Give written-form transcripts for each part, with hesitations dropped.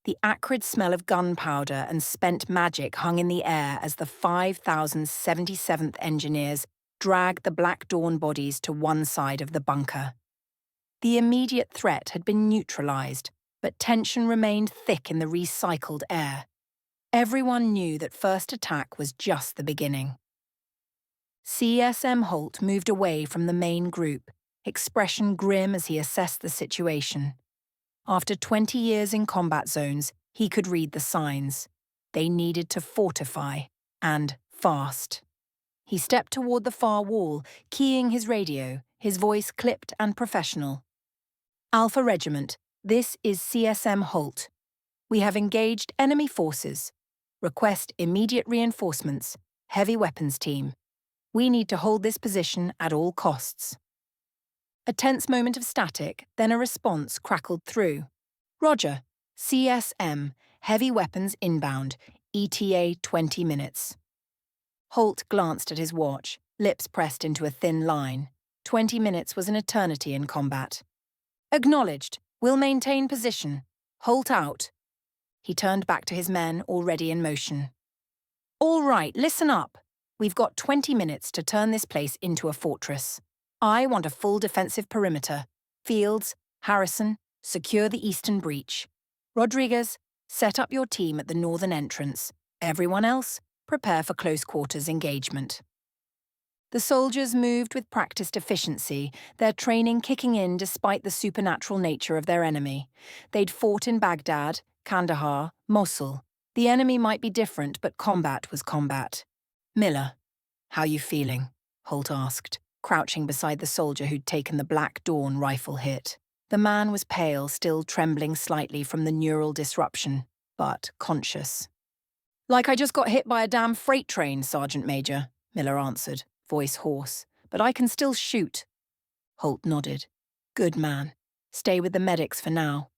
The acrid smell of gunpowder and spent magic hung in the air as the 5,077th engineers dragged the Black Dawn bodies to one side of the bunker. The immediate threat had been neutralized, but tension remained thick in the recycled air. Everyone knew that first attack was just the beginning. CSM Holt moved away from the main group, expression grim as he assessed the situation. After 20 years in combat zones, he could read the signs. They needed to fortify, and fast. He stepped toward the far wall, keying his radio, his voice clipped and professional. Alpha Regiment, this is CSM Holt. We have engaged enemy forces. Request immediate reinforcements. Heavy weapons team. We need to hold this position at all costs. A tense moment of static, then a response crackled through. Roger. CSM. Heavy weapons inbound. ETA 20 minutes. Holt glanced at his watch, lips pressed into a thin line. 20 minutes was an eternity in combat. Acknowledged. We'll maintain position. Holt out. He turned back to his men already in motion. All right, listen up. We've got 20 minutes to turn this place into a fortress. I want a full defensive perimeter. Fields, Harrison, secure the eastern breach. Rodriguez, set up your team at the northern entrance. Everyone else, prepare for close quarters engagement. The soldiers moved with practiced efficiency, their training kicking in despite the supernatural nature of their enemy. They'd fought in Baghdad, Kandahar, Mosul. The enemy might be different, but combat was combat. Miller, how you feeling? Holt asked, crouching beside the soldier who'd taken the Black Dawn rifle hit. The man was pale, still trembling slightly from the neural disruption, but conscious. Like I just got hit by a damn freight train, Sergeant Major, Miller answered, voice hoarse. But I can still shoot. Holt nodded. Good man. Stay with the medics for now.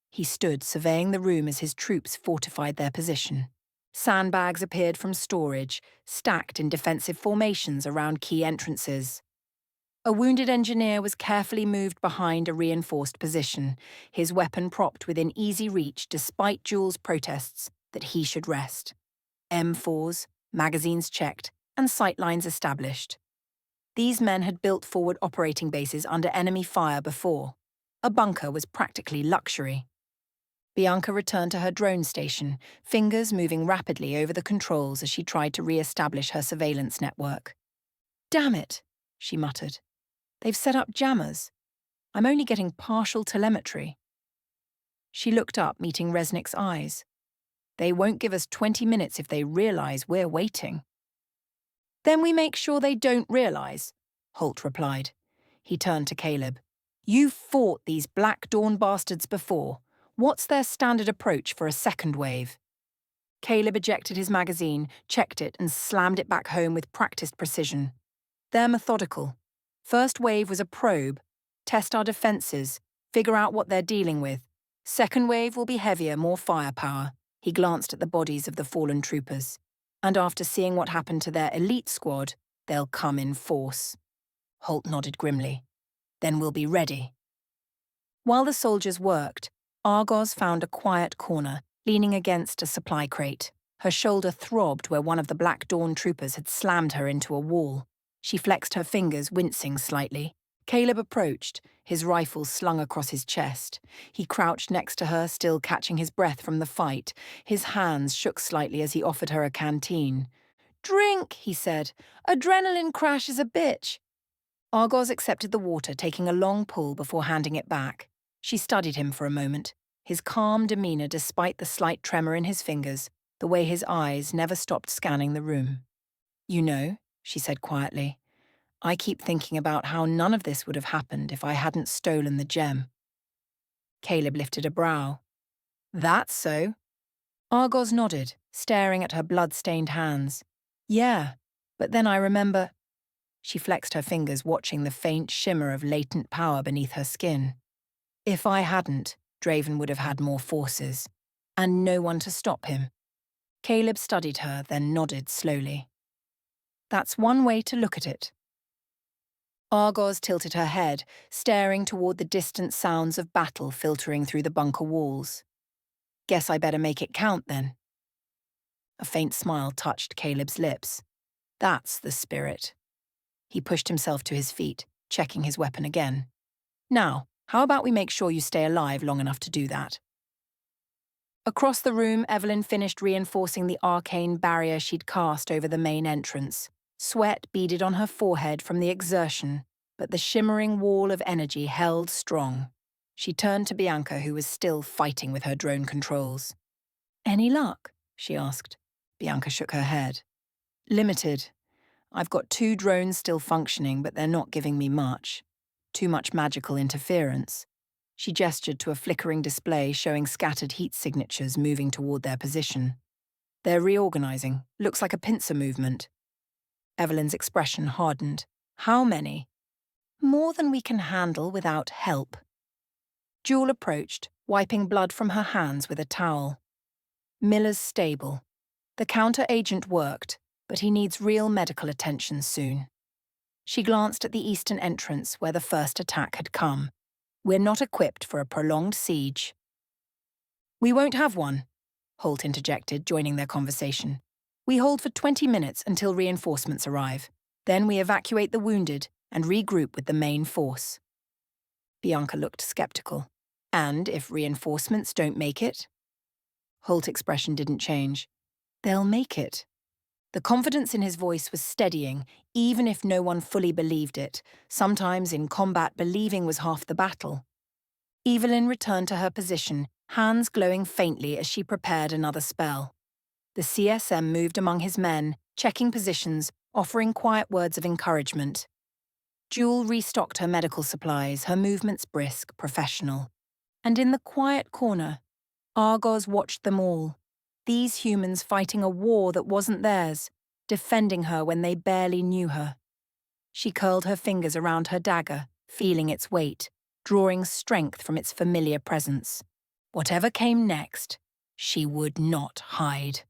He stood surveying the room as his troops fortified their position. Sandbags appeared from storage, stacked in defensive formations around key entrances. A wounded engineer was carefully moved behind a reinforced position, his weapon propped within easy reach despite Jules' protests that he should rest. M4s, magazines checked, and sightlines established. These men had built forward operating bases under enemy fire before. A bunker was practically luxury. Bianca returned to her drone station, fingers moving rapidly over the controls as she tried to re-establish her surveillance network. Damn it, she muttered. They've set up jammers. I'm only getting partial telemetry. She looked up, meeting Resnick's eyes. They won't give us 20 minutes if they realize we're waiting. Then we make sure they don't realize, Holt replied. He turned to Caleb. You've fought these Black Dawn bastards before. What's their standard approach for a second wave? Caleb ejected his magazine, checked it, and slammed it back home with practiced precision. They're methodical. First wave was a probe. Test our defenses. Figure out what they're dealing with. Second wave will be heavier, more firepower. He glanced at the bodies of the fallen troopers. And after seeing what happened to their elite squad, they'll come in force. Holt nodded grimly. Then we'll be ready. While the soldiers worked, Argos found a quiet corner, leaning against a supply crate. Her shoulder throbbed where one of the Black Dawn troopers had slammed her into a wall. She flexed her fingers, wincing slightly. Caleb approached, his rifle slung across his chest. He crouched next to her, still catching his breath from the fight. His hands shook slightly as he offered her a canteen. Drink, he said. Adrenaline crash is a bitch. Argos accepted the water, taking a long pull before handing it back. She studied him for a moment, his calm demeanor despite the slight tremor in his fingers, the way his eyes never stopped scanning the room. You know, she said quietly, I keep thinking about how none of this would have happened if I hadn't stolen the gem. Caleb lifted a brow. That's so. Argos nodded, staring at her blood-stained hands. Yeah, but then I remember... She flexed her fingers, watching the faint shimmer of latent power beneath her skin. If I hadn't, Draven would have had more forces, and no one to stop him. Caleb studied her, then nodded slowly. That's one way to look at it. Argos tilted her head, staring toward the distant sounds of battle filtering through the bunker walls. Guess I better make it count then. A faint smile touched Caleb's lips. That's the spirit. He pushed himself to his feet, checking his weapon again. Now, how about we make sure you stay alive long enough to do that? Across the room, Evelyn finished reinforcing the arcane barrier she'd cast over the main entrance. Sweat beaded on her forehead from the exertion, but the shimmering wall of energy held strong. She turned to Bianca, who was still fighting with her drone controls. "Any luck?" she asked. Bianca shook her head. "Limited. I've got 2 drones still functioning, but they're not giving me much. Too much magical interference." She gestured to a flickering display showing scattered heat signatures moving toward their position. "They're reorganizing. Looks like a pincer movement." Evelyn's expression hardened. "How many?" "More than we can handle without help." Jewel approached, wiping blood from her hands with a towel. "Miller's stable. The counter-agent worked, but he needs real medical attention soon." She glanced at the eastern entrance where the first attack had come. "We're not equipped for a prolonged siege." "We won't have one," Holt interjected, joining their conversation. "We hold for 20 minutes until reinforcements arrive. Then we evacuate the wounded and regroup with the main force." Bianca looked skeptical. "And if reinforcements don't make it?" Holt's expression didn't change. "They'll make it." The confidence in his voice was steadying, even if no one fully believed it. Sometimes in combat, believing was half the battle. Evelyn returned to her position, hands glowing faintly as she prepared another spell. The CSM moved among his men, checking positions, offering quiet words of encouragement. Jewel restocked her medical supplies, her movements brisk, professional. And in the quiet corner, Argos watched them all. These humans fighting a war that wasn't theirs, defending her when they barely knew her. She curled her fingers around her dagger, feeling its weight, drawing strength from its familiar presence. Whatever came next, she would not hide.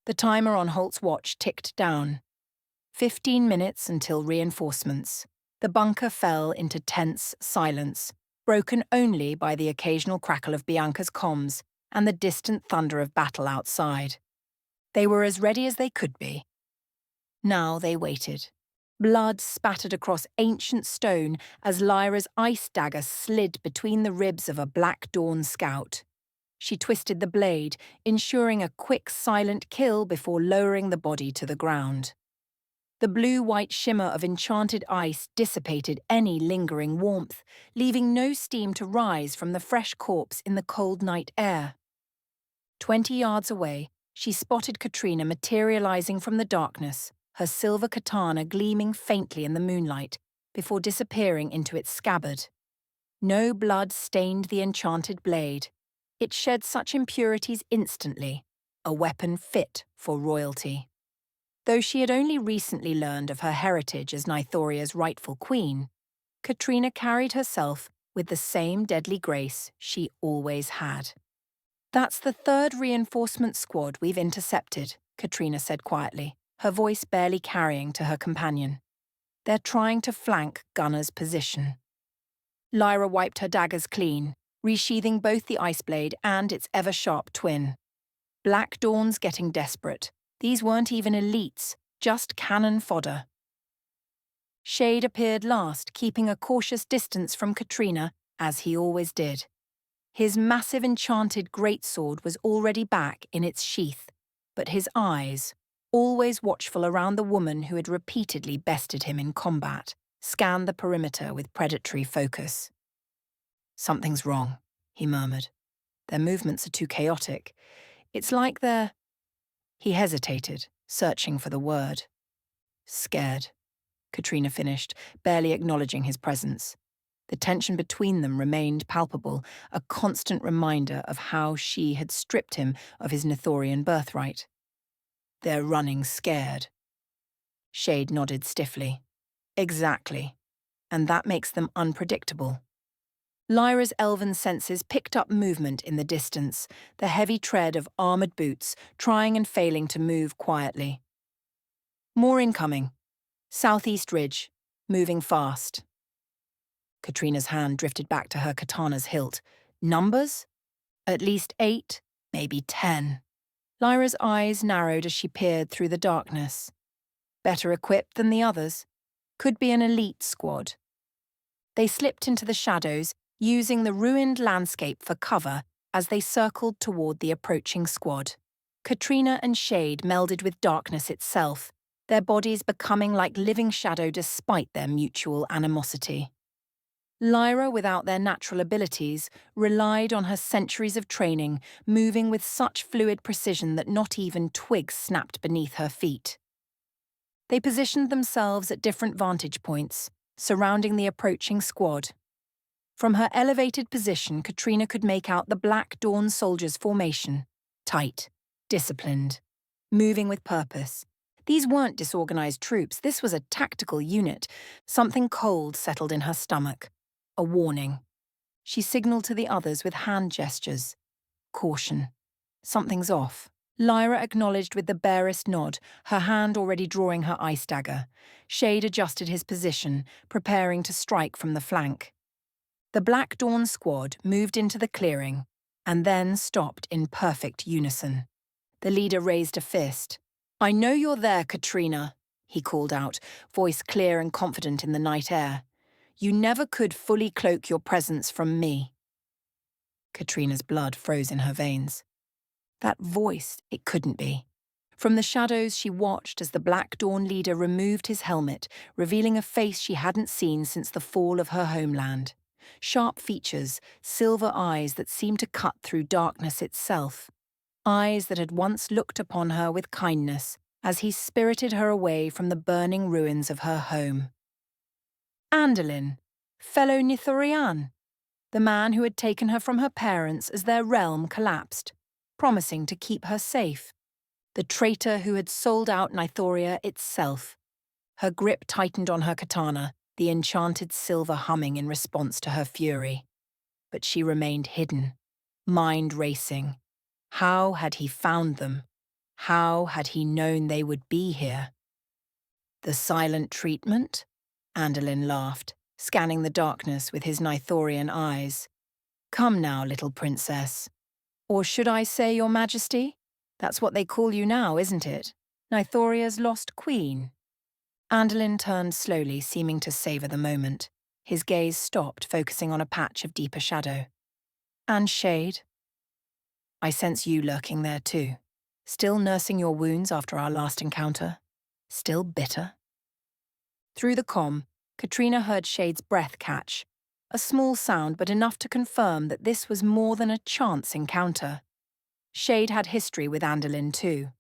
The timer on Holt's watch ticked down. 15 minutes until reinforcements. The bunker fell into tense silence, broken only by the occasional crackle of Bianca's comms and the distant thunder of battle outside. They were as ready as they could be. Now they waited. Blood spattered across ancient stone as Lyra's ice dagger slid between the ribs of a Black Dawn scout. She twisted the blade, ensuring a quick, silent kill before lowering the body to the ground. The blue-white shimmer of enchanted ice dissipated any lingering warmth, leaving no steam to rise from the fresh corpse in the cold night air. 20 yards away, she spotted Katrina materializing from the darkness, her silver katana gleaming faintly in the moonlight, before disappearing into its scabbard. No blood stained the enchanted blade. It shed such impurities instantly, a weapon fit for royalty. Though she had only recently learned of her heritage as Nythoria's rightful queen, Katrina carried herself with the same deadly grace she always had. "That's the 3rd reinforcement squad we've intercepted," Katrina said quietly, her voice barely carrying to her companion. "They're trying to flank Gunner's position." Lyra wiped her daggers clean, resheathing both the ice blade and its ever-sharp twin. Black Dawn's getting desperate. These weren't even elites, just cannon fodder. Shade appeared last, keeping a cautious distance from Katrina, as he always did. His massive enchanted greatsword was already back in its sheath, but his eyes, always watchful around the woman who had repeatedly bested him in combat, scanned the perimeter with predatory focus. "Something's wrong," he murmured. "Their movements are too chaotic. It's like they're—" He hesitated, searching for the word. "Scared," Katrina finished, barely acknowledging his presence. The tension between them remained palpable, a constant reminder of how she had stripped him of his Nithorian birthright. "They're running scared." Shade nodded stiffly. "Exactly. And that makes them unpredictable." Lyra's elven senses picked up movement in the distance, the heavy tread of armoured boots, trying and failing to move quietly. "More incoming. Southeast ridge. Moving fast." Katrina's hand drifted back to her katana's hilt. "Numbers?" "At least 8, maybe 10. Lyra's eyes narrowed as she peered through the darkness. Better equipped than the others. Could be an elite squad. They slipped into the shadows, using the ruined landscape for cover as they circled toward the approaching squad. Katrina and Shade melded with darkness itself, their bodies becoming like living shadow despite their mutual animosity. Lyra, without their natural abilities, relied on her centuries of training, moving with such fluid precision that not even twigs snapped beneath her feet. They positioned themselves at different vantage points, surrounding the approaching squad. From her elevated position, Katrina could make out the Black Dawn soldiers' formation, tight, disciplined, moving with purpose. These weren't disorganized troops, this was a tactical unit. Something cold settled in her stomach. A warning. She signaled to the others with hand gestures. Caution. Something's off. Lyra acknowledged with the barest nod, her hand already drawing her ice dagger. Shade adjusted his position, preparing to strike from the flank. The Black Dawn squad moved into the clearing, and then stopped in perfect unison. The leader raised a fist. "I know you're there, Katrina," he called out, voice clear and confident in the night air. "You never could fully cloak your presence from me." Katrina's blood froze in her veins. That voice, it couldn't be. From the shadows, she watched as the Black Dawn leader removed his helmet, revealing a face she hadn't seen since the fall of her homeland. Sharp features, silver eyes that seemed to cut through darkness itself. Eyes that had once looked upon her with kindness as he spirited her away from the burning ruins of her home. Andolyn, fellow Nithorian, the man who had taken her from her parents as their realm collapsed, promising to keep her safe. The traitor who had sold out Nythoria itself. Her grip tightened on her katana, the enchanted silver humming in response to her fury. But she remained hidden, mind racing. How had he found them? How had he known they would be here? The silent treatment? Andolyn laughed, scanning the darkness with his Nythorian eyes. "Come now, little princess. Or should I say, Your Majesty? That's what they call you now, isn't it? Nythoria's lost queen." Andolyn turned slowly, seeming to savour the moment. His gaze stopped, focusing on a patch of deeper shadow. "And Shade? I sense you lurking there too. Still nursing your wounds after our last encounter? Still bitter?" Through the comm, Katrina heard Shade's breath catch. A small sound, but enough to confirm that this was more than a chance encounter. Shade had history with Andolyn too.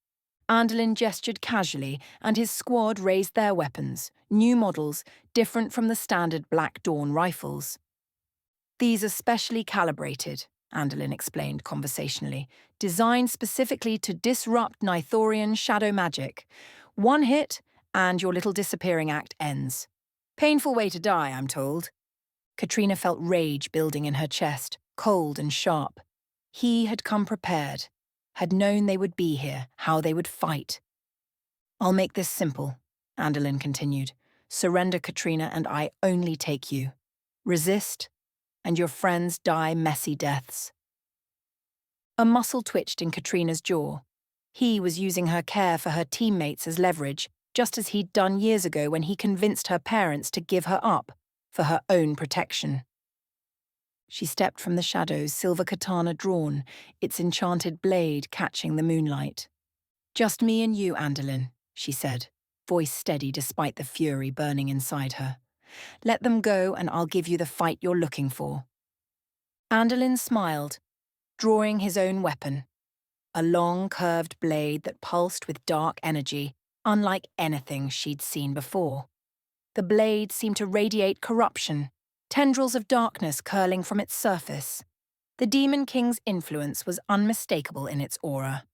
Andolyn gestured casually, and his squad raised their weapons, new models, different from the standard Black Dawn rifles. "These are specially calibrated," Andolyn explained conversationally, "designed specifically to disrupt Nythorian shadow magic. One hit, and your little disappearing act ends. Painful way to die, I'm told." Katrina felt rage building in her chest, cold and sharp. He had come prepared, had known they would be here, how they would fight. "I'll make this simple," Andolyn continued. "Surrender, Katrina, and I only take you. Resist, and your friends die messy deaths." A muscle twitched in Katrina's jaw. He was using her care for her teammates as leverage, just as he'd done years ago when he convinced her parents to give her up for her own protection. She stepped from the shadows, silver katana drawn, its enchanted blade catching the moonlight. "Just me and you, Andolyn," she said, voice steady despite the fury burning inside her. "Let them go and I'll give you the fight you're looking for." Andolyn smiled, drawing his own weapon. A long, curved blade that pulsed with dark energy, unlike anything she'd seen before. The blade seemed to radiate corruption, tendrils of darkness curling from its surface. The Demon King's influence was unmistakable in its aura.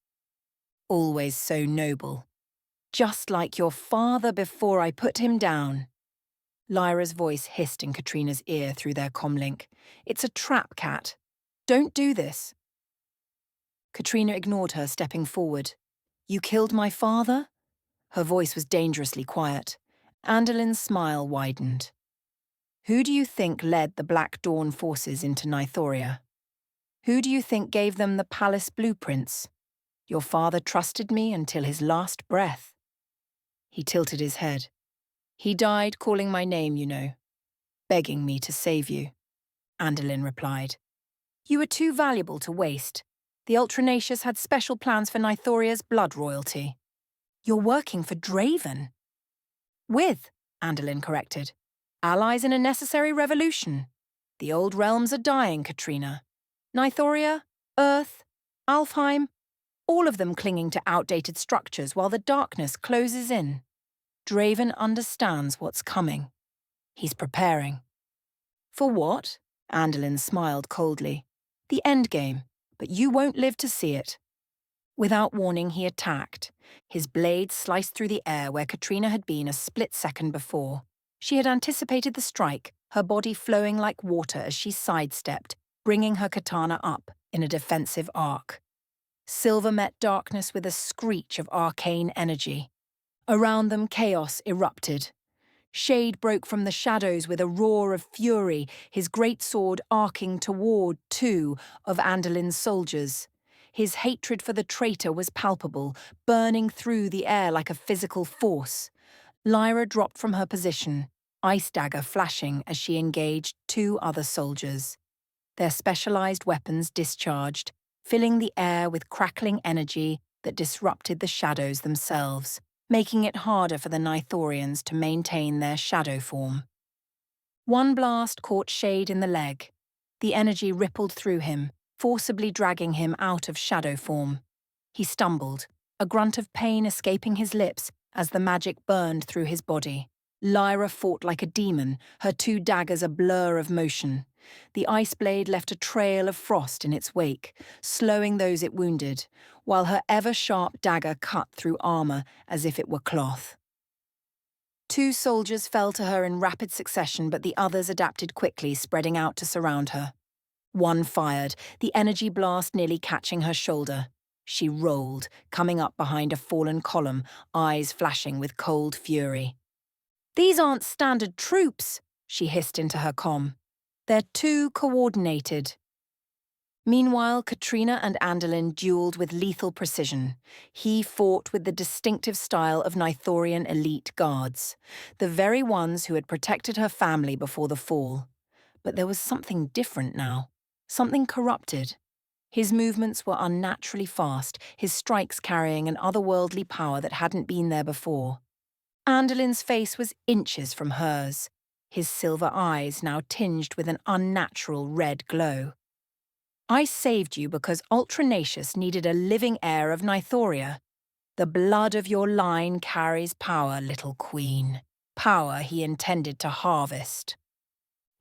"Always so noble. Just like your father before I put him down." Lyra's voice hissed in Katrina's ear through their comlink. "It's a trap, Cat. Don't do this." Katrina ignored her, stepping forward. "You killed my father?" Her voice was dangerously quiet. Andolyn's smile widened. "Who do you think led the Black Dawn forces into Nythoria?" Who do you think gave them the palace blueprints? Your father trusted me until his last breath. He tilted his head. He died calling my name, you know, begging me to save you. Andolyn replied. You were too valuable to waste. The Ultranacious had special plans for Nythoria's blood royalty. You're working for Draven. With, Andolyn corrected. Allies in a necessary revolution. The old realms are dying, Katrina. Nythoria, Earth, Alfheim, all of them clinging to outdated structures while the darkness closes in. Draven understands what's coming. He's preparing. For what? Andolyn smiled coldly. The endgame, but you won't live to see it. Without warning, he attacked. His blade sliced through the air where Katrina had been a split second before. She had anticipated the strike, her body flowing like water as she sidestepped, bringing her katana up in a defensive arc. Silver met darkness with a screech of arcane energy. Around them, chaos erupted. Shade broke from the shadows with a roar of fury, his greatsword arcing toward two of Andolyn's soldiers. His hatred for the traitor was palpable, burning through the air like a physical force. Lyra dropped from her position, ice dagger flashing as she engaged two other soldiers. Their specialized weapons discharged, filling the air with crackling energy that disrupted the shadows themselves, making it harder for the Nythorians to maintain their shadow form. One blast caught Shade in the leg. The energy rippled through him, forcibly dragging him out of shadow form. He stumbled, a grunt of pain escaping his lips as the magic burned through his body. Lyra fought like a demon, her two daggers a blur of motion. The ice blade left a trail of frost in its wake, slowing those it wounded, while her ever-sharp dagger cut through armor as if it were cloth. Two soldiers fell to her in rapid succession, but the others adapted quickly, spreading out to surround her. One fired, the energy blast nearly catching her shoulder. She rolled, coming up behind a fallen column, eyes flashing with cold fury. These aren't standard troops, she hissed into her comm. They're too coordinated. Meanwhile, Katrina and Andolyn dueled with lethal precision. He fought with the distinctive style of Nythorian elite guards, the very ones who had protected her family before the fall. But there was something different now, something corrupted. His movements were unnaturally fast, his strikes carrying an otherworldly power that hadn't been there before. Andolyn's face was inches from hers, his silver eyes now tinged with an unnatural red glow. I saved you because Ultranacious needed a living heir of Nythoria. The blood of your line carries power, little queen. Power he intended to harvest.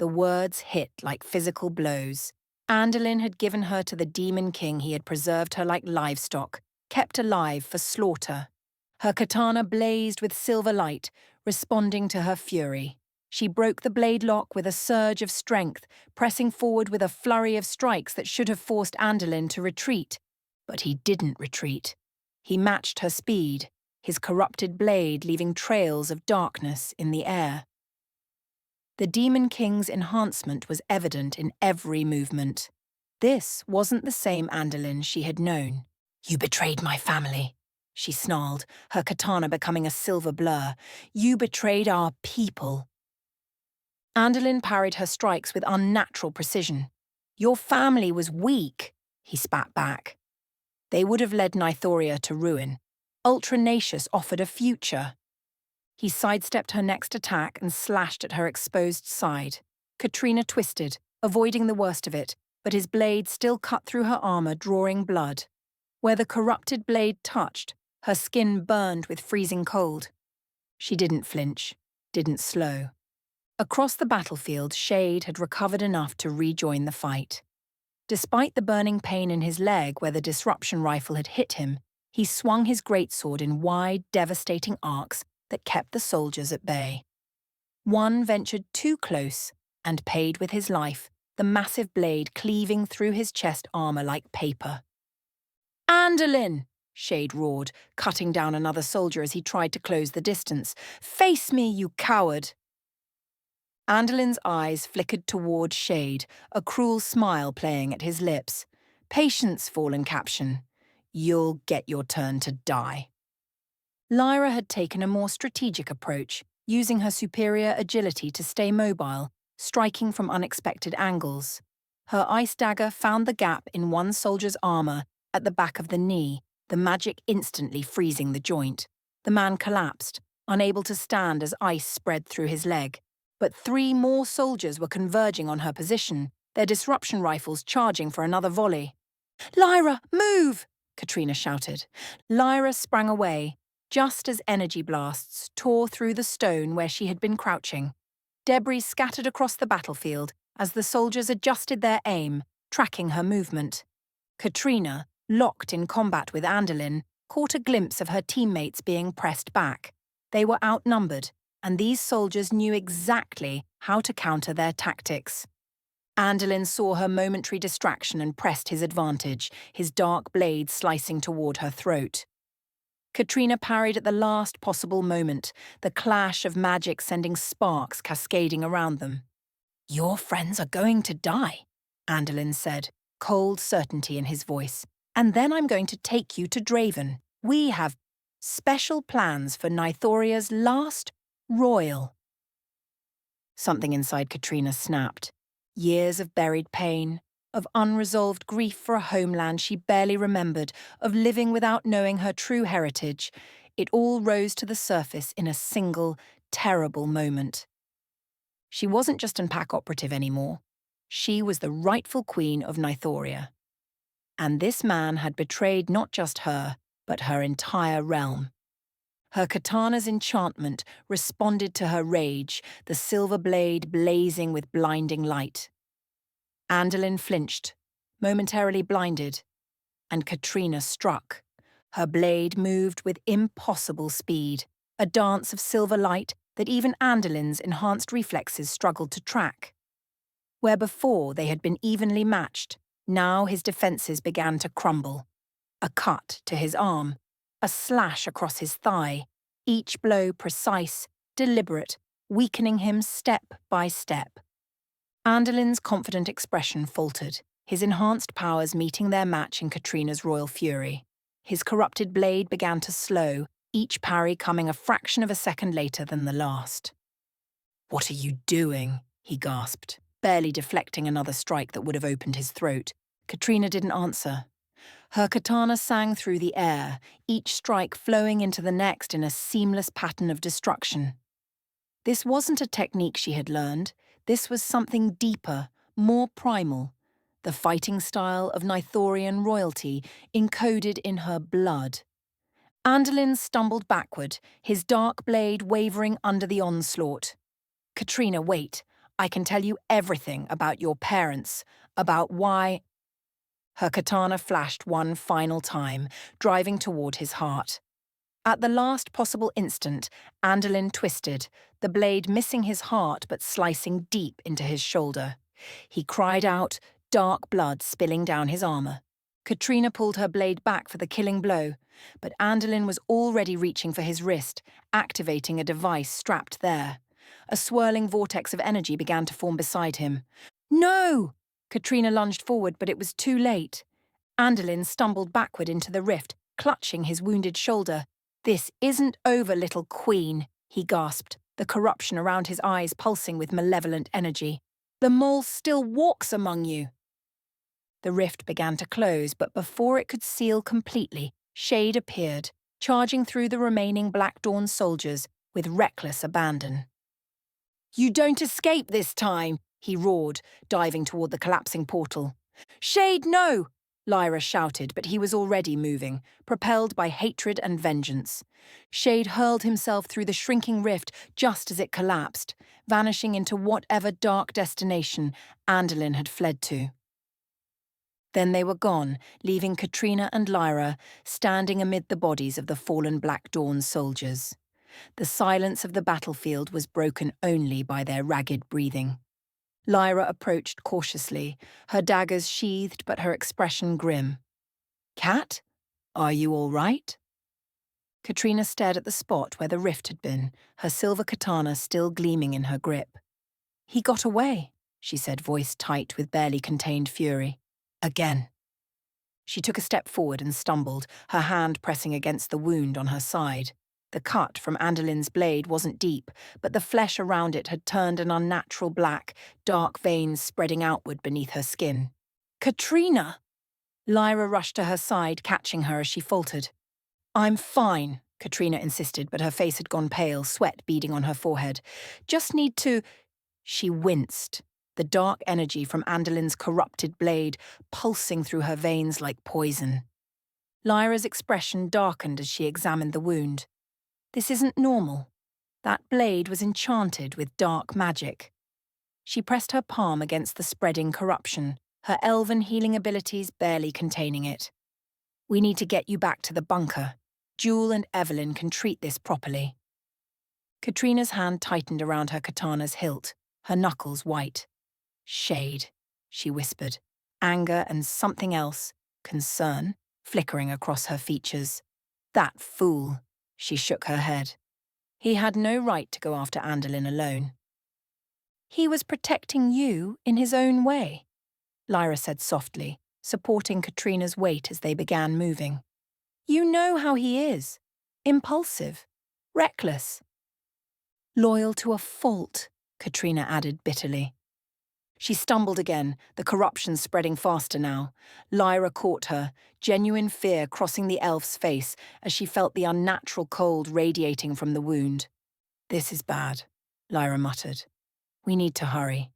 The words hit like physical blows. Andolyn had given her to the Demon King. He had preserved her like livestock, kept alive for slaughter. Her katana blazed with silver light, responding to her fury. She broke the blade lock with a surge of strength, pressing forward with a flurry of strikes that should have forced Andolyn to retreat. But he didn't retreat. He matched her speed, his corrupted blade leaving trails of darkness in the air. The Demon King's enhancement was evident in every movement. This wasn't the same Andolyn she had known. You betrayed my family, she snarled, her katana becoming a silver blur. You betrayed our people. Andolyn parried her strikes with unnatural precision. Your family was weak, he spat back. They would have led Nythoria to ruin. Ultranacious offered a future. He sidestepped her next attack and slashed at her exposed side. Katrina twisted, avoiding the worst of it, but his blade still cut through her armor, drawing blood. Where the corrupted blade touched, her skin burned with freezing cold. She didn't flinch, didn't slow. Across the battlefield, Shade had recovered enough to rejoin the fight. Despite the burning pain in his leg where the disruption rifle had hit him, he swung his greatsword in wide, devastating arcs that kept the soldiers at bay. One ventured too close and paid with his life, the massive blade cleaving through his chest armor like paper. Andolyn! Shade roared, cutting down another soldier as he tried to close the distance. Face me, you coward! Andolyn's eyes flickered toward Shade, a cruel smile playing at his lips. Patience, fallen caption. You'll get your turn to die. Lyra had taken a more strategic approach, using her superior agility to stay mobile, striking from unexpected angles. Her ice dagger found the gap in one soldier's armor at the back of the knee, the magic instantly freezing the joint. The man collapsed, unable to stand as ice spread through his leg. But 3 more soldiers were converging on her position, their disruption rifles charging for another volley. "Lyra, move!" Katrina shouted. Lyra sprang away, just as energy blasts tore through the stone where she had been crouching. Debris scattered across the battlefield as the soldiers adjusted their aim, tracking her movement. Katrina, locked in combat with Andolyn, caught a glimpse of her teammates being pressed back. They were outnumbered, and these soldiers knew exactly how to counter their tactics. Andolyn saw her momentary distraction and pressed his advantage, his dark blade slicing toward her throat. Katrina parried at the last possible moment, the clash of magic sending sparks cascading around them. "Your friends are going to die," Andolyn said, cold certainty in his voice. "And then I'm going to take you to Draven. We have special plans for Nythoria's last royal." Something inside Katrina snapped. Years of buried pain, of unresolved grief for a homeland she barely remembered, of living without knowing her true heritage, it all rose to the surface in a single, terrible moment. She wasn't just an pack operative anymore. She was the rightful queen of Nythoria. And this man had betrayed not just her, but her entire realm. Her katana's enchantment responded to her rage, the silver blade blazing with blinding light. Andolyn flinched, momentarily blinded, and Katrina struck. Her blade moved with impossible speed, a dance of silver light that even Andolyn's enhanced reflexes struggled to track. Where before they had been evenly matched, now his defenses began to crumble. A cut to his arm, a slash across his thigh, each blow precise, deliberate, weakening him step by step. Andolyn's confident expression faltered, his enhanced powers meeting their match in Katrina's royal fury. His corrupted blade began to slow, each parry coming a fraction of a second later than the last. "What are you doing?" he gasped, barely deflecting another strike that would have opened his throat. Katrina didn't answer. Her katana sang through the air, each strike flowing into the next in a seamless pattern of destruction. This wasn't a technique she had learned. This was something deeper, more primal, the fighting style of Nythorian royalty encoded in her blood. Andolyn stumbled backward, his dark blade wavering under the onslaught. "Katrina, wait. I can tell you everything about your parents, about why—" Her katana flashed one final time, driving toward his heart. At the last possible instant, Andolyn twisted, the blade missing his heart but slicing deep into his shoulder. He cried out, dark blood spilling down his armor. Katrina pulled her blade back for the killing blow, but Andolyn was already reaching for his wrist, activating a device strapped there. A swirling vortex of energy began to form beside him. "No!" Katrina lunged forward, but it was too late. Andolyn stumbled backward into the rift, clutching his wounded shoulder. "This isn't over, little queen," he gasped, the corruption around his eyes pulsing with malevolent energy. "The mole still walks among you." The rift began to close, but before it could seal completely, Shade appeared, charging through the remaining Black Dawn soldiers with reckless abandon. "You don't escape this time," he roared, diving toward the collapsing portal. "Shade, no!" Lyra shouted, but he was already moving, propelled by hatred and vengeance. Shade hurled himself through the shrinking rift just as it collapsed, vanishing into whatever dark destination Andolyn had fled to. Then they were gone, leaving Katrina and Lyra standing amid the bodies of the fallen Black Dawn soldiers. The silence of the battlefield was broken only by their ragged breathing. Lyra approached cautiously, her daggers sheathed but her expression grim. "Cat, are you all right?" Katrina stared at the spot where the rift had been, her silver katana still gleaming in her grip. "He got away," she said, voice tight with barely contained fury. "Again." She took a step forward and stumbled, her hand pressing against the wound on her side. The cut from Andolyn's blade wasn't deep, but the flesh around it had turned an unnatural black, dark veins spreading outward beneath her skin. "Katrina!" Lyra rushed to her side, catching her as she faltered. "I'm fine," Katrina insisted, but her face had gone pale, sweat beading on her forehead. "Just need to—" She winced, the dark energy from Andolyn's corrupted blade pulsing through her veins like poison. Lyra's expression darkened as she examined the wound. This isn't normal. That blade was enchanted with dark magic. She pressed her palm against the spreading corruption, her elven healing abilities barely containing it. "We need to get you back to the bunker. Jewel and Evelyn can treat this properly." Katrina's hand tightened around her katana's hilt, her knuckles white. "Shade," she whispered, anger and something else, concern, flickering across her features. "That fool." She shook her head. "He had no right to go after Andolyn alone." "He was protecting you in his own way," Lyra said softly, supporting Katrina's weight as they began moving. "You know how he is. Impulsive. Reckless." "Loyal to a fault," Katrina added bitterly. She stumbled again, the corruption spreading faster now. Lyra caught her, genuine fear crossing the elf's face as she felt the unnatural cold radiating from the wound. "This is bad," Lyra muttered. "We need to hurry."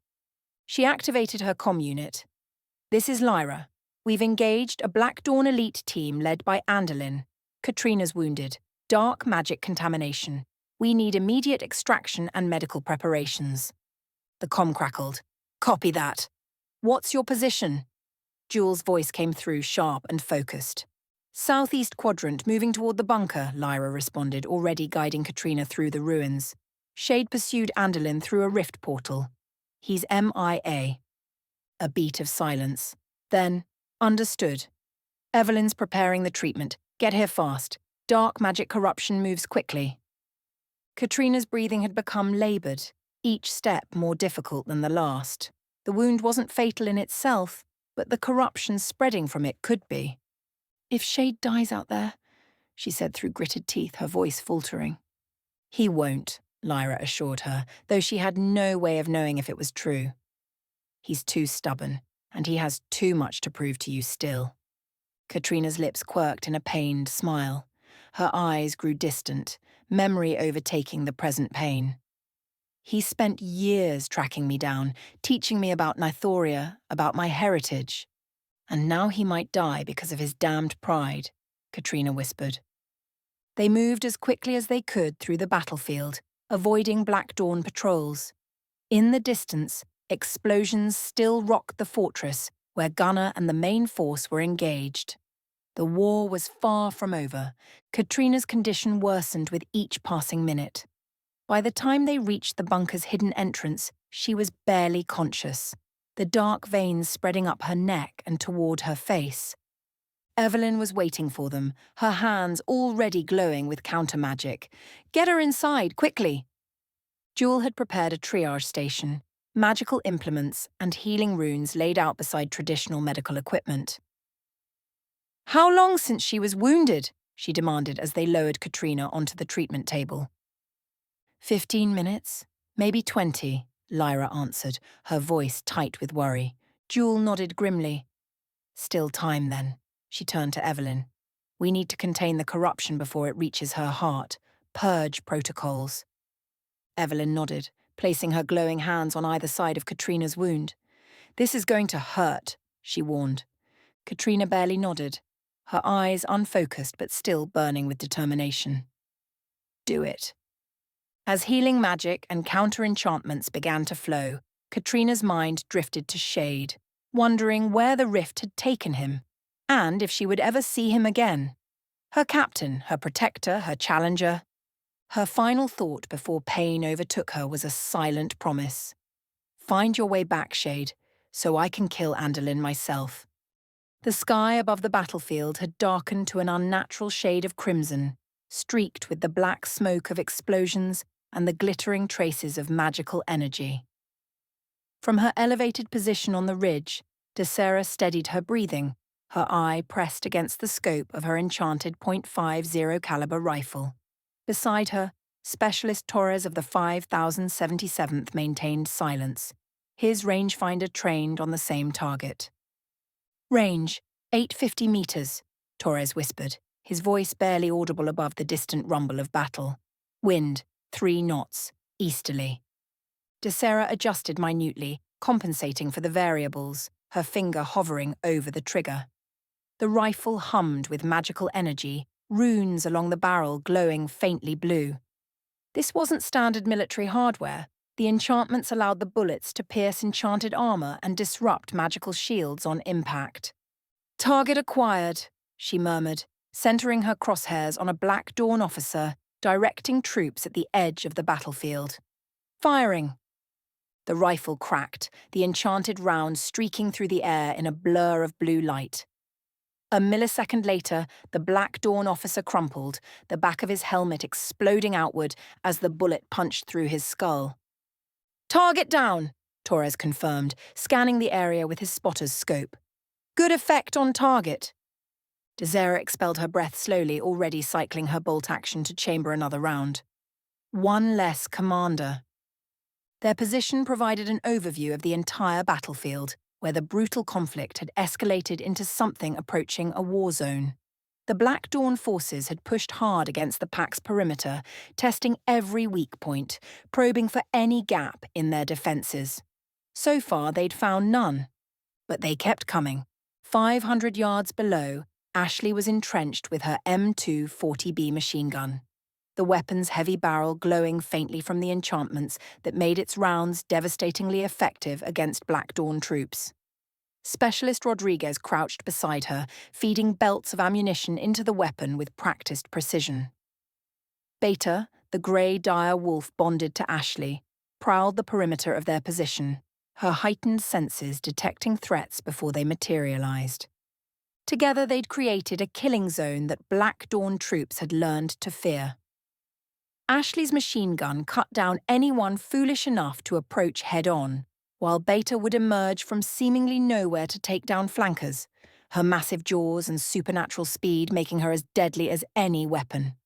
She activated her comm unit. "This is Lyra. We've engaged a Black Dawn elite team led by Andolyn. Katrina's wounded. Dark magic contamination. We need immediate extraction and medical preparations." The comm crackled. "Copy that. What's your position?" Jewel's voice came through, sharp and focused. "Southeast quadrant, moving toward the bunker," Lyra responded, already guiding Katrina through the ruins. Shade pursued Andolyn through a rift portal. "He's MIA. A beat of silence. Then, "Understood. Evelyn's preparing the treatment. Get here fast. Dark magic corruption moves quickly." Katrina's breathing had become laboured, each step more difficult than the last. The wound wasn't fatal in itself, but the corruption spreading from it could be. "If Shade dies out there," she said through gritted teeth, her voice faltering. "He won't," Lyra assured her, though she had no way of knowing if it was true. "He's too stubborn, and he has too much to prove to you still." Katrina's lips quirked in a pained smile. Her eyes grew distant, memory overtaking the present pain. "He spent years tracking me down, teaching me about Nythoria, about my heritage. And now he might die because of his damned pride," Katrina whispered. They moved as quickly as they could through the battlefield, avoiding Black Dawn patrols. In the distance, explosions still rocked the fortress where Gunnar and the main force were engaged. The war was far from over. Katrina's condition worsened with each passing minute. By the time they reached the bunker's hidden entrance, she was barely conscious, the dark veins spreading up her neck and toward her face. Evelyn was waiting for them, her hands already glowing with counter-magic. "Get her inside, quickly!" Jewel had prepared a triage station, magical implements and healing runes laid out beside traditional medical equipment. "How long since she was wounded?" she demanded as they lowered Katrina onto the treatment table. 15 minutes, maybe 20, Lyra answered, her voice tight with worry. Jewel nodded grimly. "Still time, then." She turned to Evelyn. "We need to contain the corruption before it reaches her heart. Purge protocols." Evelyn nodded, placing her glowing hands on either side of Katrina's wound. "This is going to hurt," she warned. Katrina barely nodded, her eyes unfocused but still burning with determination. "Do it." As healing magic and counter-enchantments began to flow, Katrina's mind drifted to Shade, wondering where the rift had taken him, and if she would ever see him again. Her captain, her protector, her challenger. Her final thought before pain overtook her was a silent promise. "Find your way back, Shade, so I can kill Andolyn myself." The sky above the battlefield had darkened to an unnatural shade of crimson, streaked with the black smoke of explosions and the glittering traces of magical energy. From her elevated position on the ridge, Desera steadied her breathing, her eye pressed against the scope of her enchanted .50 caliber rifle. Beside her, Specialist Torres of the 5077th maintained silence, his rangefinder trained on the same target. Range, 850 meters, Torres whispered, his voice barely audible above the distant rumble of battle. Wind, 3 knots, easterly. Desera adjusted minutely, compensating for the variables, her finger hovering over the trigger. The rifle hummed with magical energy, runes along the barrel glowing faintly blue. This wasn't standard military hardware. The enchantments allowed the bullets to pierce enchanted armor and disrupt magical shields on impact. "Target acquired," she murmured, centering her crosshairs on a Black Dawn officer, directing troops at the edge of the battlefield. "Firing." The rifle cracked, the enchanted round streaking through the air in a blur of blue light. A millisecond later, the Black Dawn officer crumpled, the back of his helmet exploding outward as the bullet punched through his skull. "Target down," Torres confirmed, scanning the area with his spotter's scope. "Good effect on target." Desera expelled her breath slowly, already cycling her bolt action to chamber another round. One less commander. Their position provided an overview of the entire battlefield, where the brutal conflict had escalated into something approaching a war zone. The Black Dawn forces had pushed hard against the Pack's perimeter, testing every weak point, probing for any gap in their defences. So far, they'd found none. But they kept coming. 500 yards below, Ashley was entrenched with her M2 40B machine gun, the weapon's heavy barrel glowing faintly from the enchantments that made its rounds devastatingly effective against Black Dawn troops. Specialist Rodriguez crouched beside her, feeding belts of ammunition into the weapon with practiced precision. Beta, the grey dire wolf bonded to Ashley, prowled the perimeter of their position, her heightened senses detecting threats before they materialized. Together they'd created a killing zone that Black Dawn troops had learned to fear. Ashley's machine gun cut down anyone foolish enough to approach head-on, while Beta would emerge from seemingly nowhere to take down flankers, her massive jaws and supernatural speed making her as deadly as any weapon.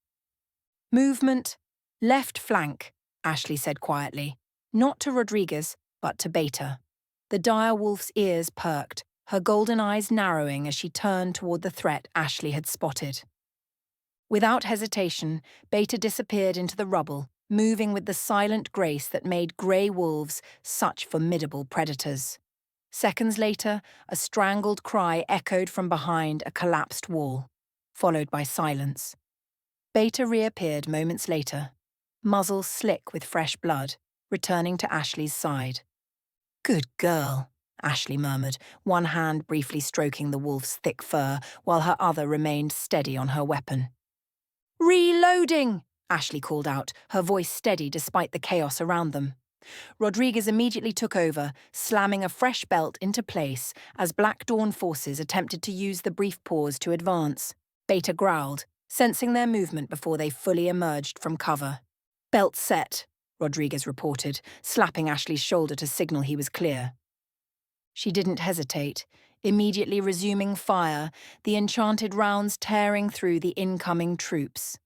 "Movement, left flank," Ashley said quietly, not to Rodriguez, but to Beta. The dire wolf's ears perked, her golden eyes narrowing as she turned toward the threat Ashley had spotted. Without hesitation, Beta disappeared into the rubble, moving with the silent grace that made grey wolves such formidable predators. Seconds later, a strangled cry echoed from behind a collapsed wall, followed by silence. Beta reappeared moments later, muzzle slick with fresh blood, returning to Ashley's side. "Good girl," Ashley murmured, one hand briefly stroking the wolf's thick fur while her other remained steady on her weapon. "Reloading!" Ashley called out, her voice steady despite the chaos around them. Rodriguez immediately took over, slamming a fresh belt into place as Black Dawn forces attempted to use the brief pause to advance. Beta growled, sensing their movement before they fully emerged from cover. "Belt set," Rodriguez reported, slapping Ashley's shoulder to signal he was clear. She didn't hesitate, immediately resuming fire, the enchanted rounds tearing through the incoming troops.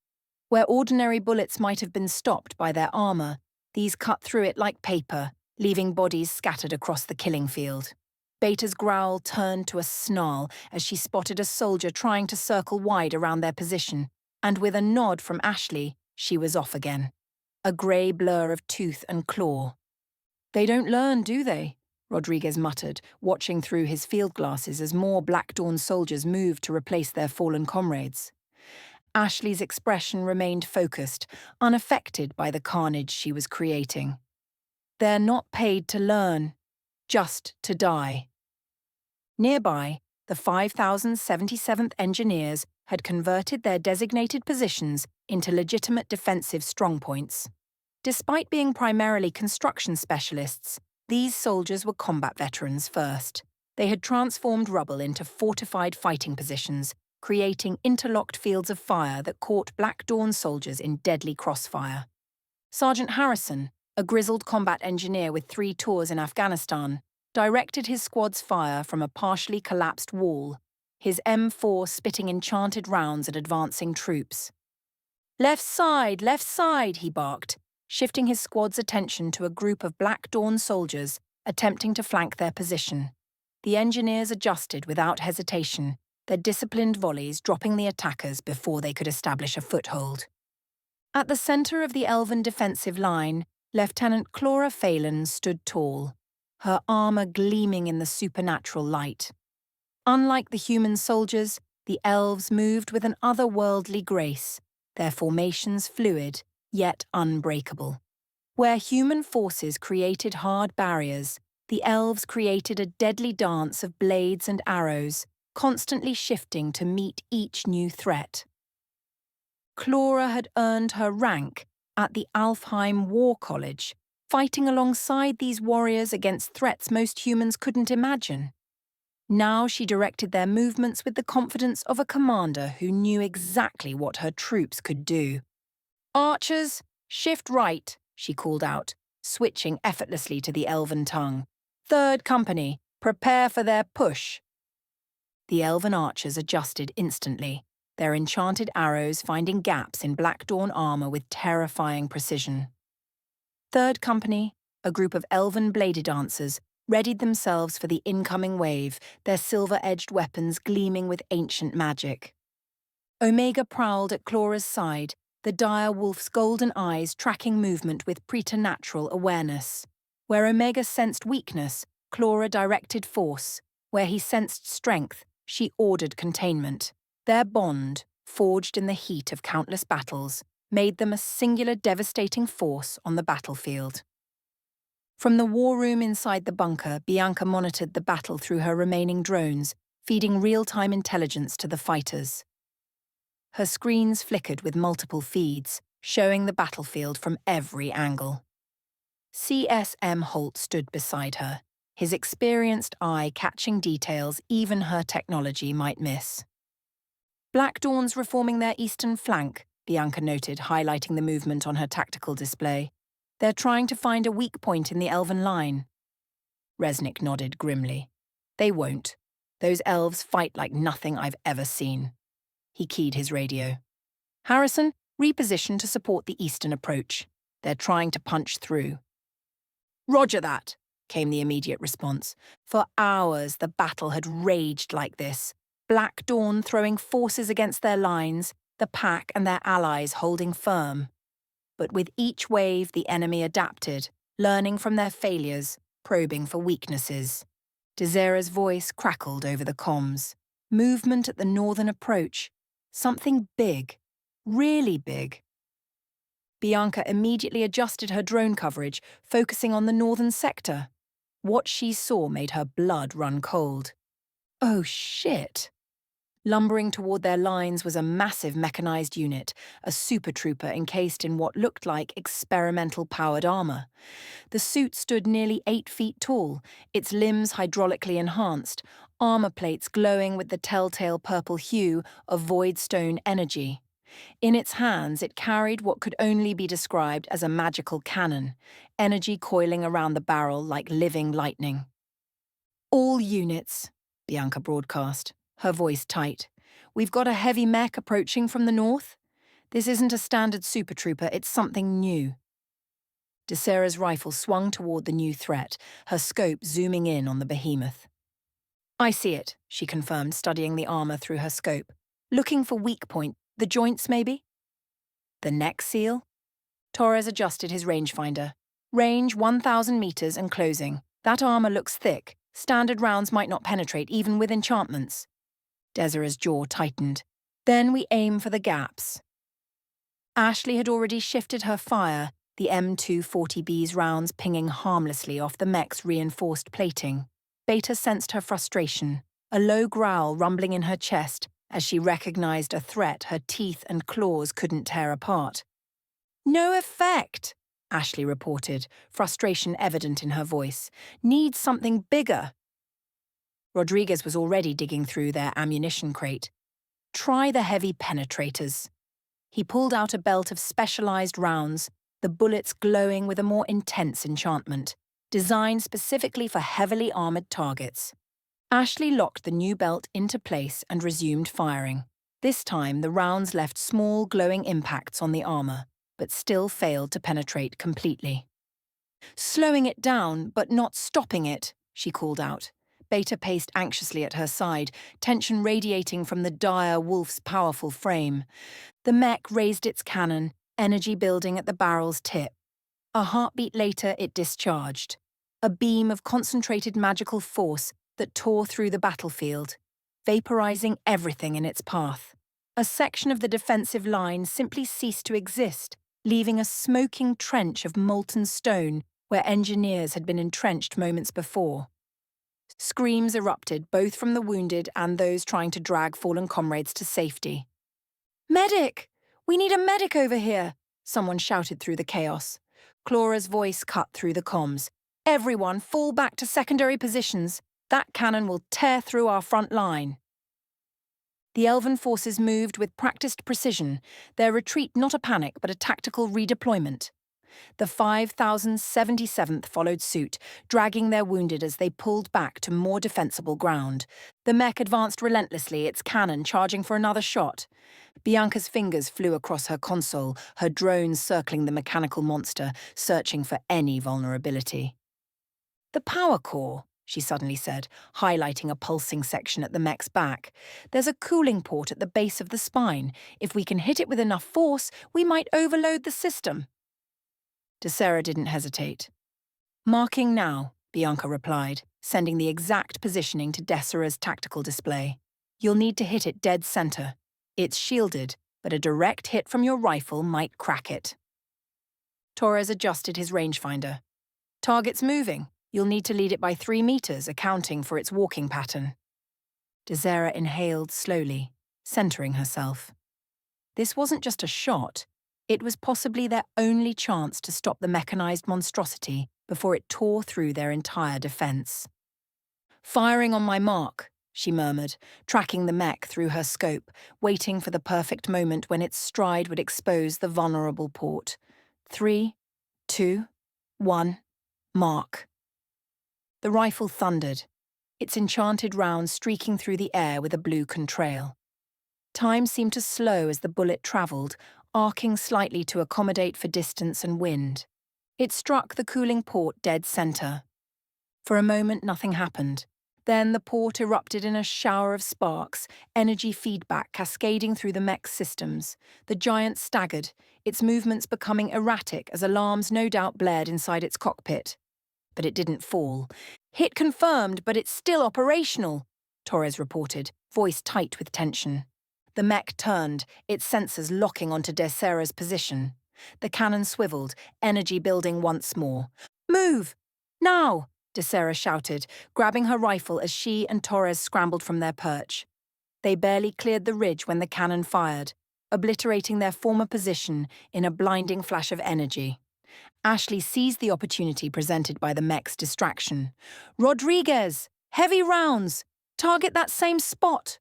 Where ordinary bullets might have been stopped by their armor, these cut through it like paper, leaving bodies scattered across the killing field. Beta's growl turned to a snarl as she spotted a soldier trying to circle wide around their position, and with a nod from Ashley, she was off again. A grey blur of tooth and claw. "They don't learn, do they?" Rodriguez muttered, watching through his field glasses as more Black Dawn soldiers moved to replace their fallen comrades. Ashley's expression remained focused, unaffected by the carnage she was creating. "They're not paid to learn, just to die." Nearby, the 5077th Engineers had converted their designated positions into legitimate defensive strongpoints. Despite being primarily construction specialists, these soldiers were combat veterans first. They had transformed rubble into fortified fighting positions, creating interlocked fields of fire that caught Black Dawn soldiers in deadly crossfire. Sergeant Harrison, a grizzled combat engineer with 3 tours in Afghanistan, directed his squad's fire from a partially collapsed wall, his M4 spitting enchanted rounds at advancing troops. Left side, he barked, shifting his squad's attention to a group of Black Dawn soldiers attempting to flank their position. The engineers adjusted without hesitation, their disciplined volleys dropping the attackers before they could establish a foothold. At the centre of the elven defensive line, Lieutenant Clora Phelan stood tall, her armour gleaming in the supernatural light. Unlike the human soldiers, the elves moved with an otherworldly grace, their formations fluid, yet unbreakable. Where human forces created hard barriers, the elves created a deadly dance of blades and arrows, constantly shifting to meet each new threat. Clora had earned her rank at the Alfheim War College, fighting alongside these warriors against threats most humans couldn't imagine. Now she directed their movements with the confidence of a commander who knew exactly what her troops could do. "Archers, shift right," she called out, switching effortlessly to the elven tongue. "Third company, prepare for their push." The elven archers adjusted instantly, their enchanted arrows finding gaps in Black Dawn armour with terrifying precision. Third company, a group of elven bladed dancers, readied themselves for the incoming wave, their silver-edged weapons gleaming with ancient magic. Omega prowled at Clora's side, the dire wolf's golden eyes tracking movement with preternatural awareness. Where Omega sensed weakness, Clora directed force. Where he sensed strength, she ordered containment. Their bond, forged in the heat of countless battles, made them a singular devastating force on the battlefield. From the war room inside the bunker, Bianca monitored the battle through her remaining drones, feeding real-time intelligence to the fighters. Her screens flickered with multiple feeds, showing the battlefield from every angle. CSM Holt stood beside her, his experienced eye catching details even her technology might miss. Black Dawns reforming their eastern flank, Bianca noted, highlighting the movement on her tactical display. They're trying to find a weak point in the elven line. Resnick nodded grimly. They won't. Those elves fight like nothing I've ever seen. He keyed his radio. Harrison, reposition to support the eastern approach. They're trying to punch through. Roger that, came the immediate response. For hours the battle had raged like this. Black Dawn throwing forces against their lines, the pack and their allies holding firm. But with each wave the enemy adapted, learning from their failures, probing for weaknesses. Desera's voice crackled over the comms. Movement at the northern approach. Something big. Really big. Bianca immediately adjusted her drone coverage, focusing on the northern sector. What she saw made her blood run cold. Oh shit! Lumbering toward their lines was a massive mechanized unit, a super trooper encased in what looked like experimental powered armor. The suit stood nearly 8 feet tall, its limbs hydraulically enhanced, armor plates glowing with the telltale purple hue of void stone energy. In its hands, it carried what could only be described as a magical cannon, energy coiling around the barrel like living lightning. All units, Bianca broadcast, her voice tight. We've got a heavy mech approaching from the north. This isn't a standard super trooper, it's something new. Desera's rifle swung toward the new threat, her scope zooming in on the behemoth. I see it, she confirmed, studying the armor through her scope. Looking for weak point, the joints maybe? The neck seal? Torres adjusted his rangefinder. Range 1,000 meters and closing. That armor looks thick. Standard rounds might not penetrate even with enchantments. Desera's jaw tightened. Then we aim for the gaps. Ashley had already shifted her fire, the M240B's rounds pinging harmlessly off the mech's reinforced plating. Beta sensed her frustration, a low growl rumbling in her chest as she recognized a threat her teeth and claws couldn't tear apart. No effect, Ashley reported, frustration evident in her voice. Need something bigger. Rodriguez was already digging through their ammunition crate. Try the heavy penetrators. He pulled out a belt of specialized rounds, the bullets glowing with a more intense enchantment, designed specifically for heavily armored targets. Ashley locked the new belt into place and resumed firing. This time, the rounds left small, glowing impacts on the armor, but still failed to penetrate completely. "Slowing it down, but not stopping it," she called out. Beta paced anxiously at her side, tension radiating from the dire wolf's powerful frame. The mech raised its cannon, energy building at the barrel's tip. A heartbeat later, it discharged. A beam of concentrated magical force that tore through the battlefield, vaporizing everything in its path. A section of the defensive line simply ceased to exist, leaving a smoking trench of molten stone where engineers had been entrenched moments before. Screams erupted both from the wounded and those trying to drag fallen comrades to safety. "Medic! We need a medic over here!" someone shouted through the chaos. Clara's voice cut through the comms. "Everyone, fall back to secondary positions. That cannon will tear through our front line." The Elven forces moved with practiced precision, their retreat not a panic but a tactical redeployment. The 5077th followed suit, dragging their wounded as they pulled back to more defensible ground. The mech advanced relentlessly, its cannon charging for another shot. Bianca's fingers flew across her console, her drones circling the mechanical monster, searching for any vulnerability. "The power core," she suddenly said, highlighting a pulsing section at the mech's back. "There's a cooling port at the base of the spine. If we can hit it with enough force, we might overload the system." Desera didn't hesitate. "Marking now," Bianca replied, sending the exact positioning to Desera's tactical display. "You'll need to hit it dead center. It's shielded, but a direct hit from your rifle might crack it." Torres adjusted his rangefinder. "Target's moving. You'll need to lead it by 3 meters, accounting for its walking pattern." Desera inhaled slowly, centering herself. This wasn't just a shot. It was possibly their only chance to stop the mechanized monstrosity before it tore through their entire defense. "Firing on my mark," she murmured, tracking the mech through her scope, waiting for the perfect moment when its stride would expose the vulnerable port. 3, 2, 1, mark. The rifle thundered, its enchanted round streaking through the air with a blue contrail. Time seemed to slow as the bullet travelled, arcing slightly to accommodate for distance and wind. It struck the cooling port dead center. For a moment, nothing happened. Then the port erupted in a shower of sparks, energy feedback cascading through the mech's systems. The giant staggered, its movements becoming erratic as alarms no doubt blared inside its cockpit. But it didn't fall. "Hit confirmed, but it's still operational," Torres reported, voice tight with tension. The mech turned, its sensors locking onto Desera's position. The cannon swiveled, energy building once more. "Move! Now!" Desera shouted, grabbing her rifle as she and Torres scrambled from their perch. They barely cleared the ridge when the cannon fired, obliterating their former position in a blinding flash of energy. Ashley seized the opportunity presented by the mech's distraction. "Rodriguez! Heavy rounds! Target that same spot!"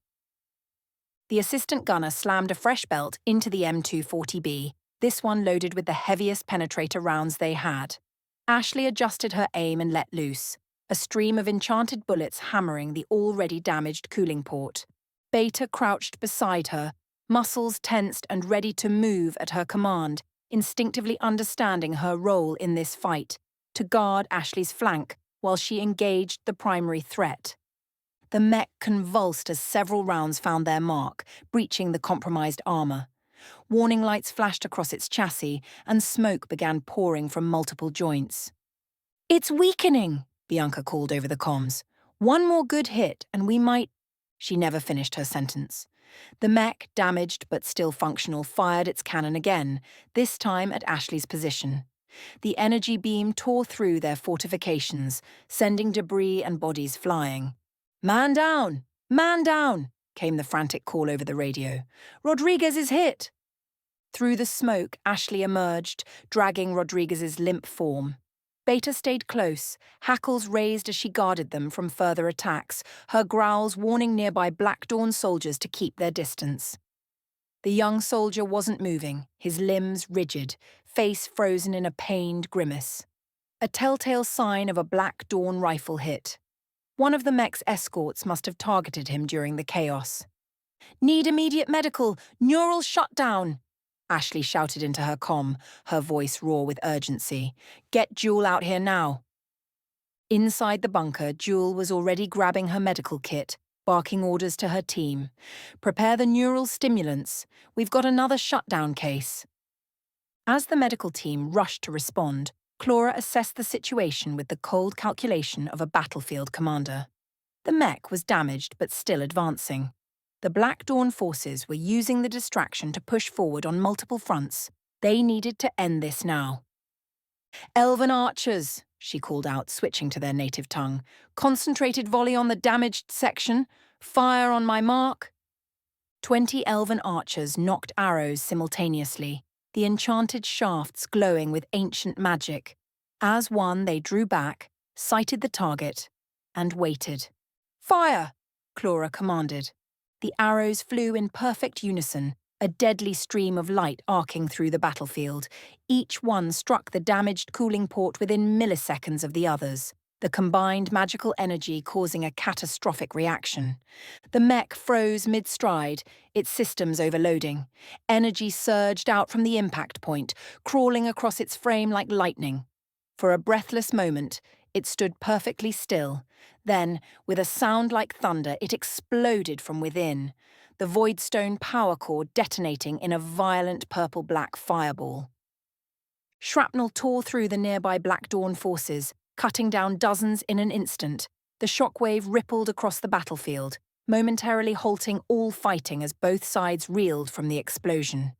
The assistant gunner slammed a fresh belt into the M240B, this one loaded with the heaviest penetrator rounds they had. Ashley adjusted her aim and let loose, a stream of enchanted bullets hammering the already damaged cooling port. Beta crouched beside her, muscles tensed and ready to move at her command, instinctively understanding her role in this fight, to guard Ashley's flank while she engaged the primary threat. The mech convulsed as several rounds found their mark, breaching the compromised armor. Warning lights flashed across its chassis, and smoke began pouring from multiple joints. "It's weakening," Bianca called over the comms. "One more good hit, and we might—" She never finished her sentence. The mech, damaged but still functional, fired its cannon again, this time at Ashley's position. The energy beam tore through their fortifications, sending debris and bodies flying. "Man down! Man down!" came the frantic call over the radio. "Rodriguez is hit!" Through the smoke, Ashley emerged, dragging Rodriguez's limp form. Beta stayed close, hackles raised as she guarded them from further attacks, her growls warning nearby Black Dawn soldiers to keep their distance. The young soldier wasn't moving, his limbs rigid, face frozen in a pained grimace. A telltale sign of a Black Dawn rifle hit. One of the mech's escorts must have targeted him during the chaos. "Need immediate medical! Neural shutdown!" Ashley shouted into her comm, her voice raw with urgency. "Get Jewel out here now." Inside the bunker, Jewel was already grabbing her medical kit, barking orders to her team. "Prepare the neural stimulants. We've got another shutdown case." As the medical team rushed to respond, Clara assessed the situation with the cold calculation of a battlefield commander. The mech was damaged but still advancing. The Black Dawn forces were using the distraction to push forward on multiple fronts. They needed to end this now. "Elven archers," she called out, switching to their native tongue. "Concentrated volley on the damaged section. Fire on my mark." 20 elven archers knocked arrows simultaneously, the enchanted shafts glowing with ancient magic. As one, they drew back, sighted the target, and waited. "Fire!" Clara commanded. The arrows flew in perfect unison, a deadly stream of light arcing through the battlefield. Each one struck the damaged cooling port within milliseconds of the others, the combined magical energy causing a catastrophic reaction. The mech froze mid-stride, its systems overloading. Energy surged out from the impact point, crawling across its frame like lightning. For a breathless moment, it stood perfectly still. Then, with a sound like thunder, it exploded from within, the Voidstone power core detonating in a violent purple-black fireball. Shrapnel tore through the nearby Black Dawn forces, cutting down dozens in an instant. The shockwave rippled across the battlefield, momentarily halting all fighting as both sides reeled from the explosion.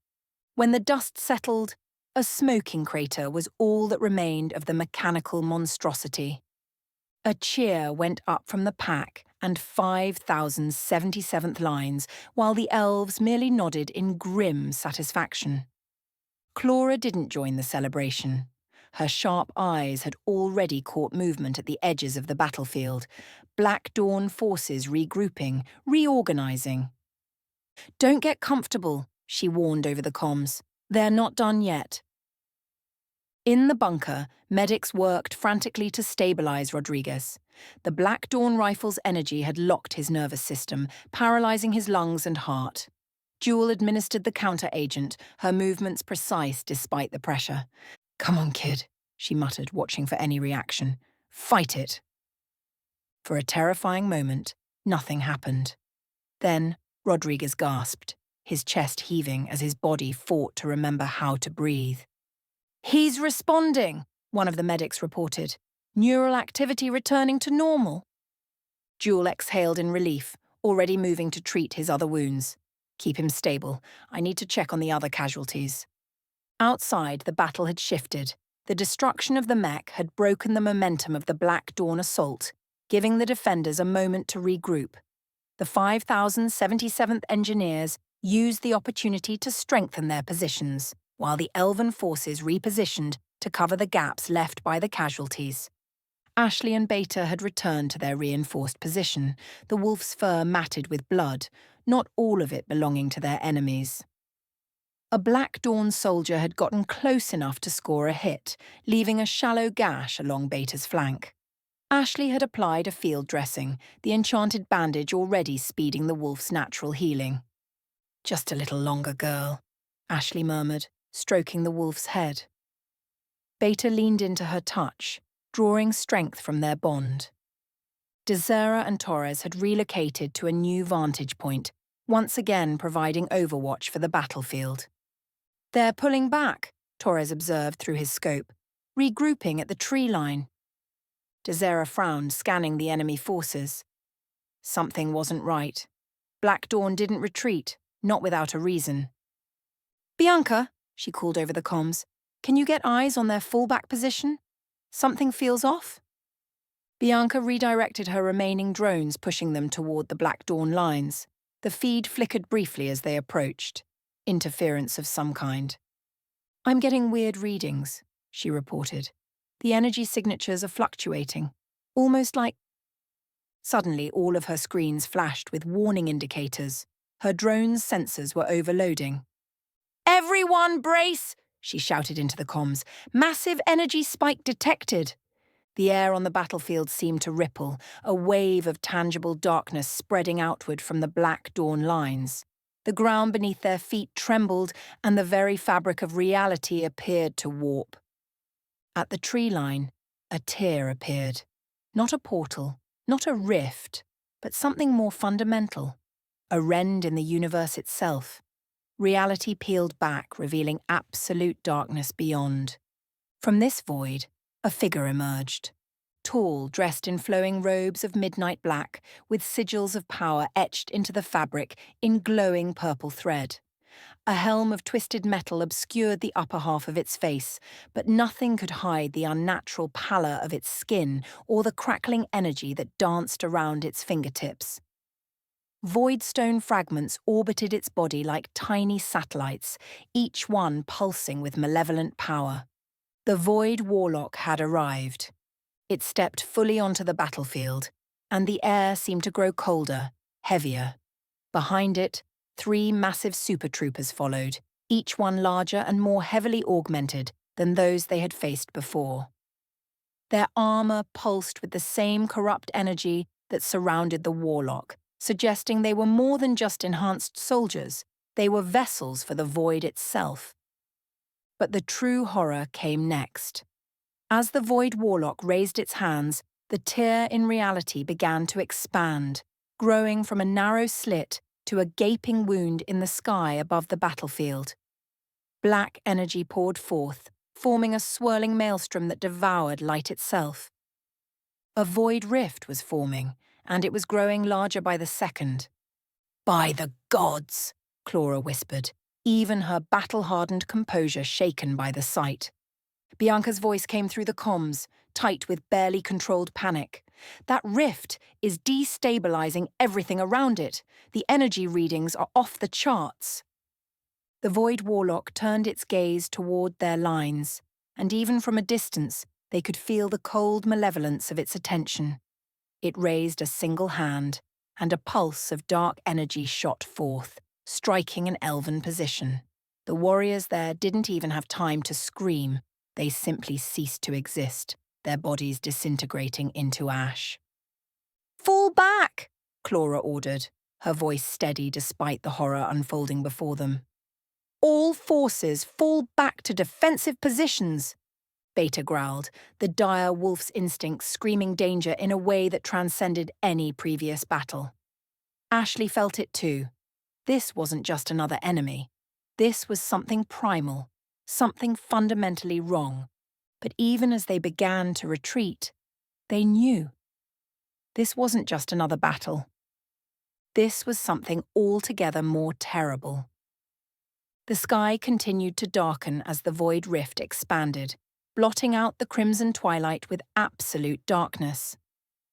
When the dust settled, a smoking crater was all that remained of the mechanical monstrosity. A cheer went up from the pack and 5,077th lines, while the elves merely nodded in grim satisfaction. Clara didn't join the celebration. Her sharp eyes had already caught movement at the edges of the battlefield, Black Dawn forces regrouping, reorganizing. "Don't get comfortable," she warned over the comms. "They're not done yet." In the bunker, medics worked frantically to stabilize Rodriguez. The Black Dawn rifle's energy had locked his nervous system, paralyzing his lungs and heart. Jewel administered the counter-agent, her movements precise despite the pressure. "Come on, kid," she muttered, watching for any reaction. "Fight it." For a terrifying moment, nothing happened. Then, Rodriguez gasped, his chest heaving as his body fought to remember how to breathe. "He's responding," one of the medics reported. "Neural activity returning to normal." Jewel exhaled in relief, already moving to treat his other wounds. "Keep him stable. I need to check on the other casualties." Outside, the battle had shifted. The destruction of the mech had broken the momentum of the Black Dawn assault, giving the defenders a moment to regroup. The 5,077th Engineers used the opportunity to strengthen their positions, while the Elven forces repositioned to cover the gaps left by the casualties. Ashley and Beta had returned to their reinforced position, the wolf's fur matted with blood, not all of it belonging to their enemies. A Black Dawn soldier had gotten close enough to score a hit, leaving a shallow gash along Beta's flank. Ashley had applied a field dressing, the enchanted bandage already speeding the wolf's natural healing. "Just a little longer, girl," Ashley murmured, stroking the wolf's head. Beta leaned into her touch, drawing strength from their bond. Desera and Torres had relocated to a new vantage point, once again providing overwatch for the battlefield. "They're pulling back," Torres observed through his scope, regrouping at the tree line. Desera frowned, scanning the enemy forces. Something wasn't right. Black Dawn didn't retreat, not without a reason. "Bianca," she called over the comms, "can you get eyes on their fallback position? Something feels off?" Bianca redirected her remaining drones, pushing them toward the Black Dawn lines. The feed flickered briefly as they approached. Interference of some kind. "I'm getting weird readings," she reported. "The energy signatures are fluctuating, almost like..." Suddenly, all of her screens flashed with warning indicators. Her drone's sensors were overloading. "Everyone brace!" she shouted into the comms. "Massive energy spike detected." The air on the battlefield seemed to ripple, a wave of tangible darkness spreading outward from the black dawn lines. The ground beneath their feet trembled, and the very fabric of reality appeared to warp. At the tree line, a tear appeared. Not a portal, not a rift, but something more fundamental. A rend in the universe itself. Reality peeled back, revealing absolute darkness beyond. From this void, a figure emerged. Tall, dressed in flowing robes of midnight black, with sigils of power etched into the fabric in glowing purple thread. A helm of twisted metal obscured the upper half of its face, but nothing could hide the unnatural pallor of its skin or the crackling energy that danced around its fingertips. Voidstone fragments orbited its body like tiny satellites, each one pulsing with malevolent power. The Void Warlock had arrived. It stepped fully onto the battlefield, and the air seemed to grow colder, heavier. Behind it, 3 massive super troopers followed, each one larger and more heavily augmented than those they had faced before. Their armor pulsed with the same corrupt energy that surrounded the Warlock, suggesting they were more than just enhanced soldiers, they were vessels for the Void itself. But the true horror came next. As the Void Warlock raised its hands, the tear in reality began to expand, growing from a narrow slit to a gaping wound in the sky above the battlefield. Black energy poured forth, forming a swirling maelstrom that devoured light itself. A void rift was forming, and it was growing larger by the second. "By the gods," Clara whispered, even her battle-hardened composure shaken by the sight. Bianca's voice came through the comms, tight with barely controlled panic. "That rift is destabilizing everything around it. The energy readings are off the charts." The Void Warlock turned its gaze toward their lines, and even from a distance, they could feel the cold malevolence of its attention. It raised a single hand, and a pulse of dark energy shot forth, striking an elven position. The warriors there didn't even have time to scream. They simply ceased to exist, their bodies disintegrating into ash. "Fall back!" Clara ordered, her voice steady despite the horror unfolding before them. "All forces fall back to defensive positions," Beta growled, the dire wolf's instincts screaming danger in a way that transcended any previous battle. Ashley felt it too. This wasn't just another enemy. This was something primal, something fundamentally wrong. But even as they began to retreat, they knew. This wasn't just another battle. This was something altogether more terrible. The sky continued to darken as the void rift expanded, blotting out the crimson twilight with absolute darkness.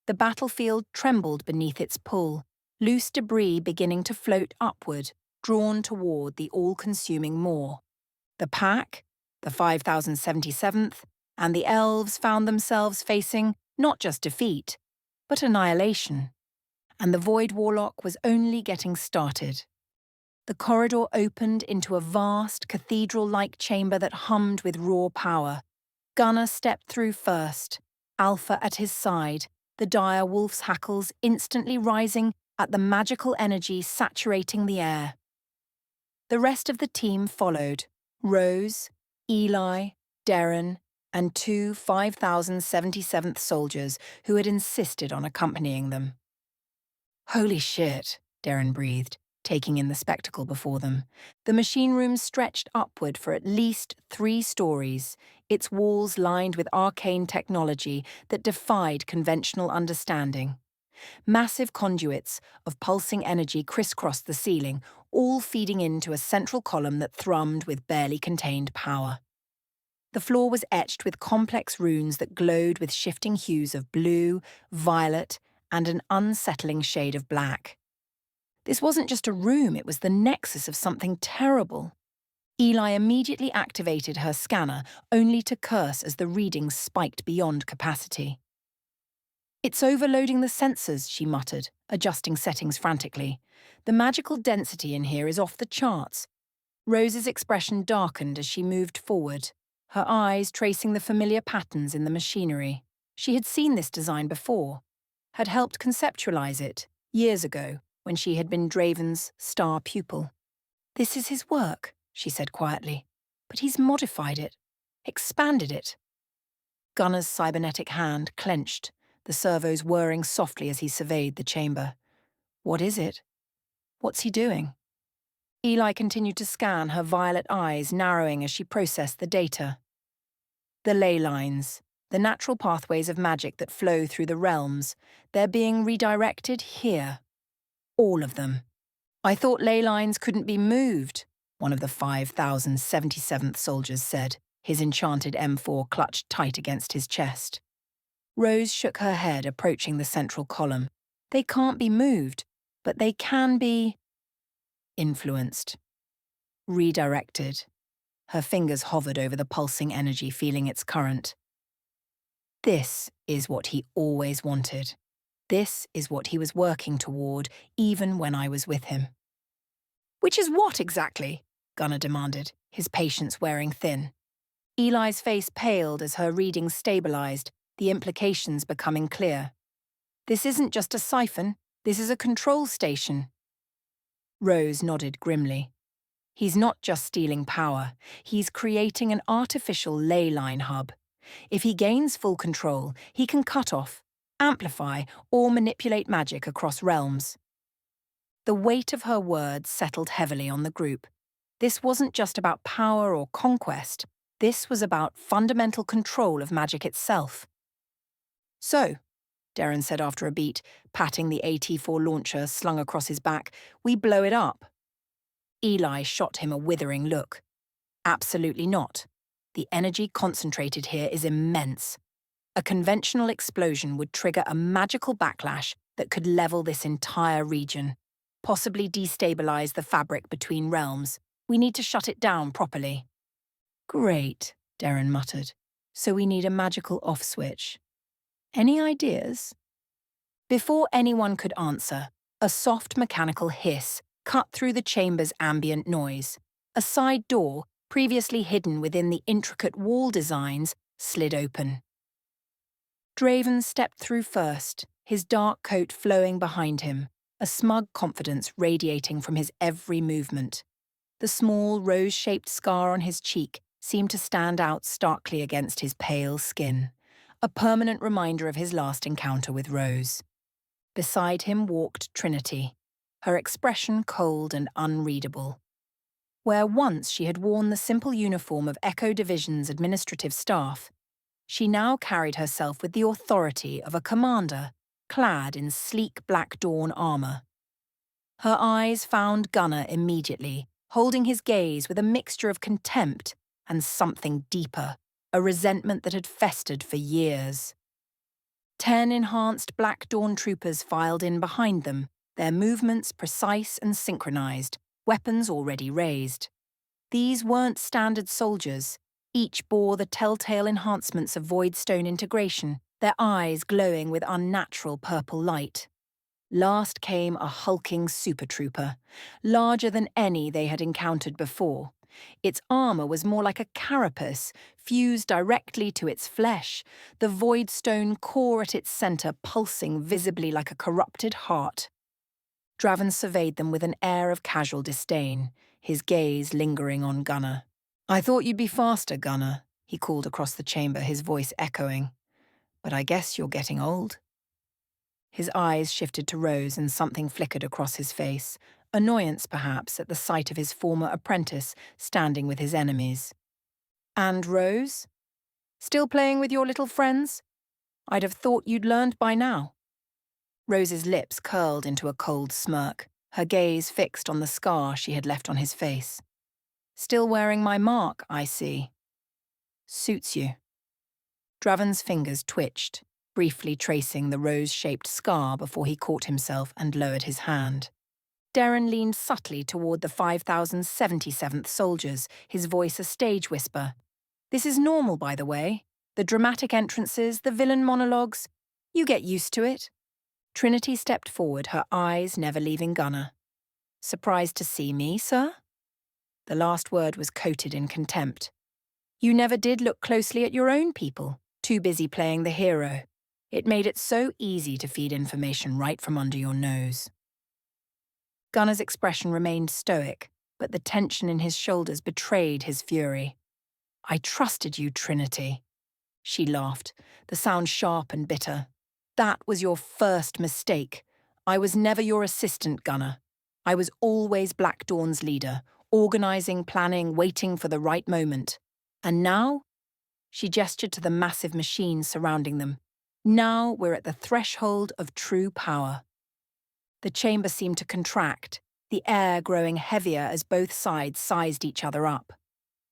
The battlefield trembled beneath its pull, loose debris beginning to float upward, drawn toward the all-consuming maw. The pack, the 5077th, and the elves found themselves facing not just defeat, but annihilation. And the Void Warlock was only getting started. The corridor opened into a vast, cathedral-like chamber that hummed with raw power. Gunnar stepped through first, Alpha at his side, the dire wolf's hackles instantly rising at the magical energy saturating the air. The rest of the team followed: Rose, Eli, Derren, and 2 5077th soldiers who had insisted on accompanying them. "Holy shit," Derren breathed, taking in the spectacle before them. The machine room stretched upward for at least 3 stories, its walls lined with arcane technology that defied conventional understanding. Massive conduits of pulsing energy crisscrossed the ceiling, all feeding into a central column that thrummed with barely contained power. The floor was etched with complex runes that glowed with shifting hues of blue, violet, and an unsettling shade of black. This wasn't just a room, it was the nexus of something terrible. Eli immediately activated her scanner, only to curse as the readings spiked beyond capacity. "It's overloading the sensors," she muttered, adjusting settings frantically. "The magical density in here is off the charts." Rose's expression darkened as she moved forward, her eyes tracing the familiar patterns in the machinery. She had seen this design before, had helped conceptualize it years ago when she had been Draven's star pupil. "This is his work," she said quietly, "but he's modified it, expanded it." Gunner's cybernetic hand clenched, the servos whirring softly as he surveyed the chamber. "What is it? What's he doing?" Eli continued to scan, her violet eyes narrowing as she processed the data. The ley lines, the natural pathways of magic that flow through the realms, they're being redirected here. All of them. "I thought ley lines couldn't be moved," one of the 5,077th soldiers said, his enchanted M4 clutched tight against his chest. Rose shook her head, approaching the central column. "They can't be moved, but they can be influenced, redirected." Her fingers hovered over the pulsing energy, feeling its current. This is what he always wanted. This is what he was working toward, even when I was with him. "Which is what exactly?" Gunner demanded, his patience wearing thin. Eli's face paled as her reading stabilized, the implications becoming clear. "This isn't just a siphon, this is a control station." Rose nodded grimly. "He's not just stealing power, he's creating an artificial ley-line hub. If he gains full control, he can cut off, amplify, or manipulate magic across realms." The weight of her words settled heavily on the group. This wasn't just about power or conquest, this was about fundamental control of magic itself. "So," Derren said after a beat, patting the AT-4 launcher slung across his back, "we blow it up." Eli shot him a withering look. "Absolutely not. The energy concentrated here is immense. A conventional explosion would trigger a magical backlash that could level this entire region, possibly destabilize the fabric between realms. We need to shut it down properly." "Great," Derren muttered. "So we need a magical off switch. Any ideas?" Before anyone could answer, a soft mechanical hiss cut through the chamber's ambient noise. A side door, previously hidden within the intricate wall designs, slid open. Draven stepped through first, his dark coat flowing behind him, a smug confidence radiating from his every movement. The small, rose-shaped scar on his cheek seemed to stand out starkly against his pale skin, a permanent reminder of his last encounter with Rose. Beside him walked Trinity, her expression cold and unreadable. Where once she had worn the simple uniform of Echo Division's administrative staff, she now carried herself with the authority of a commander, clad in sleek Black Dawn armor. Her eyes found Gunner immediately, holding his gaze with a mixture of contempt and something deeper, a resentment that had festered for years. 10 enhanced Black Dawn troopers filed in behind them, their movements precise and synchronized, weapons already raised. These weren't standard soldiers. Each bore the telltale enhancements of Voidstone integration, their eyes glowing with unnatural purple light. Last came a hulking super trooper, larger than any they had encountered before. Its armor was more like a carapace, fused directly to its flesh, the Voidstone core at its center pulsing visibly like a corrupted heart. Draven surveyed them with an air of casual disdain, his gaze lingering on Gunner. "I thought you'd be faster, Gunner," he called across the chamber, his voice echoing. "But I guess you're getting old." His eyes shifted to Rose and something flickered across his face, annoyance perhaps at the sight of his former apprentice standing with his enemies. "And Rose? Still playing with your little friends? I'd have thought you'd learned by now." Rose's lips curled into a cold smirk, her gaze fixed on the scar she had left on his face. "Still wearing my mark, I see. Suits you." Draven's fingers twitched, briefly tracing the rose-shaped scar before he caught himself and lowered his hand. Derren leaned subtly toward the 5,077th soldiers, his voice a stage whisper. "This is normal, by the way. The dramatic entrances, the villain monologues. You get used to it." Trinity stepped forward, her eyes never leaving Gunner. "Surprised to see me, sir?" The last word was coated in contempt. "You never did look closely at your own people, too busy playing the hero." It made it so easy to feed information right from under your nose. Gunner's expression remained stoic, but the tension in his shoulders betrayed his fury. "I trusted you, Trinity." She laughed, the sound sharp and bitter. "That was your first mistake. I was never your assistant, Gunner. I was always Black Dawn's leader, organizing, planning, waiting for the right moment. And now?" She gestured to the massive machines surrounding them. "Now we're at the threshold of true power." The chamber seemed to contract, the air growing heavier as both sides sized each other up.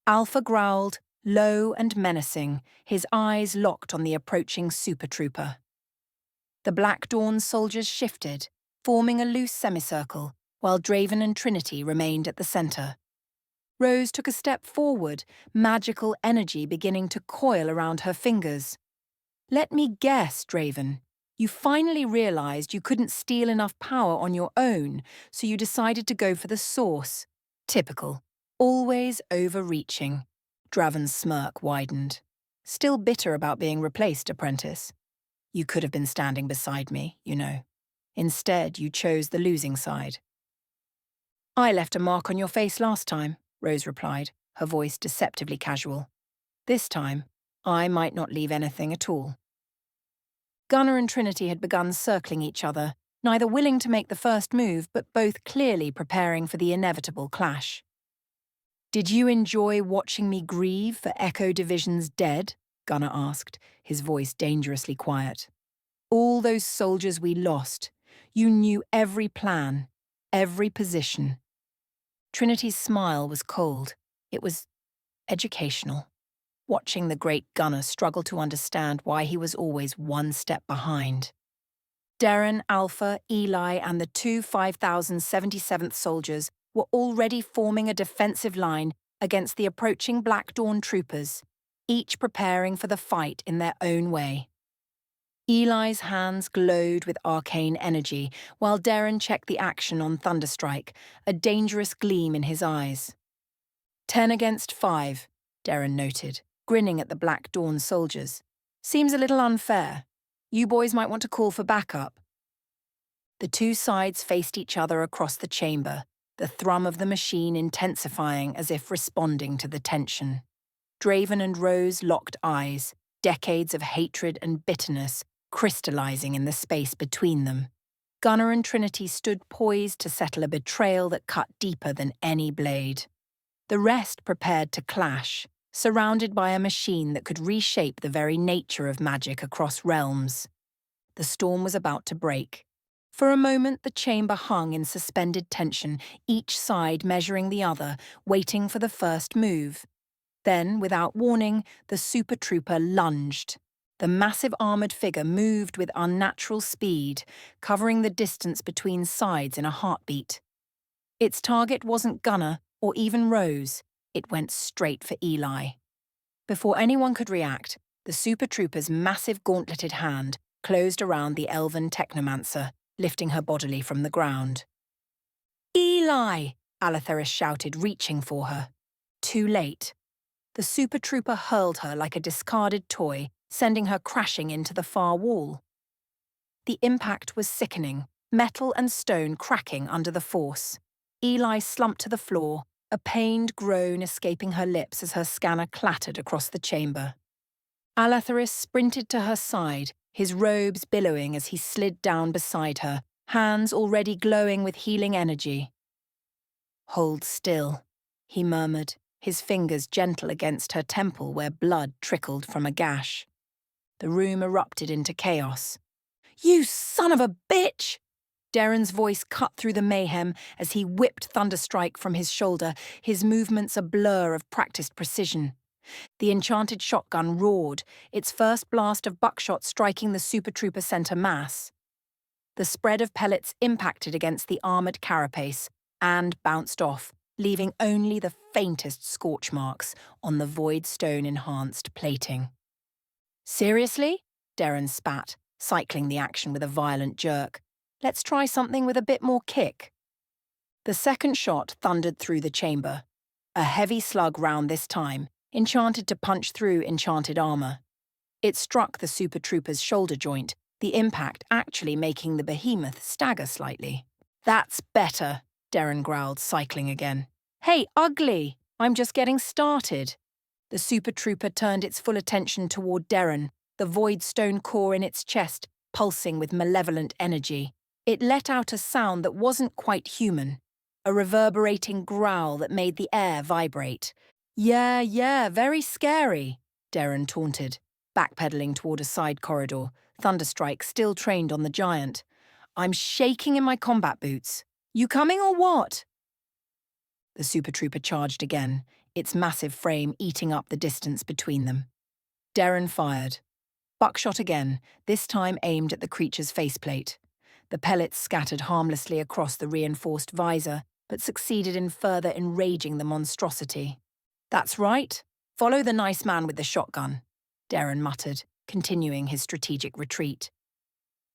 Alpha growled, low and menacing, his eyes locked on the approaching Super Trooper. The Black Dawn soldiers shifted, forming a loose semicircle, while Draven and Trinity remained at the center. Rose took a step forward, magical energy beginning to coil around her fingers. "Let me guess, Draven. You finally realized you couldn't steal enough power on your own, so you decided to go for the source. Typical. Always overreaching." Draven's smirk widened. "Still bitter about being replaced, apprentice. You could have been standing beside me, you know. Instead, you chose the losing side." "I left a mark on your face last time," Rose replied, her voice deceptively casual. "This time, I might not leave anything at all." Gunner and Trinity had begun circling each other, neither willing to make the first move, but both clearly preparing for the inevitable clash. "Did you enjoy watching me grieve for Echo Division's dead?" Gunner asked, his voice dangerously quiet. "All those soldiers we lost. You knew every plan, every position." Trinity's smile was cold. It was educational. Watching the great Gunner struggle to understand why he was always one step behind. Derren, Alpha, Eli, and the two 5077th soldiers were already forming a defensive line against the approaching Black Dawn troopers, each preparing for the fight in their own way. Eli's hands glowed with arcane energy, while Derren checked the action on Thunderstrike, a dangerous gleam in his eyes. 10 against 5, Derren noted, grinning at the Black Dawn soldiers. "Seems a little unfair. You boys might want to call for backup." The two sides faced each other across the chamber, the thrum of the machine intensifying as if responding to the tension. Draven and Rose locked eyes, decades of hatred and bitterness crystallizing in the space between them. Gunner and Trinity stood poised to settle a betrayal that cut deeper than any blade. The rest prepared to clash, surrounded by a machine that could reshape the very nature of magic across realms. The storm was about to break. For a moment, the chamber hung in suspended tension, each side measuring the other, waiting for the first move. Then, without warning, the Super Trooper lunged. The massive armoured figure moved with unnatural speed, covering the distance between sides in a heartbeat. Its target wasn't Gunner or even Rose. It went straight for Eli. Before anyone could react, the Super Trooper's massive gauntleted hand closed around the elven technomancer, lifting her bodily from the ground. "Eli!" Alatheris shouted, reaching for her. Too late. The Super Trooper hurled her like a discarded toy, sending her crashing into the far wall. The impact was sickening, metal and stone cracking under the force. Eli slumped to the floor, a pained groan escaping her lips as her scanner clattered across the chamber. Alatheris sprinted to her side, his robes billowing as he slid down beside her, hands already glowing with healing energy. "Hold still," he murmured, his fingers gentle against her temple where blood trickled from a gash. The room erupted into chaos. "You son of a bitch!" Derren's voice cut through the mayhem as he whipped Thunderstrike from his shoulder, his movements a blur of practiced precision. The enchanted shotgun roared, its first blast of buckshot striking the Super Trooper center mass. The spread of pellets impacted against the armoured carapace and bounced off, leaving only the faintest scorch marks on the void stone-enhanced plating. "Seriously?" Derren spat, cycling the action with a violent jerk. "Let's try something with a bit more kick." The second shot thundered through the chamber. A heavy slug round this time, enchanted to punch through enchanted armour. It struck the Super Trooper's shoulder joint, the impact actually making the behemoth stagger slightly. "That's better," Derren growled, cycling again. "Hey, ugly! I'm just getting started." The Super Trooper turned its full attention toward Derren, the void stone core in its chest pulsing with malevolent energy. It let out a sound that wasn't quite human, a reverberating growl that made the air vibrate. Yeah, very scary," Derren taunted, backpedaling toward a side corridor, Thunderstrike still trained on the giant. "I'm shaking in my combat boots. You coming or what?" The Super Trooper charged again, its massive frame eating up the distance between them. Derren fired. Buckshot again, this time aimed at the creature's faceplate. The pellets scattered harmlessly across the reinforced visor, but succeeded in further enraging the monstrosity. "That's right. Follow the nice man with the shotgun," Derren muttered, continuing his strategic retreat.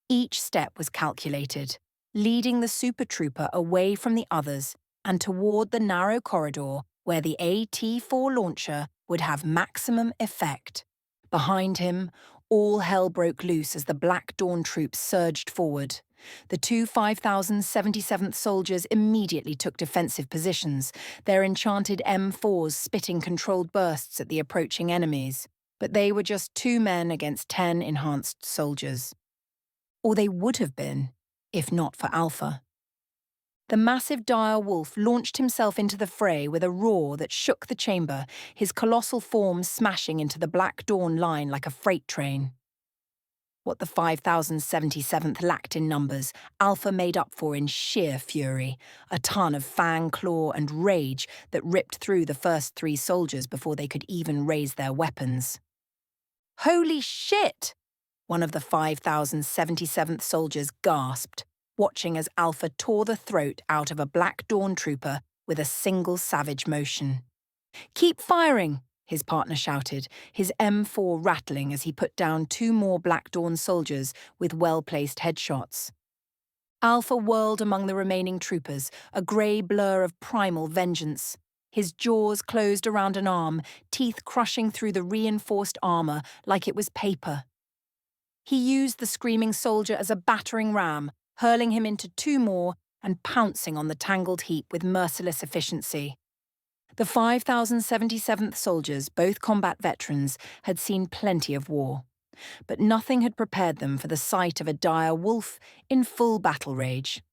Each step was calculated, leading the Super Trooper away from the others and toward the narrow corridor where the AT-4 launcher would have maximum effect. Behind him, all hell broke loose as the Black Dawn troops surged forward. The two 5077th soldiers immediately took defensive positions, their enchanted M4s spitting controlled bursts at the approaching enemies. But they were just 2 men against 10 enhanced soldiers. Or they would have been, if not for Alpha. The massive dire wolf launched himself into the fray with a roar that shook the chamber, his colossal form smashing into the Black Dawn line like a freight train. What the 5077th lacked in numbers, Alpha made up for in sheer fury, a ton of fang, claw, and rage that ripped through the first 3 soldiers before they could even raise their weapons. "Holy shit!" one of the 5077th soldiers gasped, watching as Alpha tore the throat out of a Black Dawn trooper with a single savage motion. "Keep firing!" his partner shouted, his M4 rattling as he put down 2 more Black Dawn soldiers with well-placed headshots. Alpha whirled among the remaining troopers, a grey blur of primal vengeance. His jaws closed around an arm, teeth crushing through the reinforced armor like it was paper. He used the screaming soldier as a battering ram, hurling him into 2 more and pouncing on the tangled heap with merciless efficiency. The 5077th soldiers, both combat veterans, had seen plenty of war, but nothing had prepared them for the sight of a dire wolf in full battle rage.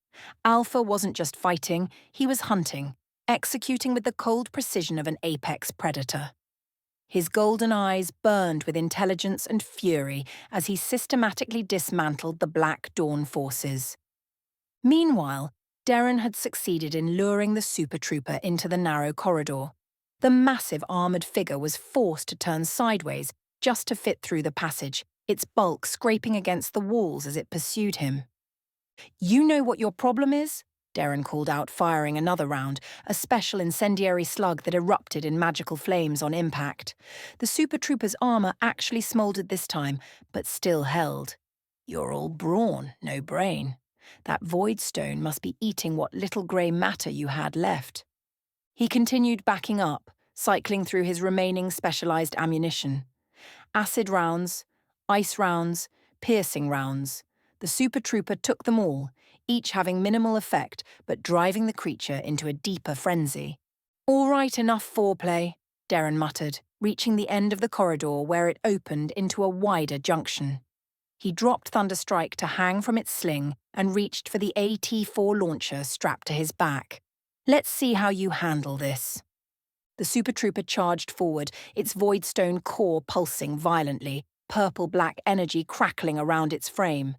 Alpha wasn't just fighting, he was hunting, executing with the cold precision of an apex predator. His golden eyes burned with intelligence and fury as he systematically dismantled the Black Dawn forces. Meanwhile, Derren had succeeded in luring the Super Trooper into the narrow corridor. The massive armoured figure was forced to turn sideways just to fit through the passage, its bulk scraping against the walls as it pursued him. "You know what your problem is?" Derren called out, firing another round, a special incendiary slug that erupted in magical flames on impact. The Super Trooper's armour actually smouldered this time, but still held. "You're all brawn, no brain. That void stone must be eating what little grey matter you had left." He continued backing up, cycling through his remaining specialised ammunition. Acid rounds, ice rounds, piercing rounds. The Super Trooper took them all, each having minimal effect but driving the creature into a deeper frenzy. "All right, enough foreplay," Derren muttered, reaching the end of the corridor where it opened into a wider junction. He dropped Thunderstrike to hang from its sling and reached for the AT-4 launcher strapped to his back. "Let's see how you handle this." The Super Trooper charged forward, its voidstone core pulsing violently, purple-black energy crackling around its frame.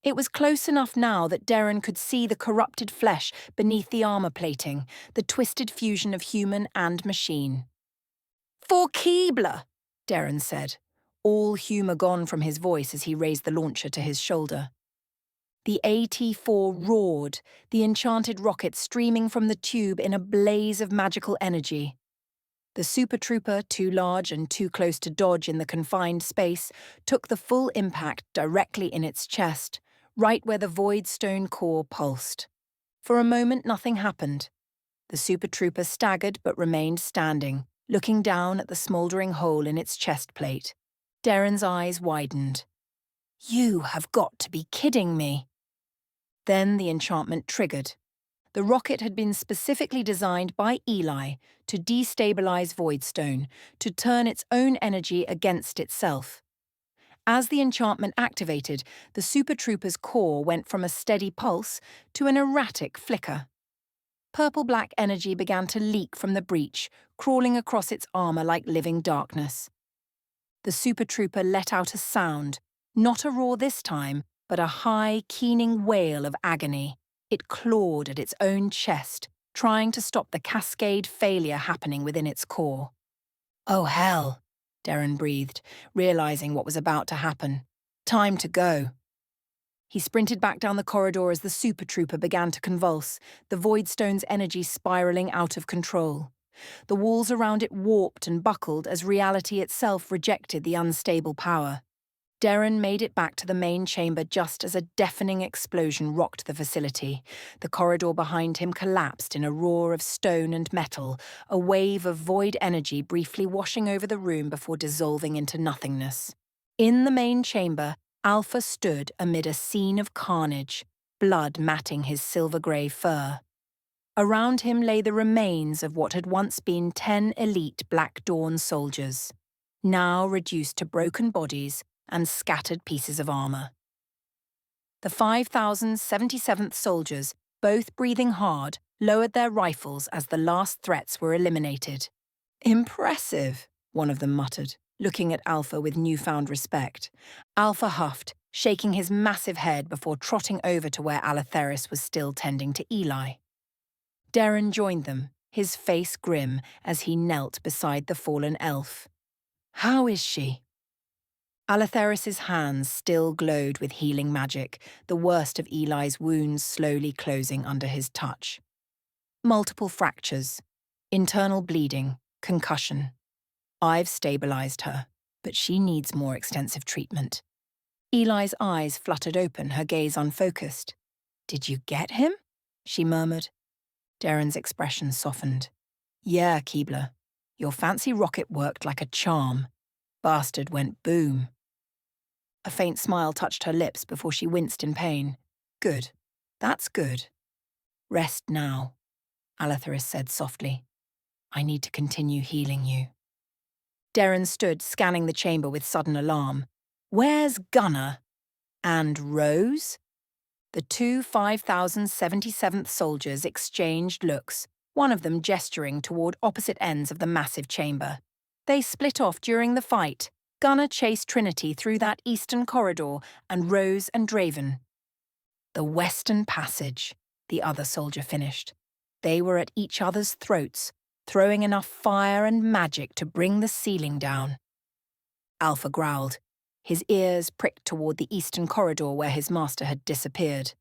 It was close enough now that Derren could see the corrupted flesh beneath the armor plating, the twisted fusion of human and machine. "For Keebler," Derren said, all humour gone from his voice as he raised the launcher to his shoulder. The AT-4 roared, the enchanted rocket streaming from the tube in a blaze of magical energy. The Super Trooper, too large and too close to dodge in the confined space, took the full impact directly in its chest, right where the void stone core pulsed. For a moment, nothing happened. The Super Trooper staggered but remained standing, looking down at the smouldering hole in its chest plate. Derren's eyes widened. You have got to be kidding me. Then the enchantment triggered. The rocket had been specifically designed by Eli to destabilize Voidstone, to turn its own energy against itself. As the enchantment activated, the Super Trooper's core went from a steady pulse to an erratic flicker. Purple-black energy began to leak from the breach, crawling across its armor like living darkness. The Super Trooper let out a sound, not a roar this time, but a high, keening wail of agony. It clawed at its own chest, trying to stop the cascade failure happening within its core. Oh, hell, Derren breathed, realizing what was about to happen. Time to go. He sprinted back down the corridor as the Super Trooper began to convulse, the Voidstone's energy spiraling out of control. The walls around it warped and buckled as reality itself rejected the unstable power. Derren made it back to the main chamber just as a deafening explosion rocked the facility. The corridor behind him collapsed in a roar of stone and metal, a wave of void energy briefly washing over the room before dissolving into nothingness. In the main chamber, Alpha stood amid a scene of carnage, blood matting his silver-grey fur. Around him lay the remains of what had once been 10 elite Black Dawn soldiers, now reduced to broken bodies and scattered pieces of armor. The 5,077th soldiers, both breathing hard, lowered their rifles as the last threats were eliminated. Impressive, one of them muttered, looking at Alpha with newfound respect. Alpha huffed, shaking his massive head before trotting over to where Alatheris was still tending to Eli. Derren joined them, his face grim as he knelt beside the fallen elf. How is she? Alatheris's hands still glowed with healing magic, the worst of Eli's wounds slowly closing under his touch. Multiple fractures, internal bleeding, concussion. I've stabilized her, but she needs more extensive treatment. Eli's eyes fluttered open, her gaze unfocused. Did you get him? She murmured. Derren's expression softened. Yeah, Keebler. Your fancy rocket worked like a charm. Bastard went boom. A faint smile touched her lips before she winced in pain. Good. That's good. Rest now, Alatheris said softly. I need to continue healing you. Derren stood, scanning the chamber with sudden alarm. Where's Gunnar? And Rose? The two 5,077th soldiers exchanged looks, one of them gesturing toward opposite ends of the massive chamber. They split off during the fight. Gunnar chased Trinity through that eastern corridor, and Rose and Draven. The Western Passage, the other soldier finished. They were at each other's throats, throwing enough fire and magic to bring the ceiling down. Alpha growled. His ears pricked toward the eastern corridor where his master had disappeared.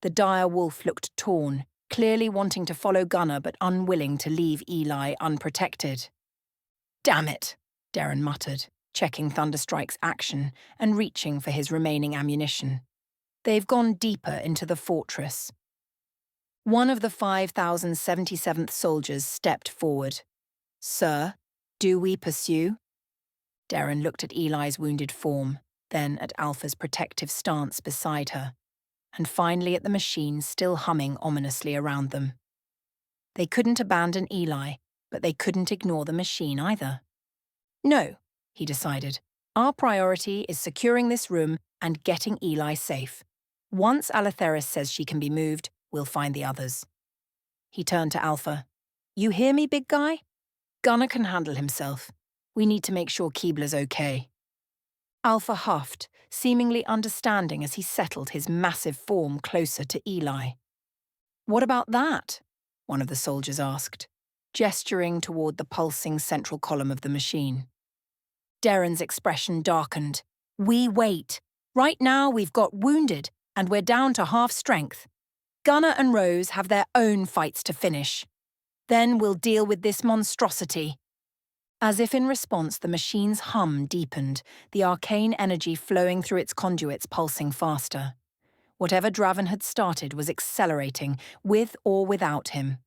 The dire wolf looked torn, clearly wanting to follow Gunnar but unwilling to leave Eli unprotected. Damn it, Derren muttered, checking Thunderstrike's action and reaching for his remaining ammunition. They've gone deeper into the fortress. One of the 5,077th soldiers stepped forward. Sir, do we pursue? Derren looked at Eli's wounded form, then at Alpha's protective stance beside her, and finally at the machine still humming ominously around them. They couldn't abandon Eli, but they couldn't ignore the machine either. No, he decided. Our priority is securing this room and getting Eli safe. Once Alatheris says she can be moved, we'll find the others. He turned to Alpha. You hear me, big guy? Gunnar can handle himself. We need to make sure Keebler's okay. Alpha huffed, seemingly understanding as he settled his massive form closer to Eli. What about that? One of the soldiers asked, gesturing toward the pulsing central column of the machine. Derren's expression darkened. We wait. Right now we've got wounded, and we're down to half strength. Gunnar and Rose have their own fights to finish. Then we'll deal with this monstrosity. As if in response, the machine's hum deepened, the arcane energy flowing through its conduits pulsing faster. Whatever Draven had started was accelerating, with or without him.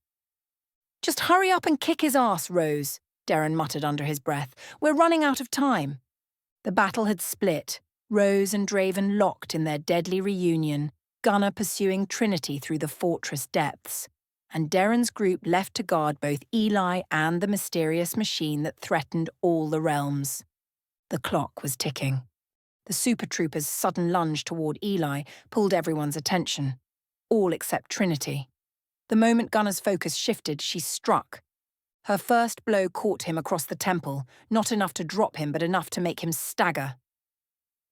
Just hurry up and kick his ass, Rose, Derren muttered under his breath. We're running out of time. The battle had split, Rose and Draven locked in their deadly reunion, Gunnar pursuing Trinity through the fortress depths, and Derren's group left to guard both Eli and the mysterious machine that threatened all the realms. The clock was ticking. The Super Trooper's sudden lunge toward Eli pulled everyone's attention, all except Trinity. The moment Gunnar's focus shifted, she struck. Her first blow caught him across the temple, not enough to drop him but enough to make him stagger.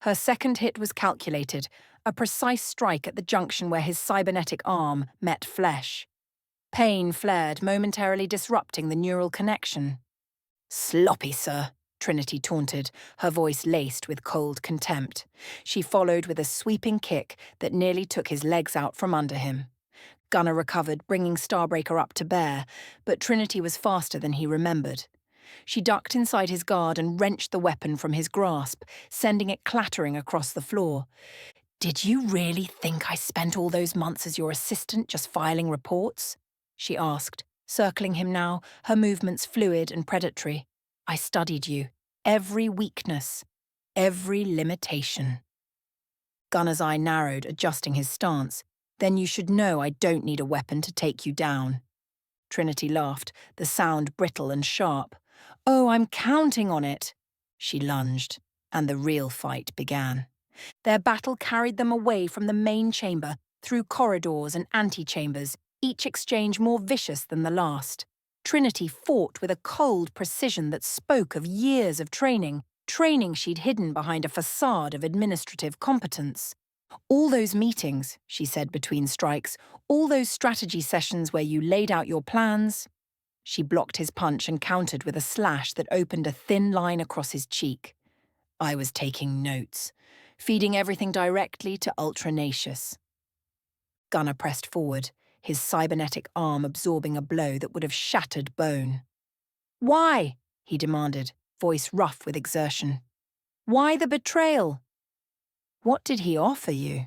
Her second hit was calculated, a precise strike at the junction where his cybernetic arm met flesh. Pain flared, momentarily disrupting the neural connection. "Sloppy, sir," Trinity taunted, her voice laced with cold contempt. She followed with a sweeping kick that nearly took his legs out from under him. Gunnar recovered, bringing Starbreaker up to bear, but Trinity was faster than he remembered. She ducked inside his guard and wrenched the weapon from his grasp, sending it clattering across the floor. "Did you really think I spent all those months as your assistant just filing reports?" she asked, circling him now, her movements fluid and predatory. "I studied you, every weakness, every limitation." Gunnar's eye narrowed, adjusting his stance. "Then you should know I don't need a weapon to take you down." Trinity laughed, the sound brittle and sharp. "Oh, I'm counting on it." She lunged, and the real fight began. Their battle carried them away from the main chamber, through corridors and antechambers, each exchange more vicious than the last. Trinity fought with a cold precision that spoke of years of training she'd hidden behind a facade of administrative competence. "All those meetings," she said between strikes, "all those strategy sessions where you laid out your plans." She blocked his punch and countered with a slash that opened a thin line across his cheek. "I was taking notes, feeding everything directly to Ultranacious." Gunnar pressed forward, his cybernetic arm absorbing a blow that would have shattered bone. "Why?" he demanded, voice rough with exertion. "Why the betrayal?" "What did he offer you?"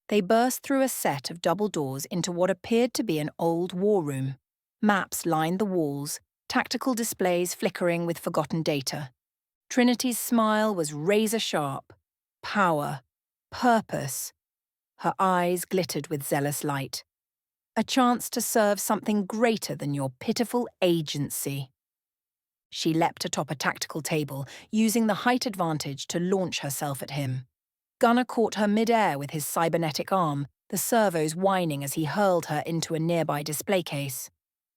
They burst through a set of double doors into what appeared to be an old war room. Maps lined the walls, tactical displays flickering with forgotten data. Trinity's smile was razor-sharp. Power. Purpose. Her eyes glittered with zealous light. A chance to serve something greater than your pitiful agency. She leapt atop a tactical table, using the height advantage to launch herself at him. Gunnar caught her mid-air with his cybernetic arm, the servos whining as he hurled her into a nearby display case.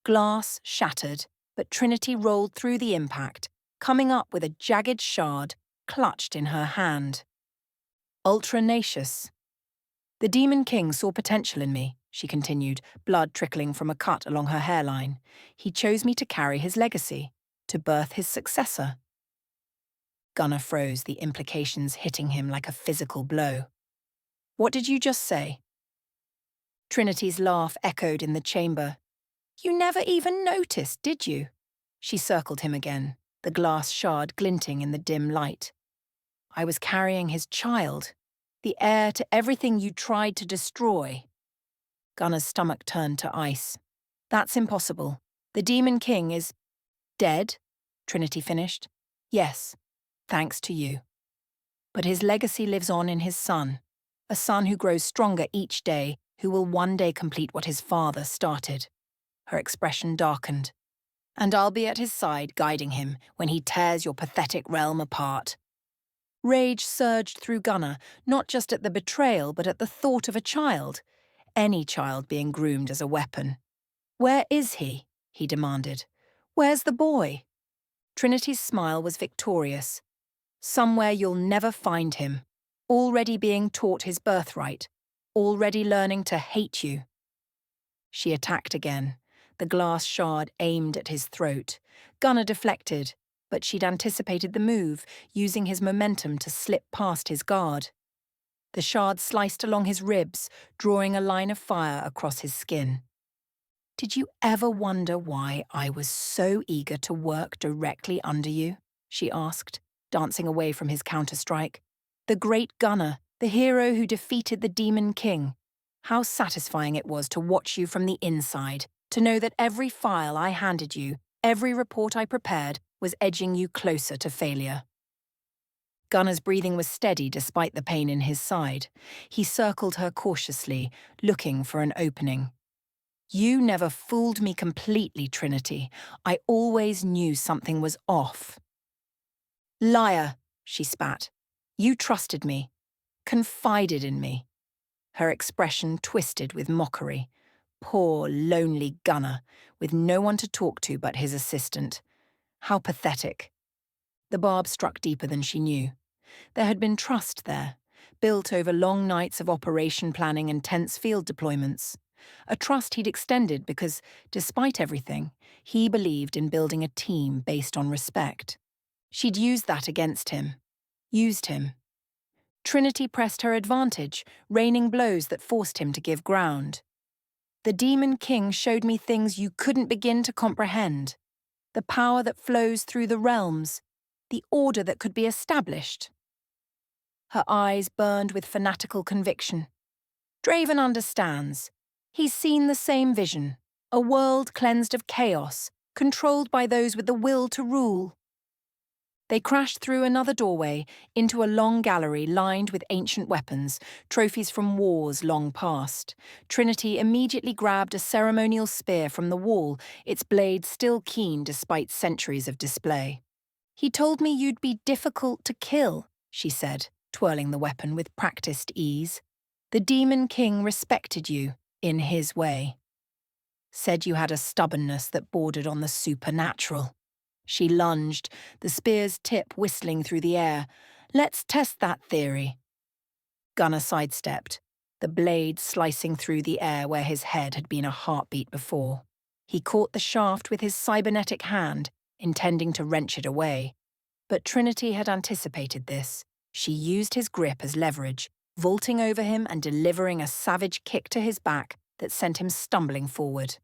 Glass shattered, but Trinity rolled through the impact, coming up with a jagged shard clutched in her hand. "Ultranacious. The Demon King saw potential in me," she continued, blood trickling from a cut along her hairline. "He chose me to carry his legacy, to birth his successor." Gunnar froze, the implications hitting him like a physical blow. "What did you just say?" Trinity's laugh echoed in the chamber. "You never even noticed, did you?" She circled him again, the glass shard glinting in the dim light. "I was carrying his child, the heir to everything you tried to destroy." Gunnar's stomach turned to ice. "That's impossible. The Demon King is dead," Trinity finished. "Yes, thanks to you. But his legacy lives on in his son, a son who grows stronger each day, who will one day complete what his father started." Her expression darkened. "And I'll be at his side guiding him when he tears your pathetic realm apart." Rage surged through Gunnar, not just at the betrayal but at the thought of a child, any child being groomed as a weapon. "Where is he?" he demanded. "Where's the boy?" Trinity's smile was victorious. "Somewhere you'll never find him, already being taught his birthright, already learning to hate you." She attacked again, the glass shard aimed at his throat. Gunnar deflected, but she'd anticipated the move, using his momentum to slip past his guard. The shard sliced along his ribs, drawing a line of fire across his skin. "Did you ever wonder why I was so eager to work directly under you?" she asked, dancing away from his counterstrike. "The great Gunnar, the hero who defeated the Demon King. How satisfying it was to watch you from the inside, to know that every file I handed you, every report I prepared, was edging you closer to failure." Gunner's breathing was steady despite the pain in his side. He circled her cautiously, looking for an opening. You never fooled me completely, Trinity. I always knew something was off. Liar, she spat. You trusted me, confided in me. Her expression twisted with mockery. Poor, lonely Gunner, with no one to talk to but his assistant. How pathetic. The barb struck deeper than she knew. There had been trust there, built over long nights of operation planning and tense field deployments. A trust he'd extended because, despite everything, he believed in building a team based on respect. She'd used that against him. Used him. Trinity pressed her advantage, raining blows that forced him to give ground. The Demon King showed me things you couldn't begin to comprehend. The power that flows through the realms. The order that could be established. Her eyes burned with fanatical conviction. Draven understands. He's seen the same vision. A world cleansed of chaos, controlled by those with the will to rule. They crashed through another doorway into a long gallery lined with ancient weapons, trophies from wars long past. Trinity immediately grabbed a ceremonial spear from the wall, its blade still keen despite centuries of display. He told me you'd be difficult to kill, she said, twirling the weapon with practiced ease. The Demon King respected you, in his way. Said you had a stubbornness that bordered on the supernatural. She lunged, the spear's tip whistling through the air. Let's test that theory. Gunner sidestepped, the blade slicing through the air where his head had been a heartbeat before. He caught the shaft with his cybernetic hand, intending to wrench it away. But Trinity had anticipated this. She used his grip as leverage, vaulting over him and delivering a savage kick to his back that sent him stumbling forward.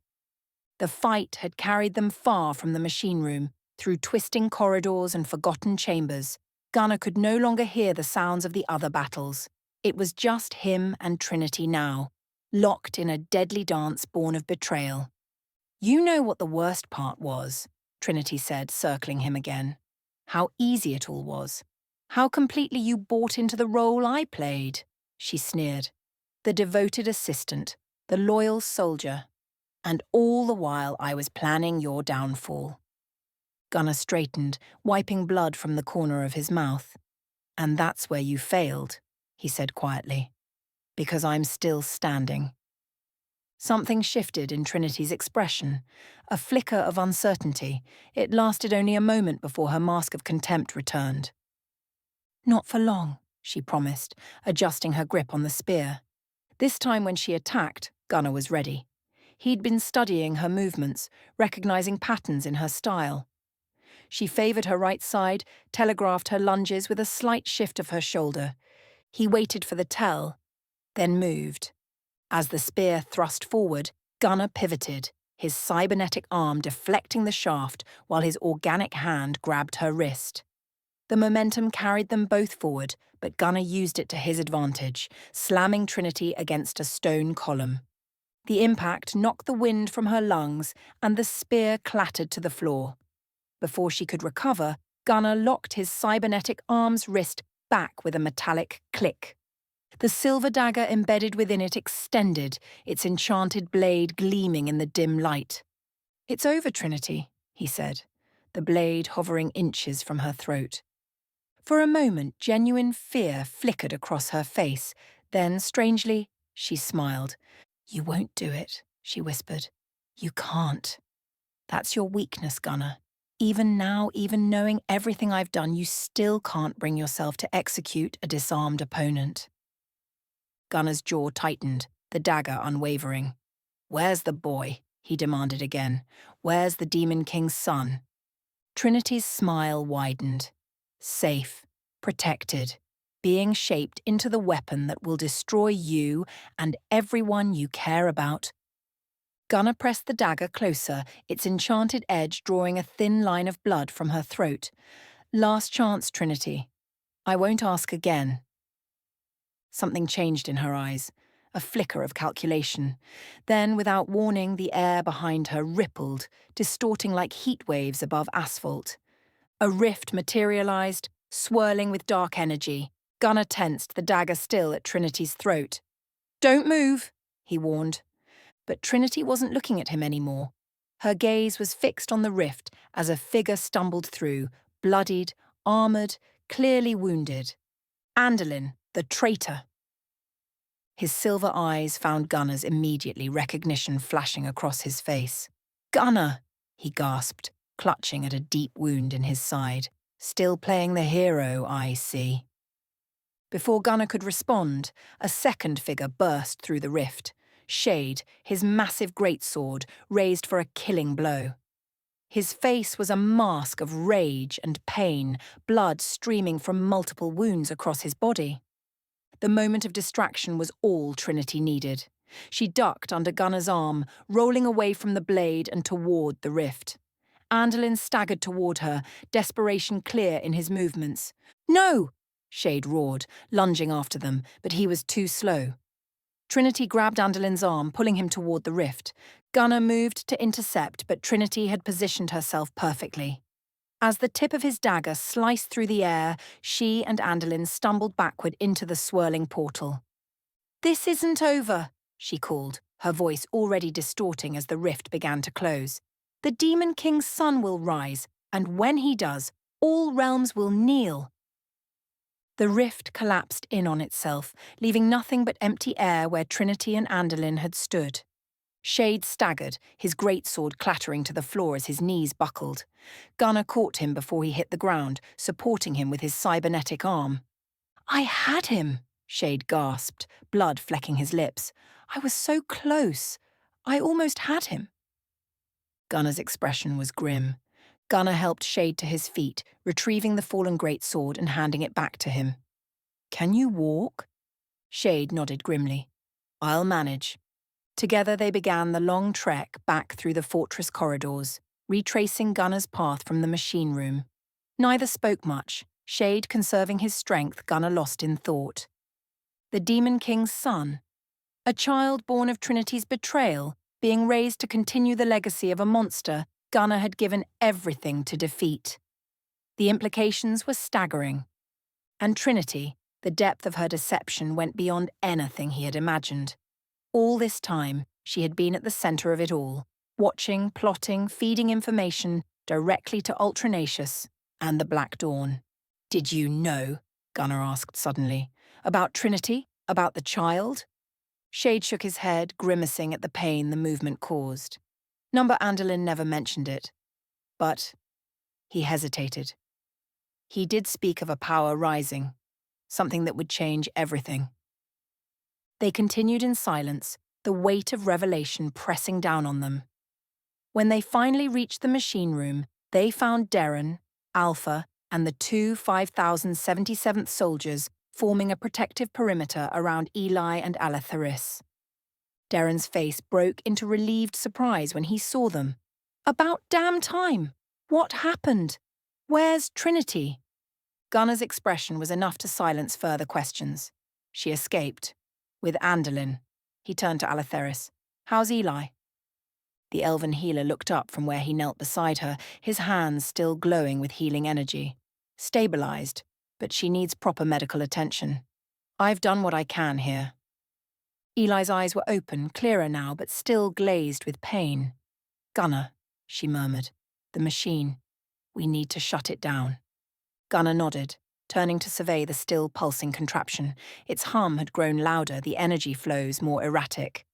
The fight had carried them far from the machine room, through twisting corridors and forgotten chambers. Gunner could no longer hear the sounds of the other battles. It was just him and Trinity now, locked in a deadly dance born of betrayal. You know what the worst part was, Trinity said, circling him again. How easy it all was. How completely you bought into the role I played, she sneered. The devoted assistant, the loyal soldier. And all the while I was planning your downfall. Gunner straightened, wiping blood from the corner of his mouth. And that's where you failed, he said quietly. Because I'm still standing. Something shifted in Trinity's expression, a flicker of uncertainty. It lasted only a moment before her mask of contempt returned. Not for long, she promised, adjusting her grip on the spear. This time when she attacked, Gunner was ready. He'd been studying her movements, recognizing patterns in her style. She favored her right side, telegraphed her lunges with a slight shift of her shoulder. He waited for the tell, then moved. As the spear thrust forward, Gunner pivoted, his cybernetic arm deflecting the shaft while his organic hand grabbed her wrist. The momentum carried them both forward, but Gunner used it to his advantage, slamming Trinity against a stone column. The impact knocked the wind from her lungs, and the spear clattered to the floor. Before she could recover, Gunner locked his cybernetic arm's wrist back with a metallic click. The silver dagger embedded within it extended, its enchanted blade gleaming in the dim light. It's over, Trinity, he said, the blade hovering inches from her throat. For a moment, genuine fear flickered across her face. Then, strangely, she smiled. You won't do it, she whispered. You can't. That's your weakness, Gunner. Even now, even knowing everything I've done, you still can't bring yourself to execute a disarmed opponent. Gunner's jaw tightened, the dagger unwavering. Where's the boy? He demanded again. Where's the Demon King's son? Trinity's smile widened. Safe, protected, being shaped into the weapon that will destroy you and everyone you care about. Gunner pressed the dagger closer, its enchanted edge drawing a thin line of blood from her throat. Last chance, Trinity. I won't ask again. Something changed in her eyes, a flicker of calculation. Then, without warning, the air behind her rippled, distorting like heat waves above asphalt. A rift materialized, Swirling with dark energy, Gunnar tensed, the dagger still at Trinity's throat. "Don't move," he warned. But Trinity wasn't looking at him anymore. Her gaze was fixed on the rift as a figure stumbled through, bloodied, armoured, clearly wounded. Andolyn, the traitor. His silver eyes found Gunnar's immediately, recognition flashing across his face. "Gunnar!" he gasped, clutching at a deep wound in his side. "Still playing the hero, I see." Before Gunnar could respond, a second figure burst through the rift. Shade, his massive greatsword, raised for a killing blow. His face was a mask of rage and pain, blood streaming from multiple wounds across his body. The moment of distraction was all Trinity needed. She ducked under Gunnar's arm, rolling away from the blade and toward the rift. Andolyn staggered toward her, desperation clear in his movements. "No!" Shade roared, lunging after them, but he was too slow. Trinity grabbed Andolyn's arm, pulling him toward the rift. Gunnar moved to intercept, but Trinity had positioned herself perfectly. As the tip of his dagger sliced through the air, she and Andolyn stumbled backward into the swirling portal. "This isn't over," she called, her voice already distorting as the rift began to close. "The Demon King's son will rise, and when he does, all realms will kneel." The rift collapsed in on itself, leaving nothing but empty air where Trinity and Andolyn had stood. Shade staggered, his greatsword clattering to the floor as his knees buckled. Gunnar caught him before he hit the ground, supporting him with his cybernetic arm. "I had him," Shade gasped, blood flecking his lips. "I was so close. I almost had him." Gunnar's expression was grim. Gunnar helped Shade to his feet, retrieving the fallen greatsword and handing it back to him. "Can you walk?" Shade nodded grimly. "I'll manage." Together they began the long trek back through the fortress corridors, retracing Gunnar's path from the machine room. Neither spoke much, Shade conserving his strength, Gunnar lost in thought. The Demon King's son. A child born of Trinity's betrayal, being raised to continue the legacy of a monster Gunnar had given everything to defeat. The implications were staggering. And Trinity, the depth of her deception went beyond anything he had imagined. All this time, she had been at the centre of it all, watching, plotting, feeding information directly to Ultranacious and the Black Dawn. "Did you know?" Gunnar asked suddenly. "About Trinity? About the child?" Shade shook his head, grimacing at the pain the movement caused. Number Andolyn never mentioned it. But he hesitated. He did speak of a power rising, something that would change everything. They continued in silence, the weight of revelation pressing down on them. When they finally reached the machine room, they found Derren, Alpha, and the two 5077th soldiers forming a protective perimeter around Eli and Alatharis. Derren's face broke into relieved surprise when he saw them. "About damn time! What happened? Where's Trinity?" Gunnar's expression was enough to silence further questions. She escaped. With Andolyn. He turned to Alatharis. "How's Eli?" The elven healer looked up from where he knelt beside her, his hands still glowing with healing energy. "Stabilized, but she needs proper medical attention. I've done what I can here." Eli's eyes were open, clearer now, but still glazed with pain. "Gunnar," she murmured. "The machine. We need to shut it down." Gunnar nodded, turning to survey the still pulsing contraption. Its hum had grown louder, the energy flows more erratic.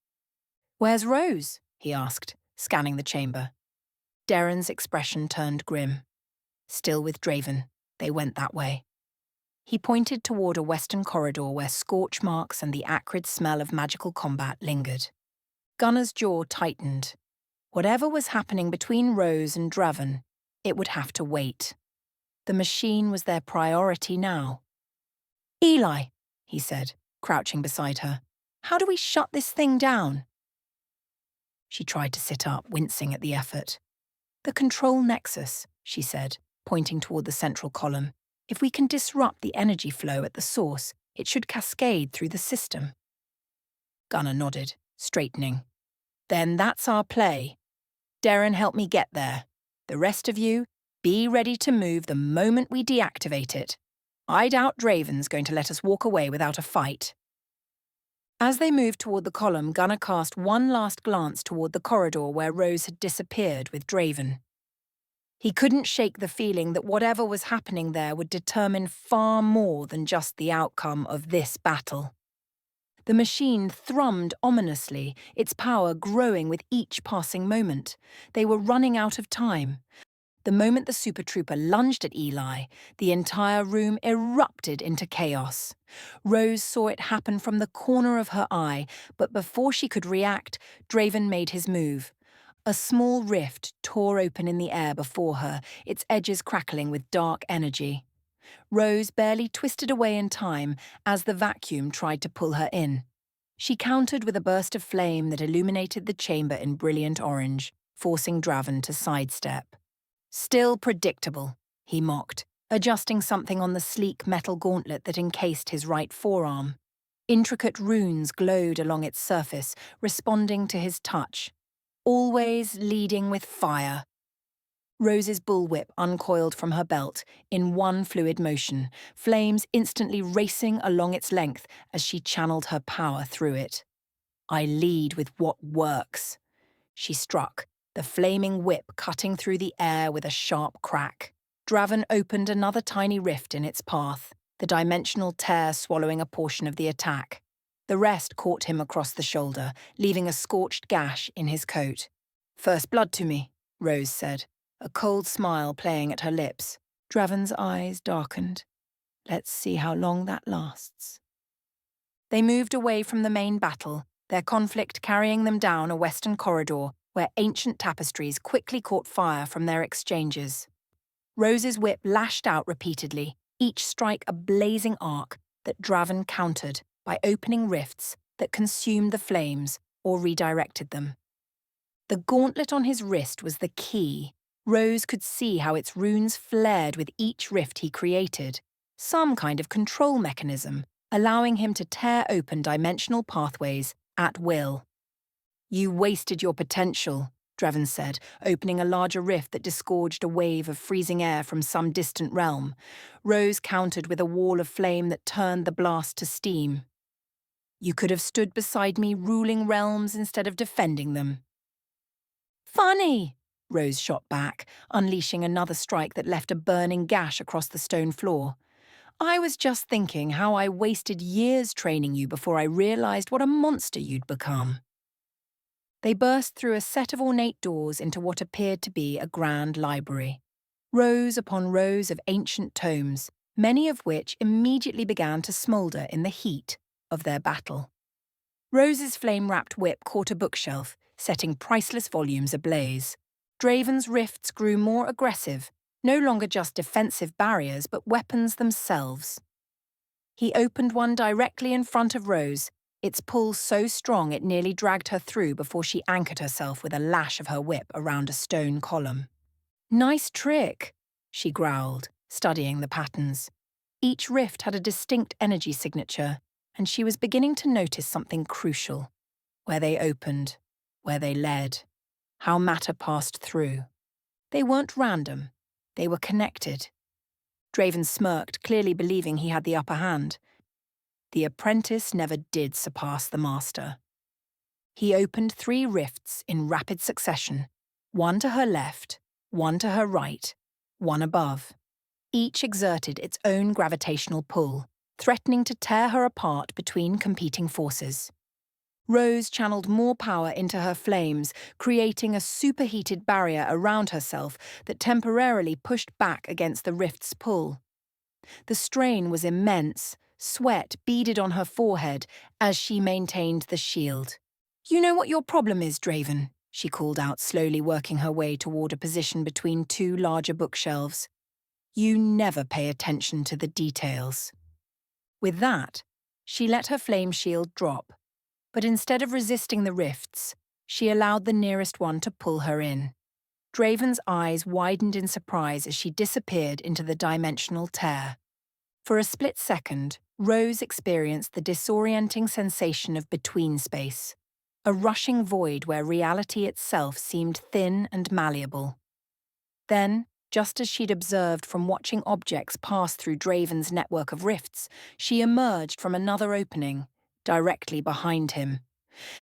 "Where's Rose?" he asked, scanning the chamber. Derren's expression turned grim. Still with Draven, they went that way. He pointed toward a western corridor where scorch marks and the acrid smell of magical combat lingered. Gunnar's jaw tightened. Whatever was happening between Rose and Draven, it would have to wait. The machine was their priority now. "Eli," he said, crouching beside her, "how do we shut this thing down?" She tried to sit up, wincing at the effort. "The control nexus," she said, pointing toward the central column. "If we can disrupt the energy flow at the source, it should cascade through the system." Gunnar nodded, straightening. "Then that's our play. Derren helped me get there. The rest of you, be ready to move the moment we deactivate it." I doubt Draven's going to let us walk away without a fight. As they moved toward the column, Gunnar cast one last glance toward the corridor where Rose had disappeared with Draven. He couldn't shake the feeling that whatever was happening there would determine far more than just the outcome of this battle. The machine thrummed ominously, its power growing with each passing moment. They were running out of time. The moment the Super Trooper lunged at Eli, the entire room erupted into chaos. Rose saw it happen from the corner of her eye, but before she could react, Draven made his move. A small rift tore open in the air before her, its edges crackling with dark energy. Rose barely twisted away in time as the vacuum tried to pull her in. She countered with a burst of flame that illuminated the chamber in brilliant orange, forcing Draven to sidestep. Still predictable, he mocked, adjusting something on the sleek metal gauntlet that encased his right forearm. Intricate runes glowed along its surface, responding to his touch. Always leading with fire. Rose's bullwhip uncoiled from her belt in one fluid motion, flames instantly racing along its length as she channeled her power through it. I lead with what works. She struck, the flaming whip cutting through the air with a sharp crack. Draven opened another tiny rift in its path, the dimensional tear swallowing a portion of the attack. The rest caught him across the shoulder, leaving a scorched gash in his coat. "First blood to me," Rose said, a cold smile playing at her lips. Draven's eyes darkened. Let's see how long that lasts. They moved away from the main battle, their conflict carrying them down a western corridor where ancient tapestries quickly caught fire from their exchanges. Rose's whip lashed out repeatedly, each strike a blazing arc that Draven countered by opening rifts that consumed the flames or redirected them. The gauntlet on his wrist was the key. Rose could see how its runes flared with each rift he created, some kind of control mechanism, allowing him to tear open dimensional pathways at will. "You wasted your potential," Draven said, opening a larger rift that disgorged a wave of freezing air from some distant realm. Rose countered with a wall of flame that turned the blast to steam. "You could have stood beside me ruling realms instead of defending them." "Funny," Rose shot back, unleashing another strike that left a burning gash across the stone floor. "I was just thinking how I wasted years training you before I realized what a monster you'd become." They burst through a set of ornate doors into what appeared to be a grand library. Rows upon rows of ancient tomes, many of which immediately began to smoulder in the heat of their battle. Rose's flame-wrapped whip caught a bookshelf, setting priceless volumes ablaze. Draven's rifts grew more aggressive, no longer just defensive barriers, but weapons themselves. He opened one directly in front of Rose, its pull so strong it nearly dragged her through before she anchored herself with a lash of her whip around a stone column. "Nice trick," she growled, studying the patterns. Each rift had a distinct energy signature, and she was beginning to notice something crucial. Where they opened, where they led, how matter passed through. They weren't random. They were connected. Draven smirked, clearly believing he had the upper hand. The apprentice never did surpass the master. He opened 3 rifts in rapid succession, one to her left, one to her right, one above. Each exerted its own gravitational pull, threatening to tear her apart between competing forces. Rose channeled more power into her flames, creating a superheated barrier around herself that temporarily pushed back against the rift's pull. The strain was immense, sweat beaded on her forehead as she maintained the shield. "You know what your problem is, Draven," she called out, slowly working her way toward a position between 2 larger bookshelves. "You never pay attention to the details." With that, she let her flame shield drop. But instead of resisting the rifts, she allowed the nearest one to pull her in. Draven's eyes widened in surprise as she disappeared into the dimensional tear. For a split second, Rose experienced the disorienting sensation of between space, a rushing void where reality itself seemed thin and malleable. Then, Just as she'd observed from watching objects pass through Draven's network of rifts, she emerged from another opening, directly behind him.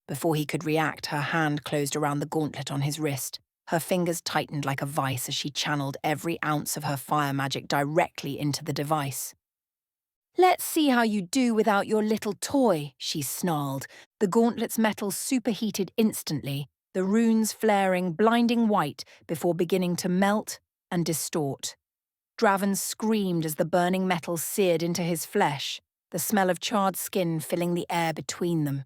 Before he could react, her hand closed around the gauntlet on his wrist. Her fingers tightened like a vice as she channeled every ounce of her fire magic directly into the device. "Let's see how you do without your little toy," she snarled. The gauntlet's metal superheated instantly, the runes flaring blinding white before beginning to melt and distort. Draven screamed as the burning metal seared into his flesh, the smell of charred skin filling the air between them.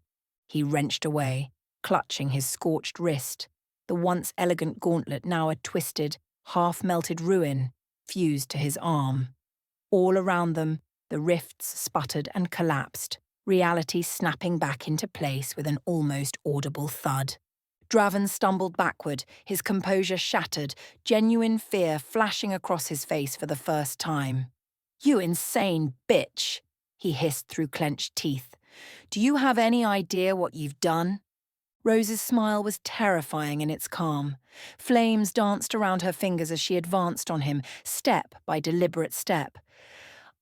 He wrenched away, clutching his scorched wrist, the once elegant gauntlet now a twisted, half-melted ruin fused to his arm. All around them, the rifts sputtered and collapsed, reality snapping back into place with an almost audible thud. Draven stumbled backward, his composure shattered, genuine fear flashing across his face for the first time. "You insane bitch," he hissed through clenched teeth. "Do you have any idea what you've done?" Rose's smile was terrifying in its calm. Flames danced around her fingers as she advanced on him, step by deliberate step.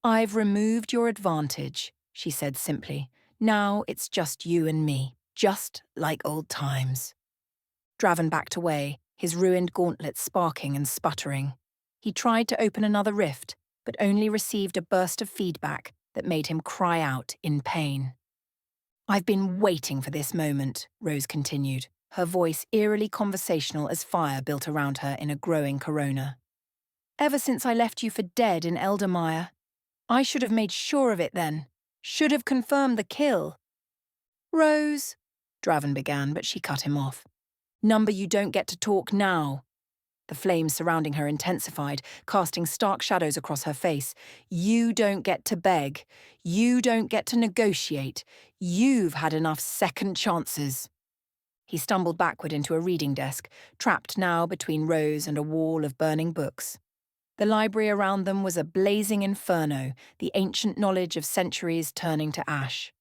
"I've removed your advantage," she said simply. "Now it's just you and me, just like old times." Draven backed away, his ruined gauntlet sparking and sputtering. He tried to open another rift, but only received a burst of feedback that made him cry out in pain. "I've been waiting for this moment," Rose continued, her voice eerily conversational as fire built around her in a growing corona. "Ever since I left you for dead in Eldermire. I should have made sure of it then. Should have confirmed the kill." "Rose," Draven began, but she cut him off. "Number, you don't get to talk now." The flames surrounding her intensified, casting stark shadows across her face. "You don't get to beg. You don't get to negotiate. You've had enough second chances." He stumbled backward into a reading desk, trapped now between Rose and a wall of burning books. The library around them was a blazing inferno, the ancient knowledge of centuries turning to ash.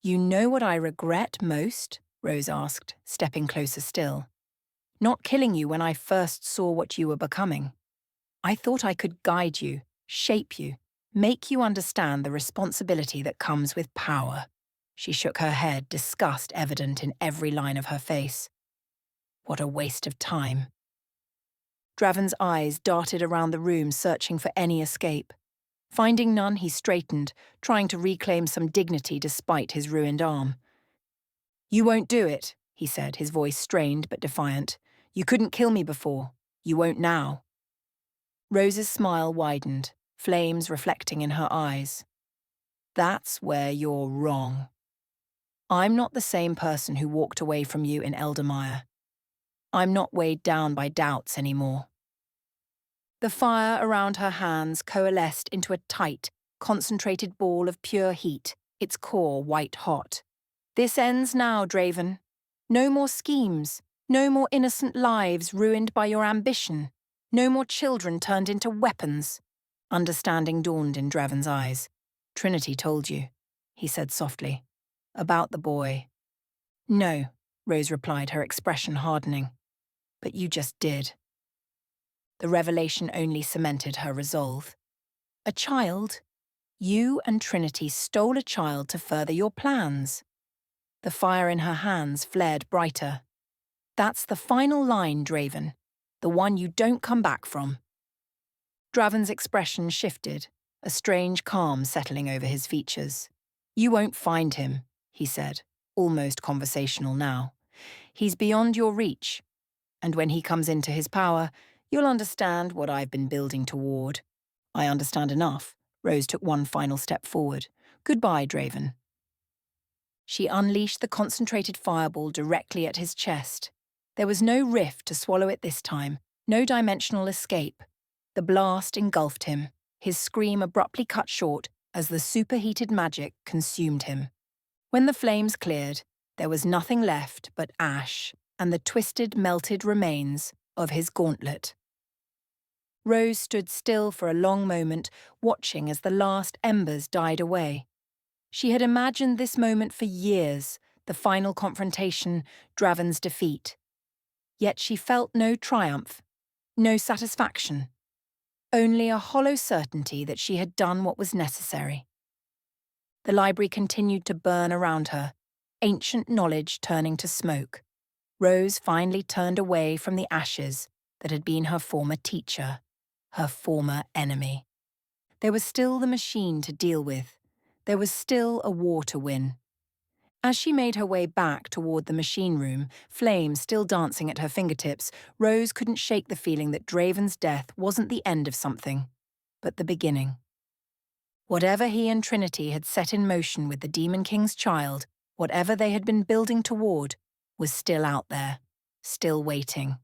"You know what I regret most?" Rose asked, stepping closer still. "Not killing you when I first saw what you were becoming. I thought I could guide you, shape you, make you understand the responsibility that comes with power." She shook her head, disgust evident in every line of her face. "What a waste of time." Draven's eyes darted around the room, searching for any escape. Finding none, he straightened, trying to reclaim some dignity despite his ruined arm. "You won't do it," he said, his voice strained but defiant. "You couldn't kill me before. You won't now." Rose's smile widened, flames reflecting in her eyes. "That's where you're wrong. I'm not the same person who walked away from you in Eldermire. I'm not weighed down by doubts anymore." The fire around her hands coalesced into a tight, concentrated ball of pure heat, its core white-hot. "This ends now, Draven. No more schemes, no more innocent lives ruined by your ambition, no more children turned into weapons." Understanding dawned in Draven's eyes. "Trinity told you," he said softly. "About the boy." "No," Rose replied, her expression hardening. "But you just did." The revelation only cemented her resolve. "A child? You and Trinity stole a child to further your plans." The fire in her hands flared brighter. "That's the final line, Draven. The one you don't come back from." Draven's expression shifted, a strange calm settling over his features. "You won't find him," he said, almost conversational now. "He's beyond your reach. And when he comes into his power, you'll understand what I've been building toward." "I understand enough." Rose took one final step forward. "Goodbye, Draven." She unleashed the concentrated fireball directly at his chest. There was no rift to swallow it this time, no dimensional escape. The blast engulfed him, his scream abruptly cut short as the superheated magic consumed him. When the flames cleared, there was nothing left but ash and the twisted, melted remains of his gauntlet. Rose stood still for a long moment, watching as the last embers died away. She had imagined this moment for years, the final confrontation, Draven's defeat. Yet she felt no triumph, No satisfaction. Only a hollow certainty that she had done what was necessary. The library continued to burn around her, ancient knowledge turning to smoke. Rose finally turned away from the ashes that had been her former teacher, her former enemy. There was still the machine to deal with. There was still a war to win. As she made her way back toward the machine room, flames still dancing at her fingertips, Rose couldn't shake the feeling that Draven's death wasn't the end of something, but the beginning. Whatever he and Trinity had set in motion with the Demon King's child, whatever they had been building toward, was still out there, still waiting.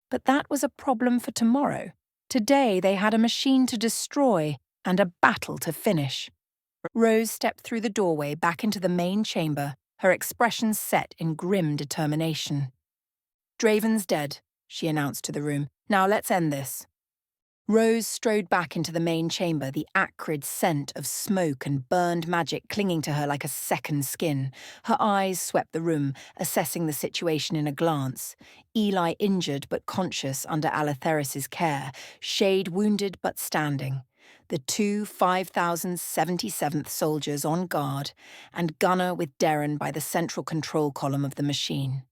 But that was a problem for tomorrow. Today they had a machine to destroy and a battle to finish. Rose stepped through the doorway back into the main chamber, her expression set in grim determination. "Draven's dead," she announced to the room. "Now let's end this." Rose strode back into the main chamber, the acrid scent of smoke and burned magic clinging to her like a second skin. Her eyes swept the room, assessing the situation in a glance. Eli injured but conscious under Alatheris's care, Shade wounded but standing. The two 5077th soldiers on guard, and Gunnar with Derren by the central control column of the machine.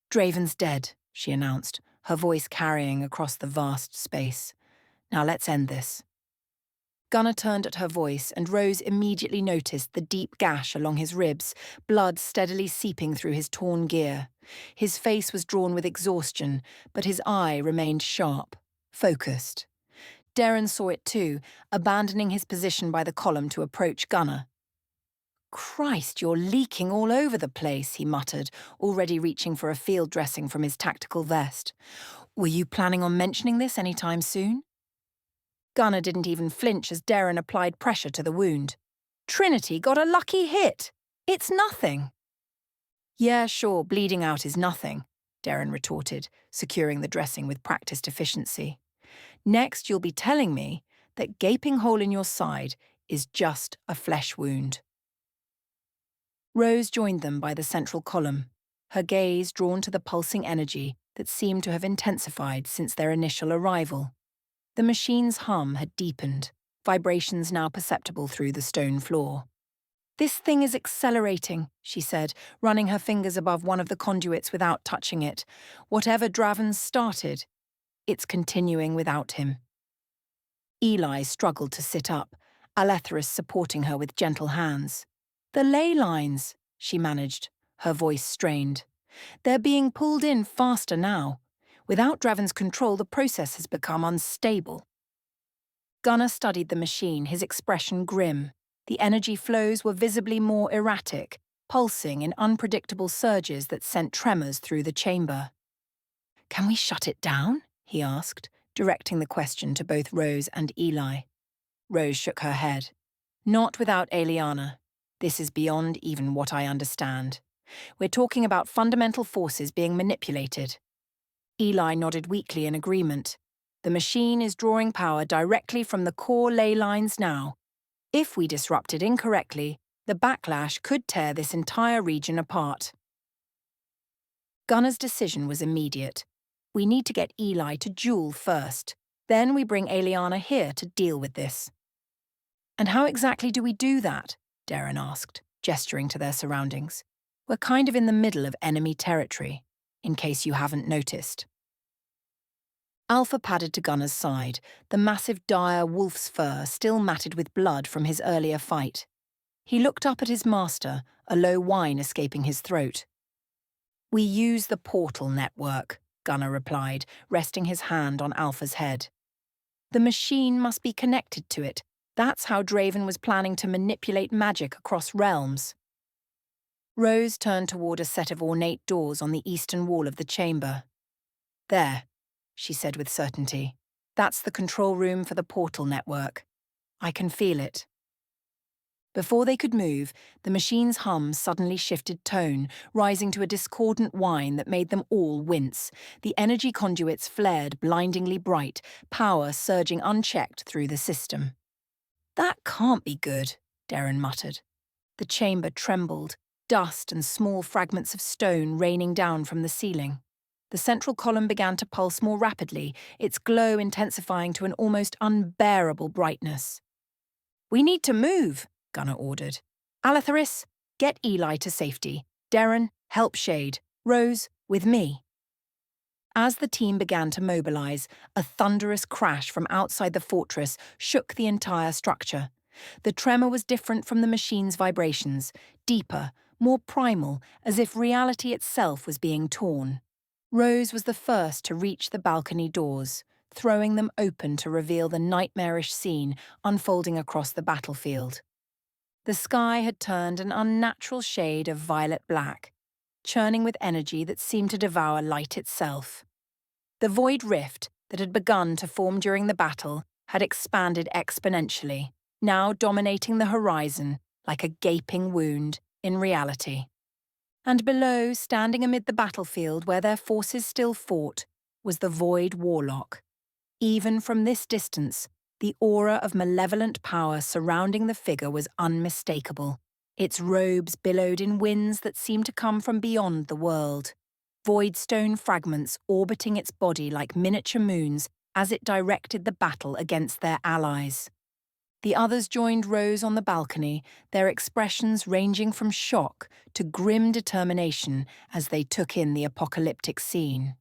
"Draven's dead," she announced, her voice carrying across the vast space. "Now let's end this." Gunnar turned at her voice, and Rose immediately noticed the deep gash along his ribs, blood steadily seeping through his torn gear. His face was drawn with exhaustion, but his eye remained sharp, focused. Derren saw it too, abandoning his position by the column to approach Gunnar. "Christ, you're leaking all over the place," he muttered, already reaching for a field dressing from his tactical vest. "Were you planning on mentioning this any time soon?" Gunnar didn't even flinch as Derren applied pressure to the wound. "Trinity got a lucky hit. It's nothing." "Yeah, sure, bleeding out is nothing," Derren retorted, securing the dressing with practiced efficiency. "Next, you'll be telling me that gaping hole in your side is just a flesh wound." Rose joined them by the central column, her gaze drawn to the pulsing energy that seemed to have intensified since their initial arrival. The machine's hum had deepened, vibrations now perceptible through the stone floor. "This thing is accelerating," she said, running her fingers above one of the conduits without touching it. "Whatever Draven started, it's continuing without him." Eli struggled to sit up, Alatheris supporting her with gentle hands. "The ley lines," she managed, her voice strained. "They're being pulled in faster now. Without Draven's control, the process has become unstable." Gunnar studied the machine, his expression grim. The energy flows were visibly more erratic, pulsing in unpredictable surges that sent tremors through the chamber. "Can we shut it down?" he asked, directing the question to both Rose and Eli. Rose shook her head. "Not without Eliana. This is beyond even what I understand. We're talking about fundamental forces being manipulated." Eli nodded weakly in agreement. "The machine is drawing power directly from the core ley lines now. If we disrupt it incorrectly, the backlash could tear this entire region apart." Gunnar's decision was immediate. "We need to get Eli to duel first. Then we bring Eliana here to deal with this." "And how exactly do we do that?" Derren asked, gesturing to their surroundings. "We're kind of in the middle of enemy territory, in case you haven't noticed." Alpha padded to Gunnar's side, the massive dire wolf's fur still matted with blood from his earlier fight. He looked up at his master, a low whine escaping his throat. "We use the portal network," Gunnar replied, resting his hand on Alpha's head. "The machine must be connected to it. That's how Draven was planning to manipulate magic across realms." Rose turned toward a set of ornate doors on the eastern wall of the chamber. "There," she said with certainty. "That's the control room for the portal network. I can feel it." Before they could move, the machine's hum suddenly shifted tone, rising to a discordant whine that made them all wince. The energy conduits flared blindingly bright, power surging unchecked through the system. "That can't be good," Derren muttered. The chamber trembled, dust and small fragments of stone raining down from the ceiling. The central column began to pulse more rapidly, its glow intensifying to an almost unbearable brightness. "We need to move," Gunnar ordered. "Alatharis, get Eli to safety. Derren, help Shade. Rose, with me." As the team began to mobilize, a thunderous crash from outside the fortress shook the entire structure. The tremor was different from the machine's vibrations, deeper, more primal, as if reality itself was being torn. Rose was the first to reach the balcony doors, throwing them open to reveal the nightmarish scene unfolding across the battlefield. The sky had turned an unnatural shade of violet black, churning with energy that seemed to devour light itself. The void rift that had begun to form during the battle had expanded exponentially, now dominating the horizon like a gaping wound in reality. And below, standing amid the battlefield where their forces still fought, was the Void Warlock. Even from this distance, the aura of malevolent power surrounding the figure was unmistakable. Its robes billowed in winds that seemed to come from beyond the world. Voidstone fragments orbiting its body like miniature moons as it directed the battle against their allies. The others joined Rose on the balcony, their expressions ranging from shock to grim determination as they took in the apocalyptic scene.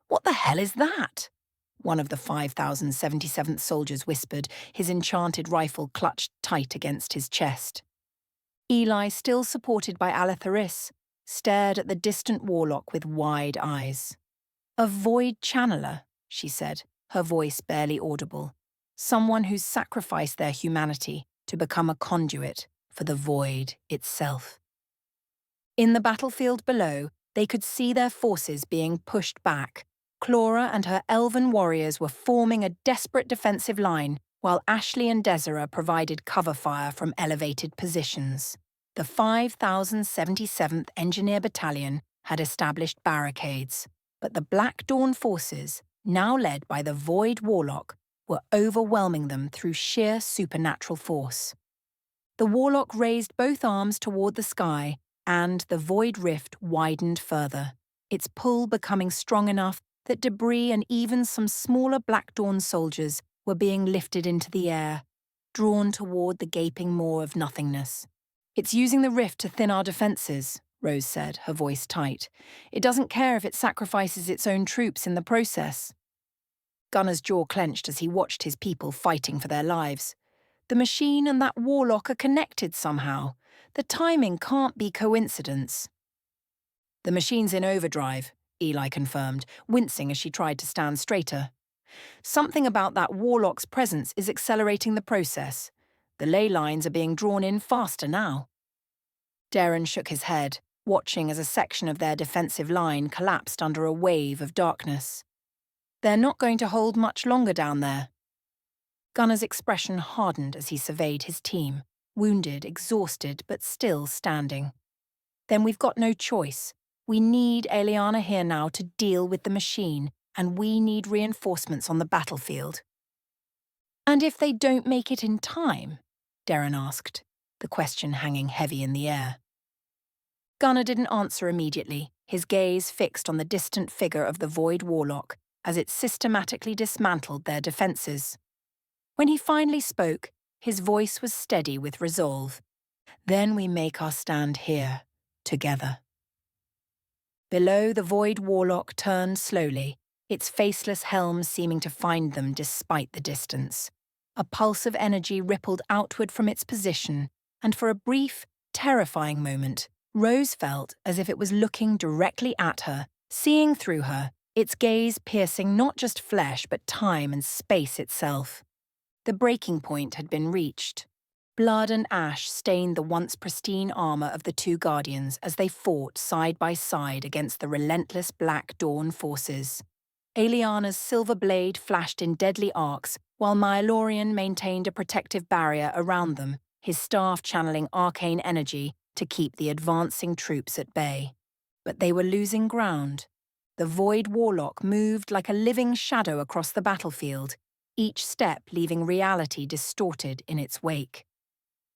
"What the hell is that?" one of the 5,077th soldiers whispered, his enchanted rifle clutched tight against his chest. Eli, still supported by Alatharis, stared at the distant warlock with wide eyes. "A void channeler," she said, her voice barely audible. "Someone who's sacrificed their humanity to become a conduit for the void itself." In the battlefield below, they could see their forces being pushed back. Clara and her elven warriors were forming a desperate defensive line, while Ashley and Desiree provided cover fire from elevated positions. The 5,077th Engineer Battalion had established barricades, but the Black Dawn forces, now led by the Void Warlock, were overwhelming them through sheer supernatural force. The Warlock raised both arms toward the sky, and the Void Rift widened further, its pull becoming strong enough that debris and even some smaller Black Dawn soldiers were being lifted into the air, drawn toward the gaping maw of nothingness. "It's using the rift to thin our defenses," Rose said, her voice tight. "It doesn't care if it sacrifices its own troops in the process." Gunnar's jaw clenched as he watched his people fighting for their lives. The machine and that warlock are connected somehow. The timing can't be coincidence. "The machine's in overdrive," Eli confirmed, wincing as she tried to stand straighter. "Something about that warlock's presence is accelerating the process. The ley lines are being drawn in faster now." Derren shook his head, watching as a section of their defensive line collapsed under a wave of darkness. "They're not going to hold much longer down there." Gunnar's expression hardened as he surveyed his team, wounded, exhausted, but still standing. "Then we've got no choice. We need Eliana here now to deal with the machine, and we need reinforcements on the battlefield." "And if they don't make it in time?" Derren asked, the question hanging heavy in the air. Gunnar didn't answer immediately, his gaze fixed on the distant figure of the Void Warlock as it systematically dismantled their defences. When he finally spoke, his voice was steady with resolve. "Then we make our stand here, together." Below, the Void Warlock turned slowly, its faceless helm seeming to find them despite the distance. A pulse of energy rippled outward from its position, and for a brief, terrifying moment, Rose felt as if it was looking directly at her, seeing through her, its gaze piercing not just flesh but time and space itself. The breaking point had been reached. Blood and ash stained the once pristine armor of the two Guardians as they fought side by side against the relentless Black Dawn forces. Eliana's silver blade flashed in deadly arcs, while Myelorian maintained a protective barrier around them, his staff channeling arcane energy to keep the advancing troops at bay. But they were losing ground. The Void Warlock moved like a living shadow across the battlefield, each step leaving reality distorted in its wake.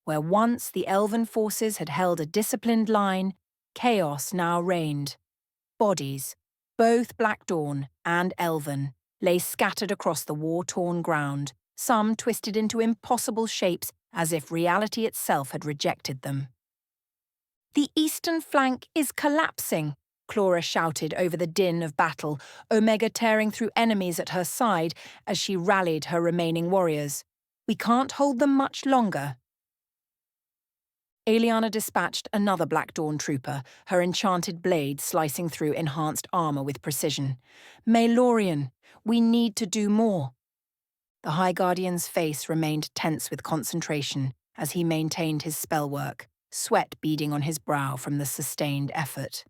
Where once the elven forces had held a disciplined line, chaos now reigned. Bodies, Both Black Dawn and Elven lay scattered across the war-torn ground, some twisted into impossible shapes as if reality itself had rejected them. "The eastern flank is collapsing," Clara shouted over the din of battle, Omega tearing through enemies at her side as she rallied her remaining warriors. "We can't hold them much longer." Aeliana dispatched another Black Dawn trooper, her enchanted blade slicing through enhanced armor with precision. "Maelorian, we need to do more." The High Guardian's face remained tense with concentration as he maintained his spell work, sweat beading on his brow from the sustained effort.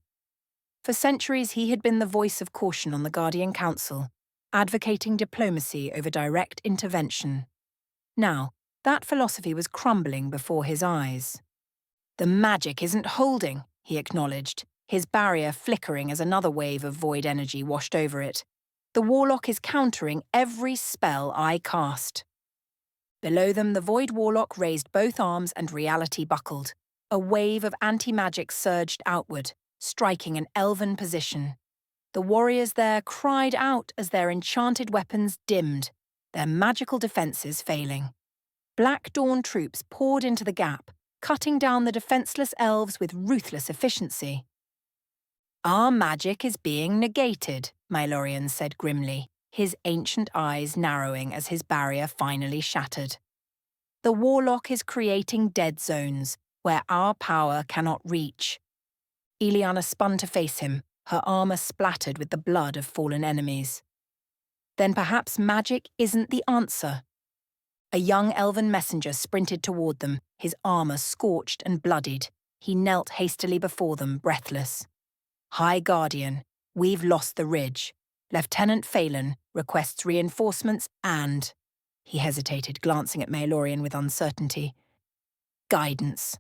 For centuries he had been the voice of caution on the Guardian Council, advocating diplomacy over direct intervention. Now, that philosophy was crumbling before his eyes. "The magic isn't holding," he acknowledged, his barrier flickering as another wave of void energy washed over it. "The Warlock is countering every spell I cast." Below them, the Void Warlock raised both arms and reality buckled. A wave of anti-magic surged outward, striking an elven position. The warriors there cried out as their enchanted weapons dimmed, their magical defences failing. Black Dawn troops poured into the gap, cutting down the defenceless elves with ruthless efficiency. "Our magic is being negated," Maelorian said grimly, his ancient eyes narrowing as his barrier finally shattered. "The Warlock is creating dead zones, where our power cannot reach." Aeliana spun to face him, her armor splattered with the blood of fallen enemies. "Then perhaps magic isn't the answer." A young elven messenger sprinted toward them, his armor scorched and bloodied. He knelt hastily before them, breathless. "High Guardian, we've lost the ridge. Lieutenant Phelan requests reinforcements and—" he hesitated, glancing at Maelorian with uncertainty. "Guidance."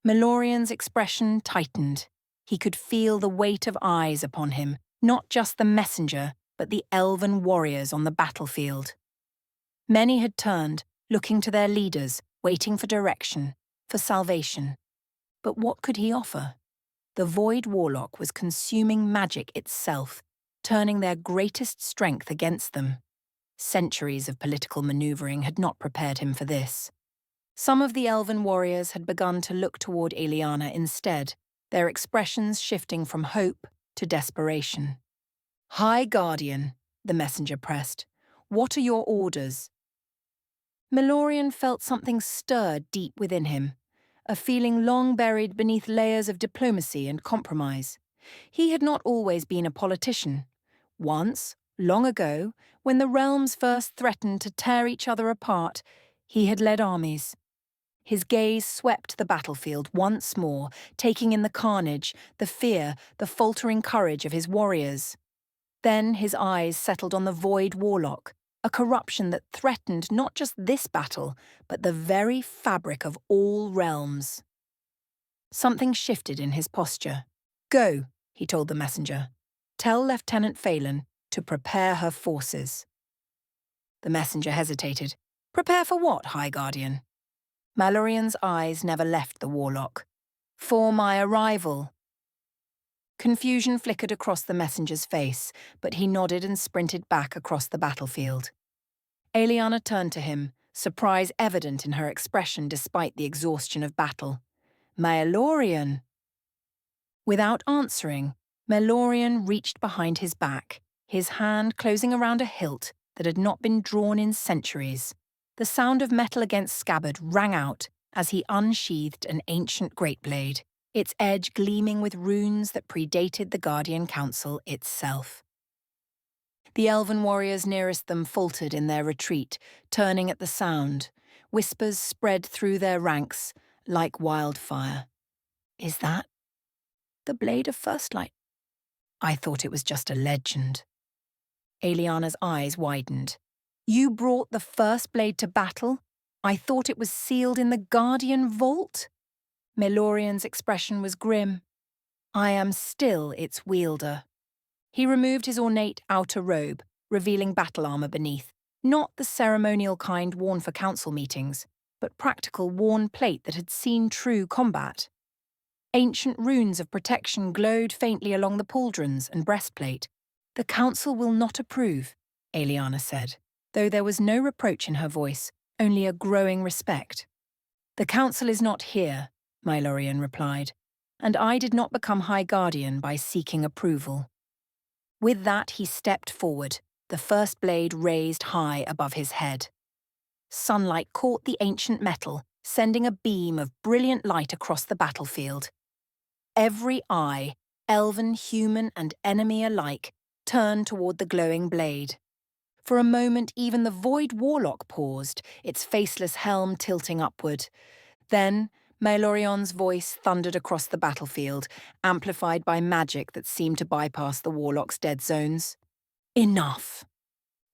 Maelorian's expression tightened. He could feel the weight of eyes upon him, not just the messenger, but the elven warriors on the battlefield. Many had turned, looking to their leaders, waiting for direction, for salvation. But what could he offer? The Void Warlock was consuming magic itself, turning their greatest strength against them. Centuries of political maneuvering had not prepared him for this. Some of the elven warriors had begun to look toward Aeliana instead, their expressions shifting from hope to desperation. "High Guardian," the messenger pressed, "what are your orders?" Maelorian felt something stir deep within him, a feeling long buried beneath layers of diplomacy and compromise. He had not always been a politician. Once, long ago, when the realms first threatened to tear each other apart, he had led armies. His gaze swept the battlefield once more, taking in the carnage, the fear, the faltering courage of his warriors. Then his eyes settled on the Void Warlock, a corruption that threatened not just this battle, but the very fabric of all realms. Something shifted in his posture. "Go," he told the messenger. "Tell Lieutenant Phelan to prepare her forces." The messenger hesitated. "Prepare for what, High Guardian?" Maelorian's eyes never left the Warlock. "For my arrival." Confusion flickered across the messenger's face, but he nodded and sprinted back across the battlefield. Aeliana turned to him, surprise evident in her expression despite the exhaustion of battle. "Maelorian!" Without answering, Maelorian reached behind his back, his hand closing around a hilt that had not been drawn in centuries. The sound of metal against scabbard rang out as he unsheathed an ancient great blade, its edge gleaming with runes that predated the Guardian Council itself. The elven warriors nearest them faltered in their retreat, turning at the sound. Whispers spread through their ranks like wildfire. "Is that the blade of First Light? I thought it was just a legend." Aeliana's eyes widened. "You brought the first blade to battle? I thought it was sealed in the Guardian Vault?" Maelorian's expression was grim. "I am still its wielder." He removed his ornate outer robe, revealing battle armor beneath, not the ceremonial kind worn for council meetings, but practical worn plate that had seen true combat. Ancient runes of protection glowed faintly along the pauldrons and breastplate. "The council will not approve," Aeliana said, though there was no reproach in her voice, only a growing respect. "The council is not here," Mylorian replied, "and I did not become High Guardian by seeking approval." With that, he stepped forward, the first blade raised high above his head. Sunlight caught the ancient metal, sending a beam of brilliant light across the battlefield. Every eye, elven, human, and enemy alike, turned toward the glowing blade. For a moment, even the Void Warlock paused, its faceless helm tilting upward. Then, Mylorion's voice thundered across the battlefield, amplified by magic that seemed to bypass the Warlock's dead zones. "Enough!"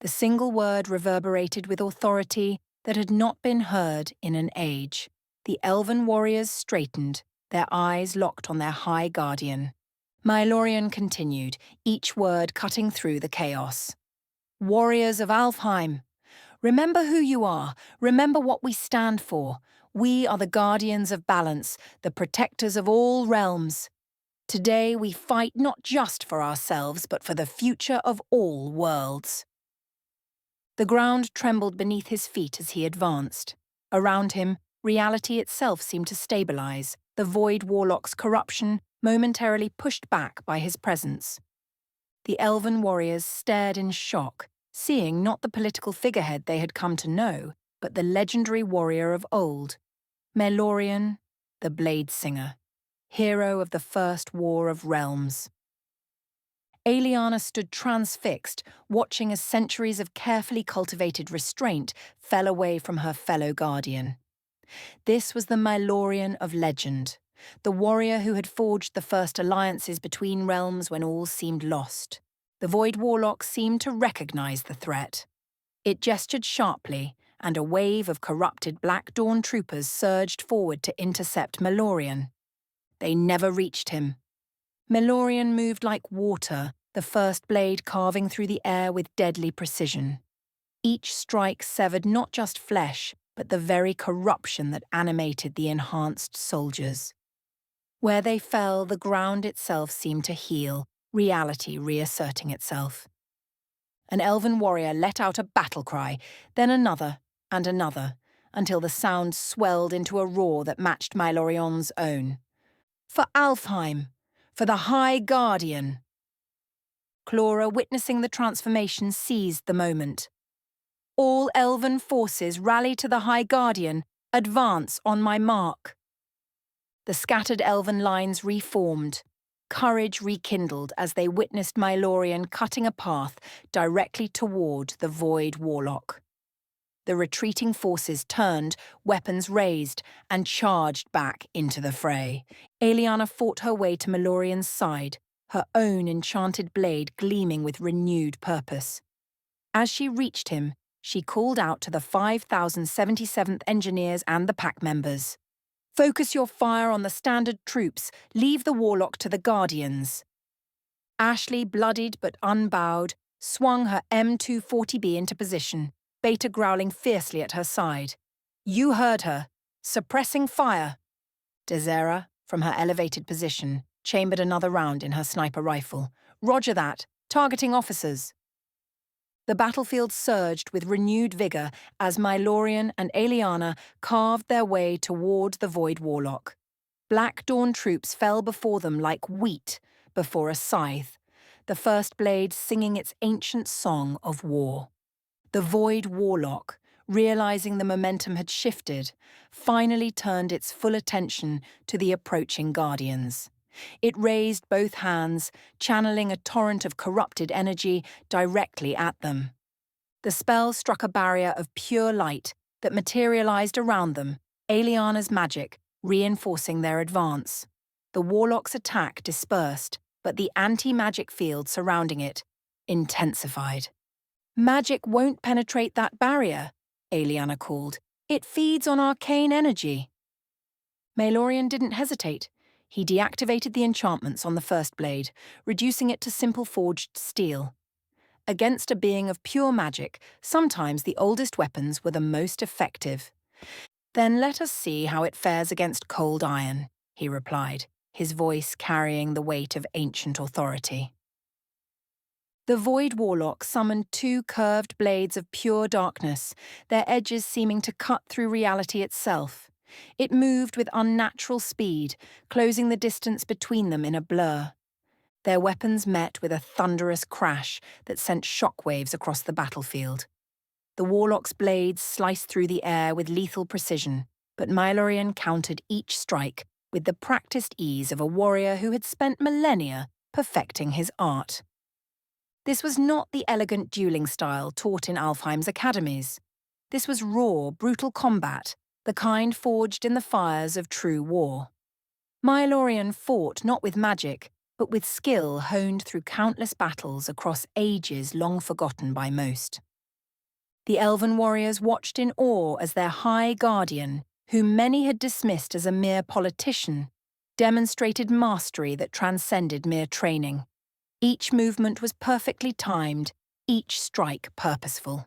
The single word reverberated with authority that had not been heard in an age. The elven warriors straightened, their eyes locked on their High Guardian. Mylorian continued, each word cutting through the chaos. "Warriors of Alfheim, remember who you are, remember what we stand for. We are the guardians of balance, the protectors of all realms. Today we fight not just for ourselves, but for the future of all worlds." The ground trembled beneath his feet as he advanced. Around him, reality itself seemed to stabilize, the Void Warlock's corruption momentarily pushed back by his presence. The elven warriors stared in shock, seeing not the political figurehead they had come to know, but the legendary warrior of old, Mylorian, the Blade Singer, hero of the First War of Realms. Aeliana stood transfixed, watching as centuries of carefully cultivated restraint fell away from her fellow guardian. This was the Mylorian of legend, the warrior who had forged the first alliances between realms when all seemed lost. The Void Warlock seemed to recognize the threat. It gestured sharply, and a wave of corrupted Black Dawn troopers surged forward to intercept Mylorian. They never reached him. Mylorian moved like water, the first blade carving through the air with deadly precision. Each strike severed not just flesh, but the very corruption that animated the enhanced soldiers. Where they fell, the ground itself seemed to heal, reality reasserting itself. An elven warrior let out a battle cry, then another and another, until the sound swelled into a roar that matched Mylorion's own. "For Alfheim! For the High Guardian!" Clara, witnessing the transformation, seized the moment. "All elven forces rally to the High Guardian. Advance on my mark." The scattered elven lines reformed. Courage rekindled as they witnessed Mylorian cutting a path directly toward the Void Warlock. The retreating forces turned, weapons raised, and charged back into the fray. Aeliana fought her way to Mylorian's side, her own enchanted blade gleaming with renewed purpose. As she reached him, she called out to the 5,077th Engineers and the pack members. "Focus your fire on the standard troops, leave the Warlock to the Guardians." Ashley, bloodied but unbowed, swung her M240B into position, Beta growling fiercely at her side. "You heard her. Suppressing fire." Desera, from her elevated position, chambered another round in her sniper rifle. "Roger that. Targeting officers." The battlefield surged with renewed vigor as Mylorian and Aeliana carved their way toward the Void Warlock. Black Dawn troops fell before them like wheat before a scythe, the first blade singing its ancient song of war. The Void Warlock, realizing the momentum had shifted, finally turned its full attention to the approaching Guardians. It raised both hands, channeling a torrent of corrupted energy directly at them. The spell struck a barrier of pure light that materialized around them, Aeliana's magic, reinforcing their advance. The Warlock's attack dispersed, but the anti-magic field surrounding it intensified. "Magic won't penetrate that barrier," Aeliana called. "It feeds on arcane energy." Mylorian didn't hesitate. He deactivated the enchantments on the first blade, reducing it to simple forged steel. Against a being of pure magic, sometimes the oldest weapons were the most effective. "Then let us see how it fares against cold iron," he replied, his voice carrying the weight of ancient authority. The Void Warlock summoned 2 curved blades of pure darkness, their edges seeming to cut through reality itself. It moved with unnatural speed, closing the distance between them in a blur. Their weapons met with a thunderous crash that sent shockwaves across the battlefield. The Warlock's blades sliced through the air with lethal precision, but Mylorian countered each strike with the practiced ease of a warrior who had spent millennia perfecting his art. This was not the elegant dueling style taught in Alfheim's academies. This was raw, brutal combat, the kind forged in the fires of true war. Mylorian fought not with magic, but with skill honed through countless battles across ages long forgotten by most. The elven warriors watched in awe as their high guardian, whom many had dismissed as a mere politician, demonstrated mastery that transcended mere training. Each movement was perfectly timed, each strike purposeful.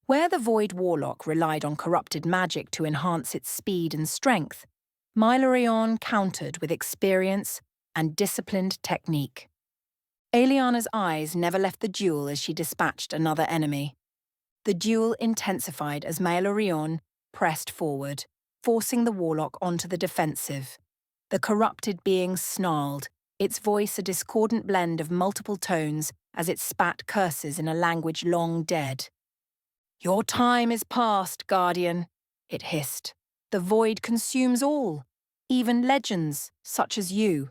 Where the Void Warlock relied on corrupted magic to enhance its speed and strength, Mylorian countered with experience and disciplined technique. Aeliana's eyes never left the duel as she dispatched another enemy. The duel intensified as Mylorian pressed forward, forcing the Warlock onto the defensive. The corrupted being snarled, its voice a discordant blend of multiple tones as it spat curses in a language long dead. "Your time is past, Guardian," it hissed. "The void consumes all, even legends such as you."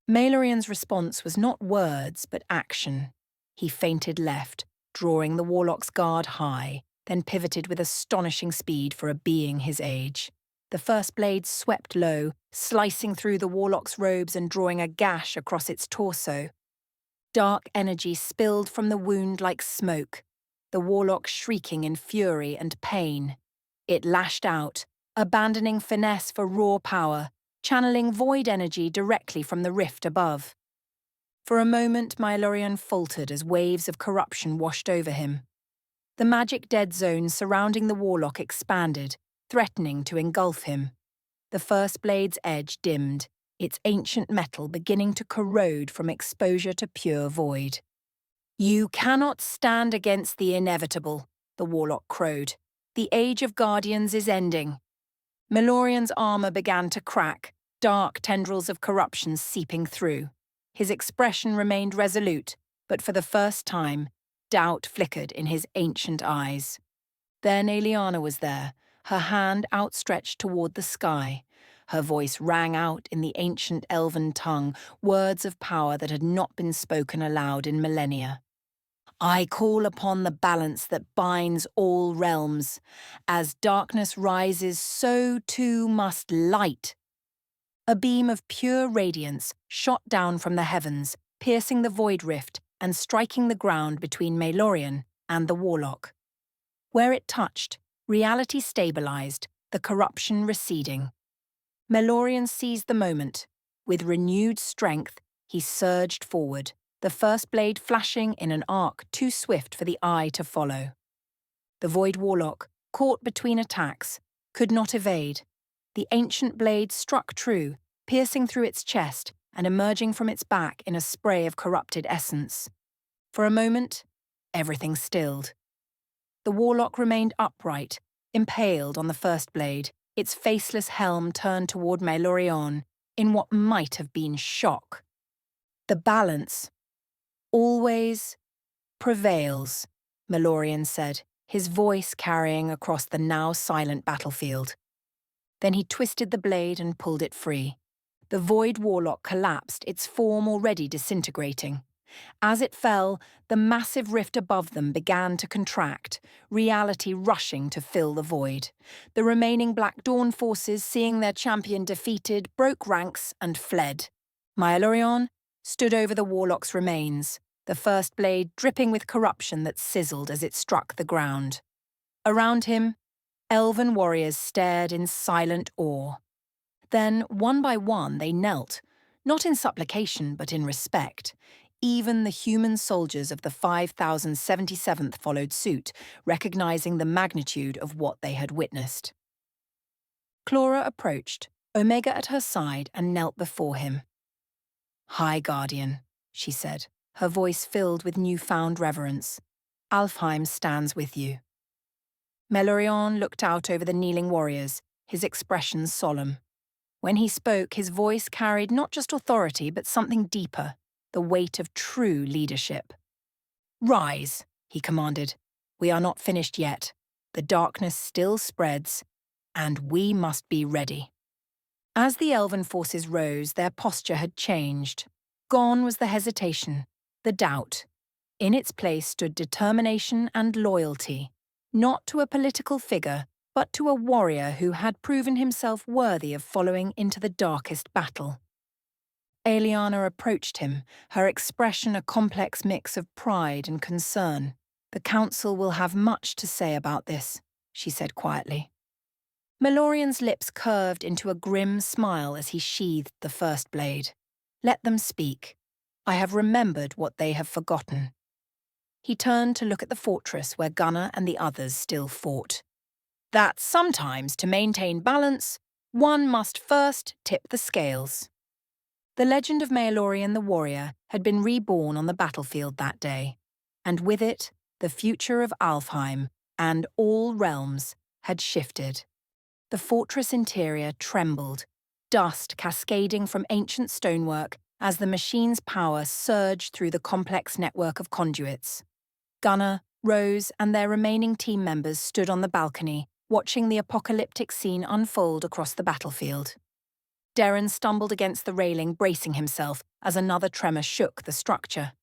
Maelorian's response was not words, but action. He feinted left, drawing the Warlock's guard high, then pivoted with astonishing speed for a being his age. The first blade swept low, slicing through the Warlock's robes and drawing a gash across its torso. Dark energy spilled from the wound like smoke, the Warlock shrieking in fury and pain. It lashed out, abandoning finesse for raw power, channeling void energy directly from the rift above. For a moment, Mylorian faltered as waves of corruption washed over him. The magic dead zone surrounding the Warlock expanded, threatening to engulf him. The first blade's edge dimmed, its ancient metal beginning to corrode from exposure to pure void. "You cannot stand against the inevitable," the Warlock crowed. "The Age of Guardians is ending." Mylorian's armor began to crack, dark tendrils of corruption seeping through. His expression remained resolute, but for the first time, doubt flickered in his ancient eyes. Then Aeliana was there, her hand outstretched toward the sky. Her voice rang out in the ancient elven tongue, words of power that had not been spoken aloud in millennia. "I call upon the balance that binds all realms. As darkness rises, so too must light." A beam of pure radiance shot down from the heavens, piercing the void rift and striking the ground between Mylorian and the Warlock. Where it touched, reality stabilized, the corruption receding. Mylorian seized the moment. With renewed strength, he surged forward, the first blade flashing in an arc too swift for the eye to follow. The Void Warlock, caught between attacks, could not evade. The ancient blade struck true, piercing through its chest and emerging from its back in a spray of corrupted essence. For a moment, everything stilled. The Warlock remained upright, impaled on the first blade, its faceless helm turned toward Mylorian in what might have been shock. "The balance always prevails," Mylorian said, his voice carrying across the now silent battlefield. Then he twisted the blade and pulled it free. The Void Warlock collapsed, its form already disintegrating. As it fell, the massive rift above them began to contract, reality rushing to fill the void. The remaining Black Dawn forces, seeing their champion defeated, broke ranks and fled. Mylorian stood over the Warlock's remains, the first blade dripping with corruption that sizzled as it struck the ground. Around him, elven warriors stared in silent awe. Then, one by one, they knelt, not in supplication but in respect. Even the human soldiers of the 5077th followed suit, recognizing the magnitude of what they had witnessed. Clara approached, Omega at her side and knelt before him. "High Guardian," she said, her voice filled with newfound reverence. "Alfheim stands with you." Melorion looked out over the kneeling warriors, his expression solemn. When he spoke, his voice carried not just authority but something deeper, the weight of true leadership. "Rise," he commanded. "We are not finished yet. The darkness still spreads, and we must be ready." As the elven forces rose, their posture had changed. Gone was the hesitation, the doubt. In its place stood determination and loyalty, not to a political figure, but to a warrior who had proven himself worthy of following into the darkest battle. Aeliana approached him, her expression a complex mix of pride and concern. "The council will have much to say about this," she said quietly. Melorion's lips curved into a grim smile as he sheathed the first blade. "Let them speak. I have remembered what they have forgotten." He turned to look at the fortress where Gunnar and the others still fought. "That sometimes, to maintain balance, one must first tip the scales." The legend of Maelorion the warrior had been reborn on the battlefield that day, and with it, the future of Alfheim and all realms had shifted. The fortress interior trembled, dust cascading from ancient stonework as the machine's power surged through the complex network of conduits. Gunnar, Rose, and their remaining team members stood on the balcony, watching the apocalyptic scene unfold across the battlefield. Derren stumbled against the railing, bracing himself as another tremor shook the structure.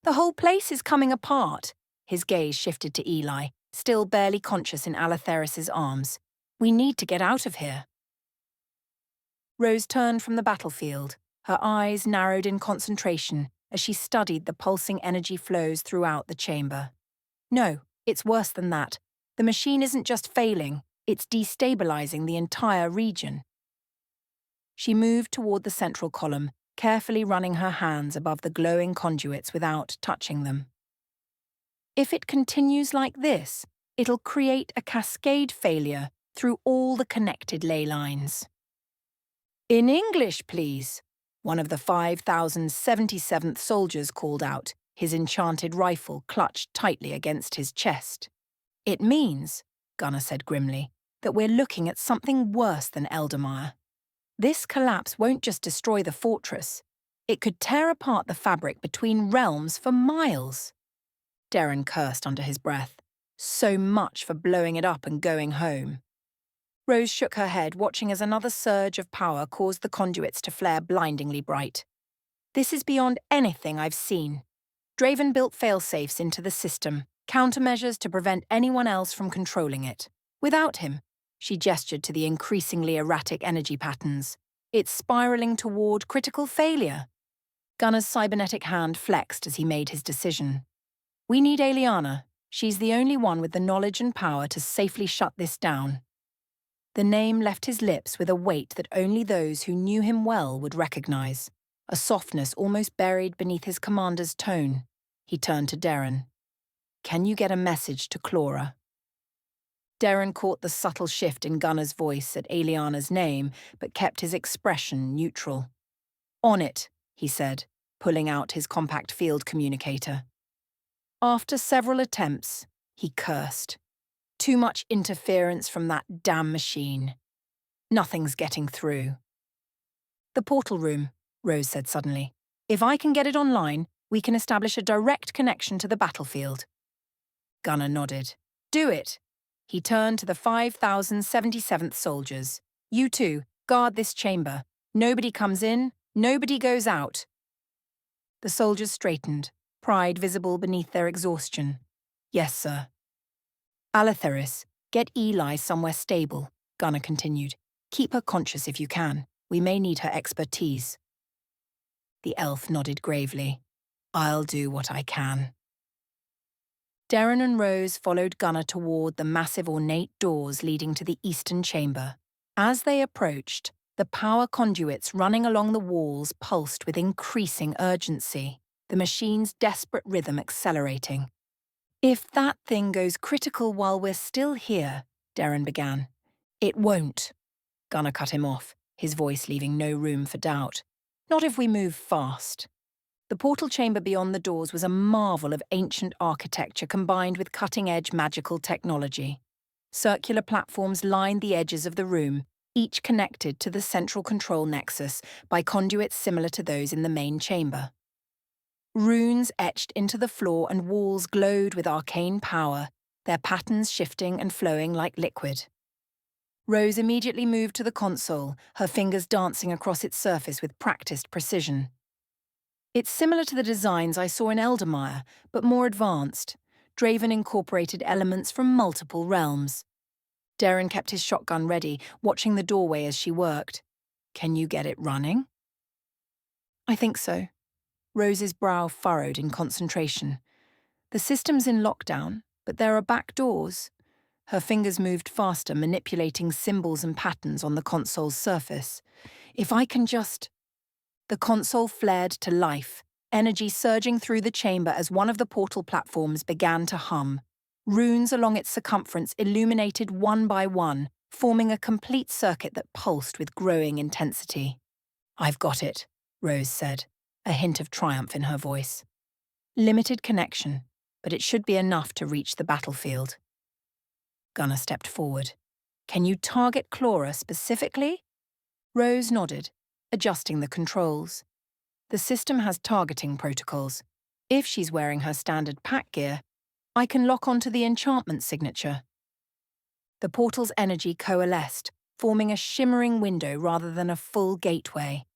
"The whole place is coming apart." His gaze shifted to Eli, still barely conscious in Alatheris's arms. "We need to get out of here." Rose turned from the battlefield, her eyes narrowed in concentration as she studied the pulsing energy flows throughout the chamber. "No, it's worse than that. The machine isn't just failing, it's destabilizing the entire region." She moved toward the central column, carefully running her hands above the glowing conduits without touching them. "If it continues like this, it'll create a cascade failure through all the connected ley lines." "In English, please," one of the 5,077th soldiers called out, his enchanted rifle clutched tightly against his chest. "It means," Gunnar said grimly, "that we're looking at something worse than Eldamire. This collapse won't just destroy the fortress. It could tear apart the fabric between realms for miles." Derren cursed under his breath. So much for blowing it up and going home. Rose shook her head, watching as another surge of power caused the conduits to flare blindingly bright. "This is beyond anything I've seen. Draven built failsafes into the system, countermeasures to prevent anyone else from controlling it. Without him," she gestured to the increasingly erratic energy patterns, "it's spiraling toward critical failure." Gunnar's cybernetic hand flexed as he made his decision. "We need Aeliana. She's the only one with the knowledge and power to safely shut this down." The name left his lips with a weight that only those who knew him well would recognize, a softness almost buried beneath his commander's tone. He turned to Derren. "Can you get a message to Clora?" Derren caught the subtle shift in Gunnar's voice at Aeliana's name, but kept his expression neutral. "On it," he said, pulling out his compact field communicator. After several attempts, he cursed. Too much interference from that damn machine. Nothing's getting through. "The portal room," Rose said suddenly. "If I can get it online, we can establish a direct connection to the battlefield." Gunnar nodded. "Do it." He turned to the 5,077th soldiers. "You two, guard this chamber. Nobody comes in, nobody goes out." The soldiers straightened, pride visible beneath their exhaustion. "Yes, sir." "Alatheris, get Eli somewhere stable," Gunnar continued. "Keep her conscious if you can. We may need her expertise." The elf nodded gravely. "I'll do what I can." Derren and Rose followed Gunnar toward the massive ornate doors leading to the eastern chamber. As they approached, the power conduits running along the walls pulsed with increasing urgency, the machine's desperate rhythm accelerating. "If that thing goes critical while we're still here," Derren began. "It won't," Gunnar cut him off. his voice leaving no room for doubt. Not if we move fast. The portal chamber beyond the doors was a marvel of ancient architecture combined with cutting-edge magical technology. Circular platforms lined the edges of the room, each connected to the central control nexus by conduits similar to those in the main chamber. Runes etched into the floor and walls glowed with arcane power, their patterns shifting and flowing like liquid. Rose immediately moved to the console, her fingers dancing across its surface with practiced precision. It's similar to the designs I saw in Eldermire, but more advanced. Draven incorporated elements from multiple realms. Derren kept his shotgun ready, watching the doorway as she worked. Can you get it running? I think so. Rose's brow furrowed in concentration. The system's in lockdown, but there are back doors. Her fingers moved faster, manipulating symbols and patterns on the console's surface. If I can just... The console flared to life, energy surging through the chamber as one of the portal platforms began to hum. Runes along its circumference illuminated one by one, forming a complete circuit that pulsed with growing intensity. I've got it, Rose said, a hint of triumph in her voice. Limited connection, but it should be enough to reach the battlefield. Gunnar stepped forward. Can you target Clara specifically? Rose nodded, adjusting the controls. The system has targeting protocols. If she's wearing her standard pack gear, I can lock onto the enchantment signature. The portal's energy coalesced, forming a shimmering window rather than a full gateway.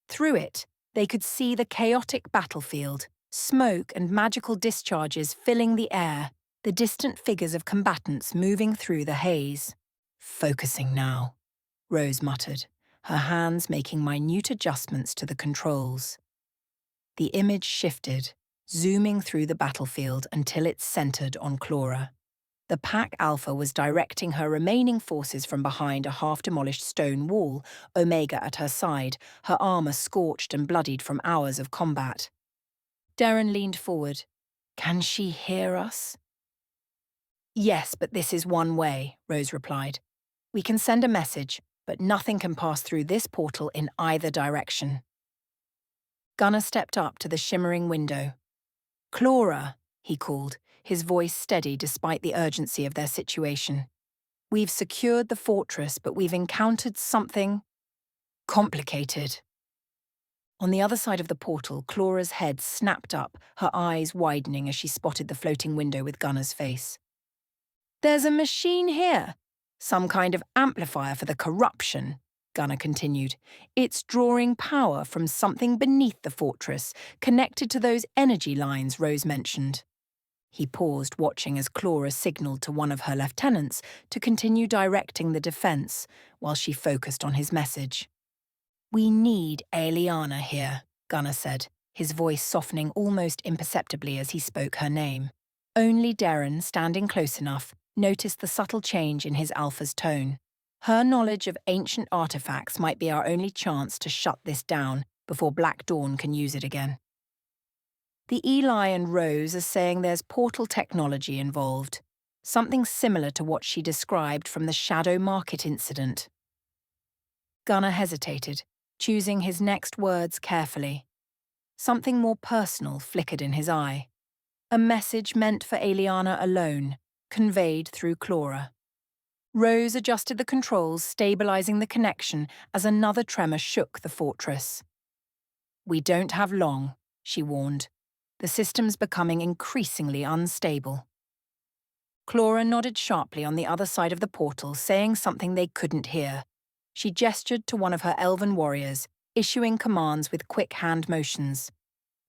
Through it, they could see the chaotic battlefield, smoke and magical discharges filling the air, the distant figures of combatants moving through the haze. Focusing now, Rose muttered, her hands making minute adjustments to the controls. The image shifted, zooming through the battlefield until it centered on Clara. The Pack Alpha was directing her remaining forces from behind a half-demolished stone wall, Omega at her side, her armor scorched and bloodied from hours of combat. Derren leaned forward. Can she hear us? Yes, but this is one way, Rose replied. We can send a message, but nothing can pass through this portal in either direction. Gunnar stepped up to the shimmering window. Clara, he called, his voice steady despite the urgency of their situation. We've secured the fortress, but we've encountered something complicated. On the other side of the portal, Clara's head snapped up, her eyes widening as she spotted the floating window with Gunnar's face. There's a machine here. Some kind of amplifier for the corruption, Gunnar continued. It's drawing power from something beneath the fortress, connected to those energy lines Rose mentioned. He paused, watching as Clara signalled to one of her lieutenants to continue directing the defence, while she focused on his message. We need Aeliana here, Gunnar said, his voice softening almost imperceptibly as he spoke her name. Only Derren, standing close enough, noticed the subtle change in his Alpha's tone. Her knowledge of ancient artifacts might be our only chance to shut this down before Black Dawn can use it again. The Eli and Rose are saying there's portal technology involved, something similar to what she described from the Shadow Market incident. Gunnar hesitated, choosing his next words carefully. Something more personal flickered in his eye. A message meant for Aeliana alone, conveyed through Clara. Rose adjusted the controls, stabilizing the connection as another tremor shook the fortress. We don't have long, she warned. The system's becoming increasingly unstable. Clara nodded sharply on the other side of the portal, saying something they couldn't hear. She gestured to one of her elven warriors, issuing commands with quick hand motions.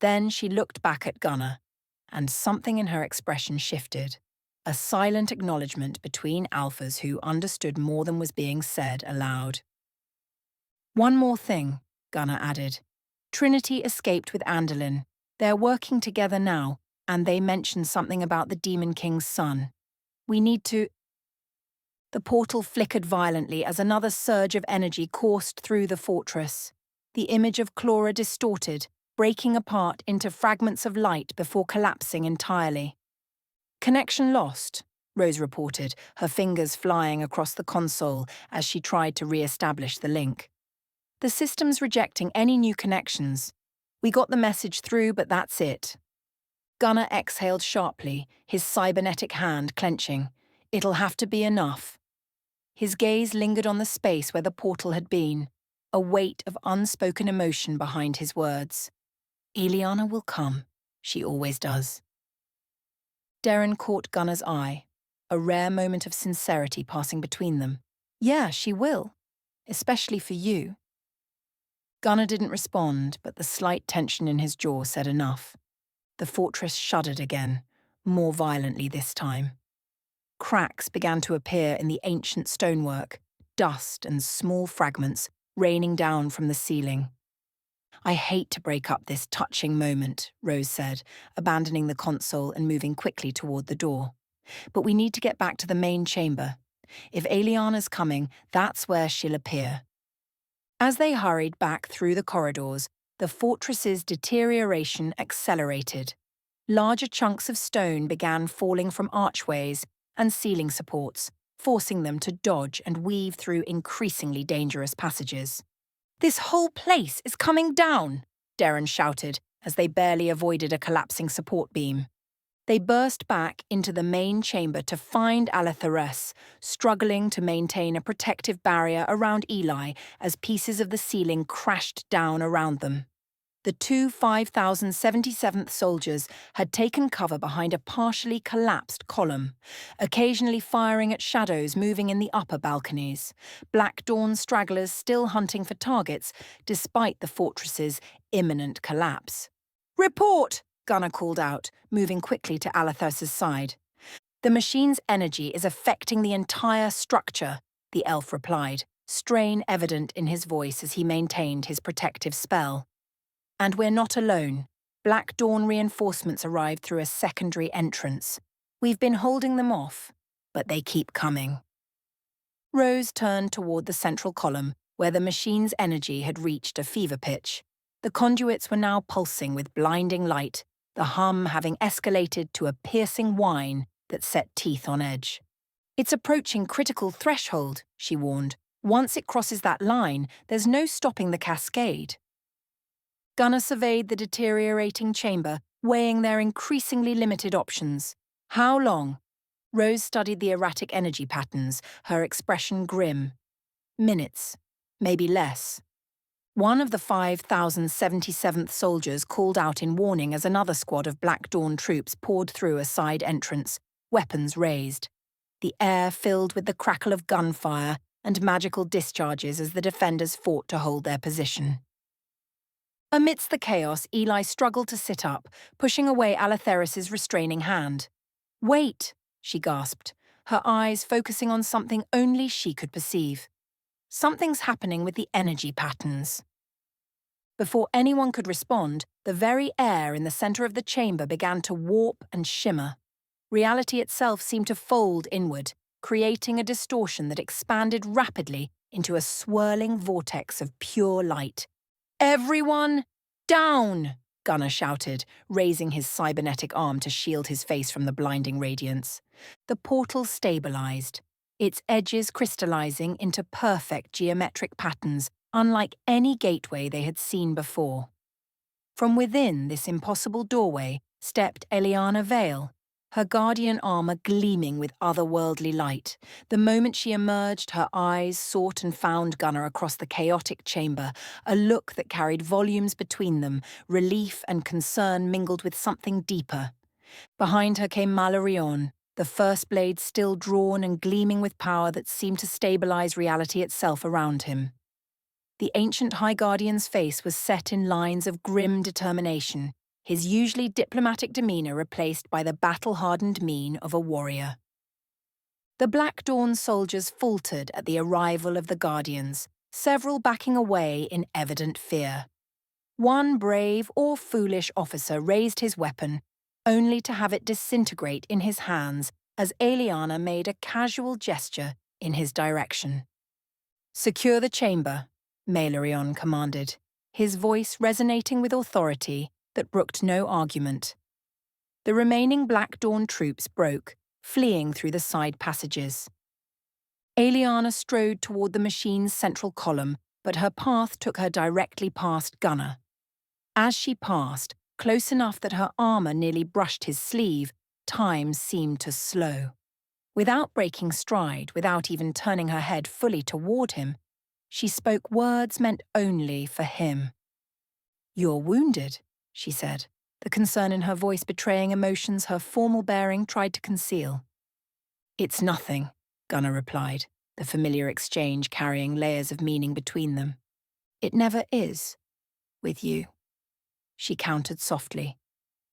Then she looked back at Gunnar, and something in her expression shifted. A silent acknowledgement between alphas who understood more than was being said aloud. One more thing, Gunnar added. Trinity escaped with Andolyn. They're working together now, and they mentioned something about the Demon King's son. We need to... The portal flickered violently as another surge of energy coursed through the fortress. The image of Clara distorted, breaking apart into fragments of light before collapsing entirely. Connection lost, Rose reported, her fingers flying across the console as she tried to re-establish the link. The system's rejecting any new connections. We got the message through, but that's it. Gunnar exhaled sharply, his cybernetic hand clenching. It'll have to be enough. His gaze lingered on the space where the portal had been, a weight of unspoken emotion behind his words. Eliana will come. She always does. Derren caught Gunnar's eye, a rare moment of sincerity passing between them. Yeah, she will. Especially for you. Gunnar didn't respond, but the slight tension in his jaw said enough. The fortress shuddered again, more violently this time. Cracks began to appear in the ancient stonework, dust and small fragments raining down from the ceiling. I hate to break up this touching moment, Rose said, abandoning the console and moving quickly toward the door. But we need to get back to the main chamber. If Eliana's coming, that's where she'll appear. As they hurried back through the corridors, the fortress's deterioration accelerated. Larger chunks of stone began falling from archways and ceiling supports, forcing them to dodge and weave through increasingly dangerous passages. "This whole place is coming down!" Derren shouted as they barely avoided a collapsing support beam. They burst back into the main chamber to find Alathares, struggling to maintain a protective barrier around Eli as pieces of the ceiling crashed down around them. The two 5077th soldiers had taken cover behind a partially collapsed column, occasionally firing at shadows moving in the upper balconies, Black Dawn stragglers still hunting for targets despite the fortress's imminent collapse. "Report!" Gunnar called out, moving quickly to Alathares' side. "The machine's energy is affecting the entire structure," the elf replied, strain evident in his voice as he maintained his protective spell. "And we're not alone. Black Dawn reinforcements arrived through a secondary entrance. We've been holding them off, but they keep coming." Rose turned toward the central column, where the machine's energy had reached a fever pitch. The conduits were now pulsing with blinding light, the hum having escalated to a piercing whine that set teeth on edge. "It's approaching critical threshold," she warned. "Once it crosses that line, there's no stopping the cascade." Gunnar surveyed the deteriorating chamber, weighing their increasingly limited options. "How long?" Rose studied the erratic energy patterns, her expression grim. "Minutes. Maybe less." One of the 5077th soldiers called out in warning as another squad of Black Dawn troops poured through a side entrance, weapons raised. The air filled with the crackle of gunfire and magical discharges as the defenders fought to hold their position. Amidst the chaos, Eli struggled to sit up, pushing away Alathares' restraining hand. "Wait," she gasped, her eyes focusing on something only she could perceive. "Something's happening with the energy patterns." Before anyone could respond, the very air in the center of the chamber began to warp and shimmer. Reality itself seemed to fold inward, creating a distortion that expanded rapidly into a swirling vortex of pure light. "Everyone, down!" Gunnar shouted, raising his cybernetic arm to shield his face from the blinding radiance. The portal stabilized, its edges crystallizing into perfect geometric patterns, unlike any gateway they had seen before. From within this impossible doorway stepped Eliana Vale, her guardian armor gleaming with otherworldly light. The moment she emerged, her eyes sought and found Gunnar across the chaotic chamber, a look that carried volumes between them, relief and concern mingled with something deeper. Behind her came Malarion, the first blade still drawn and gleaming with power that seemed to stabilize reality itself around him. The ancient High Guardian's face was set in lines of grim determination, his usually diplomatic demeanor replaced by the battle-hardened mien of a warrior. The Black Dawn soldiers faltered at the arrival of the Guardians, several backing away in evident fear. One brave or foolish officer raised his weapon, only to have it disintegrate in his hands as Eliana made a casual gesture in his direction. "Secure the chamber," Malarion commanded, his voice resonating with authority that brooked no argument. The remaining Black Dawn troops broke, fleeing through the side passages. Eliana strode toward the machine's central column, but her path took her directly past Gunnar. As she passed, close enough that her armor nearly brushed his sleeve, time seemed to slow. Without breaking stride, without even turning her head fully toward him, she spoke words meant only for him. "You're wounded," she said, the concern in her voice betraying emotions her formal bearing tried to conceal. "It's nothing," Gunnar replied, the familiar exchange carrying layers of meaning between them. "It never is, with you," she countered softly,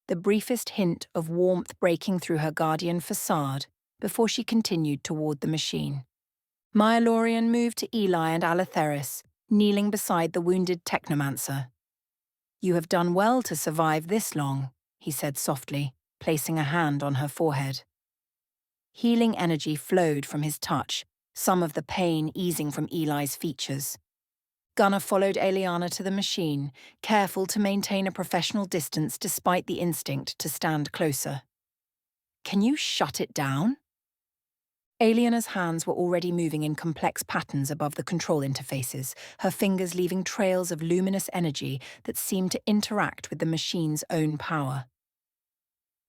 the briefest hint of warmth breaking through her guardian facade before she continued toward the machine. Myalorian moved to Eli and Alatheris, kneeling beside the wounded technomancer. "You have done well to survive this long," he said softly, placing a hand on her forehead. Healing energy flowed from his touch, some of the pain easing from Eli's features. Gunnar followed Eliana to the machine, careful to maintain a professional distance despite the instinct to stand closer. "Can you shut it down?" Eliana's hands were already moving in complex patterns above the control interfaces, her fingers leaving trails of luminous energy that seemed to interact with the machine's own power.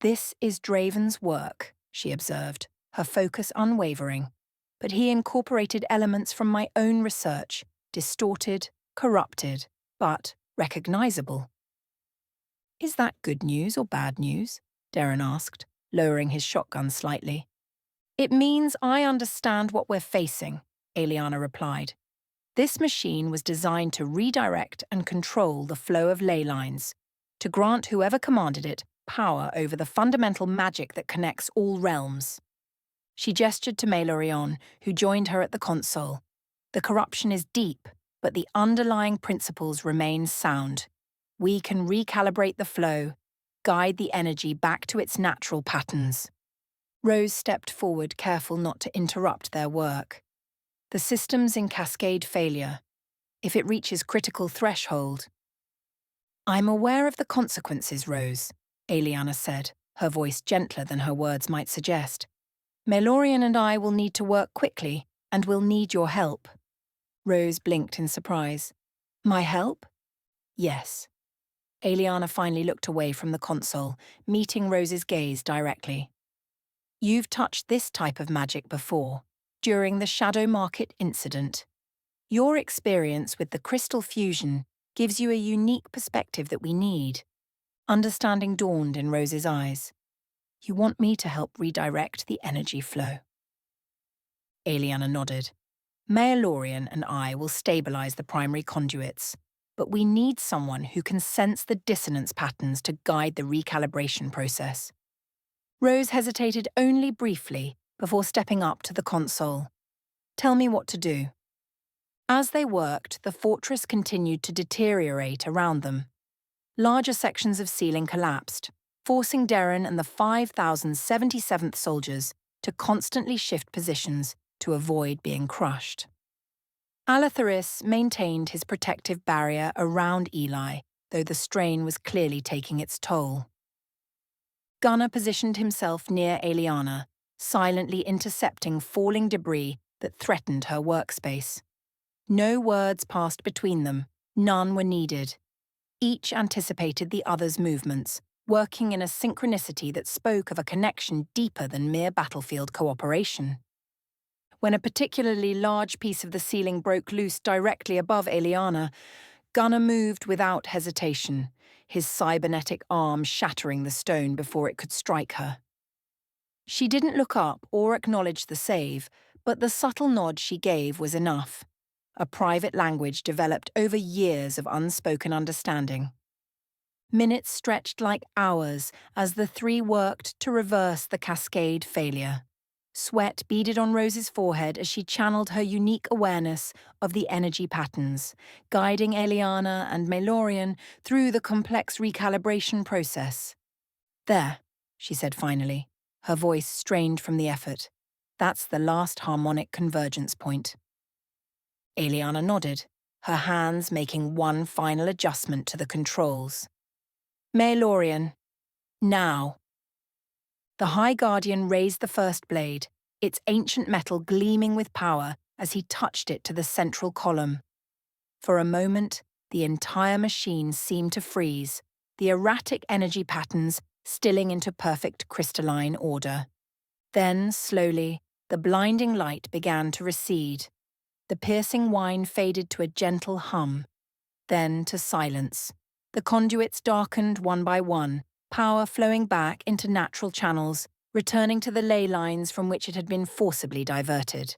"This is Draven's work," she observed, her focus unwavering, but he incorporated elements from my own research, distorted, corrupted, but recognizable. "Is that good news or bad news?" Derren asked, lowering his shotgun slightly. "It means I understand what we're facing," Eliana replied. "This machine was designed to redirect and control the flow of ley lines, to grant whoever commanded it power over the fundamental magic that connects all realms." She gestured to Maelorion, who joined her at the console. "The corruption is deep, but the underlying principles remain sound. We can recalibrate the flow, guide the energy back to its natural patterns." Rose stepped forward, careful not to interrupt their work. "The system's in cascade failure. If it reaches critical threshold..." "I'm aware of the consequences, Rose," Eliana said, her voice gentler than her words might suggest. "Maelorion and I will need to work quickly, and we'll need your help." Rose blinked in surprise. "My help?" "Yes." Eliana finally looked away from the console, meeting Rose's gaze directly. "You've touched this type of magic before, during the Shadow Market incident. Your experience with the crystal fusion gives you a unique perspective that we need." Understanding dawned in Rose's eyes. "You want me to help redirect the energy flow?" Eliana nodded. "Maelorion and I will stabilize the primary conduits, but we need someone who can sense the dissonance patterns to guide the recalibration process." Rose hesitated only briefly before stepping up to the console. "Tell me what to do." As they worked, the fortress continued to deteriorate around them. Larger sections of ceiling collapsed, forcing Derren and the 5,077th soldiers to constantly shift positions to avoid being crushed. Alatheris maintained his protective barrier around Eli, though the strain was clearly taking its toll. Gunnar positioned himself near Eliana, silently intercepting falling debris that threatened her workspace. No words passed between them, none were needed. Each anticipated the other's movements, working in a synchronicity that spoke of a connection deeper than mere battlefield cooperation. When a particularly large piece of the ceiling broke loose directly above Eliana, Gunnar moved without hesitation, his cybernetic arm shattering the stone before it could strike her. She didn't look up or acknowledge the save, but the subtle nod she gave was enough, a private language developed over years of unspoken understanding. Minutes stretched like hours as the three worked to reverse the cascade failure. Sweat beaded on Rose's forehead as she channeled her unique awareness of the energy patterns, guiding Eliana and Maelorion through the complex recalibration process. "There," she said finally, her voice strained from the effort. "That's the last harmonic convergence point." Eliana nodded, her hands making one final adjustment to the controls. "Maelorion, now." The High Guardian raised the first blade, its ancient metal gleaming with power as he touched it to the central column. For a moment, the entire machine seemed to freeze, the erratic energy patterns stilling into perfect crystalline order. Then, slowly, the blinding light began to recede. The piercing whine faded to a gentle hum, then to silence. The conduits darkened one by one, power flowing back into natural channels, returning to the ley lines from which it had been forcibly diverted.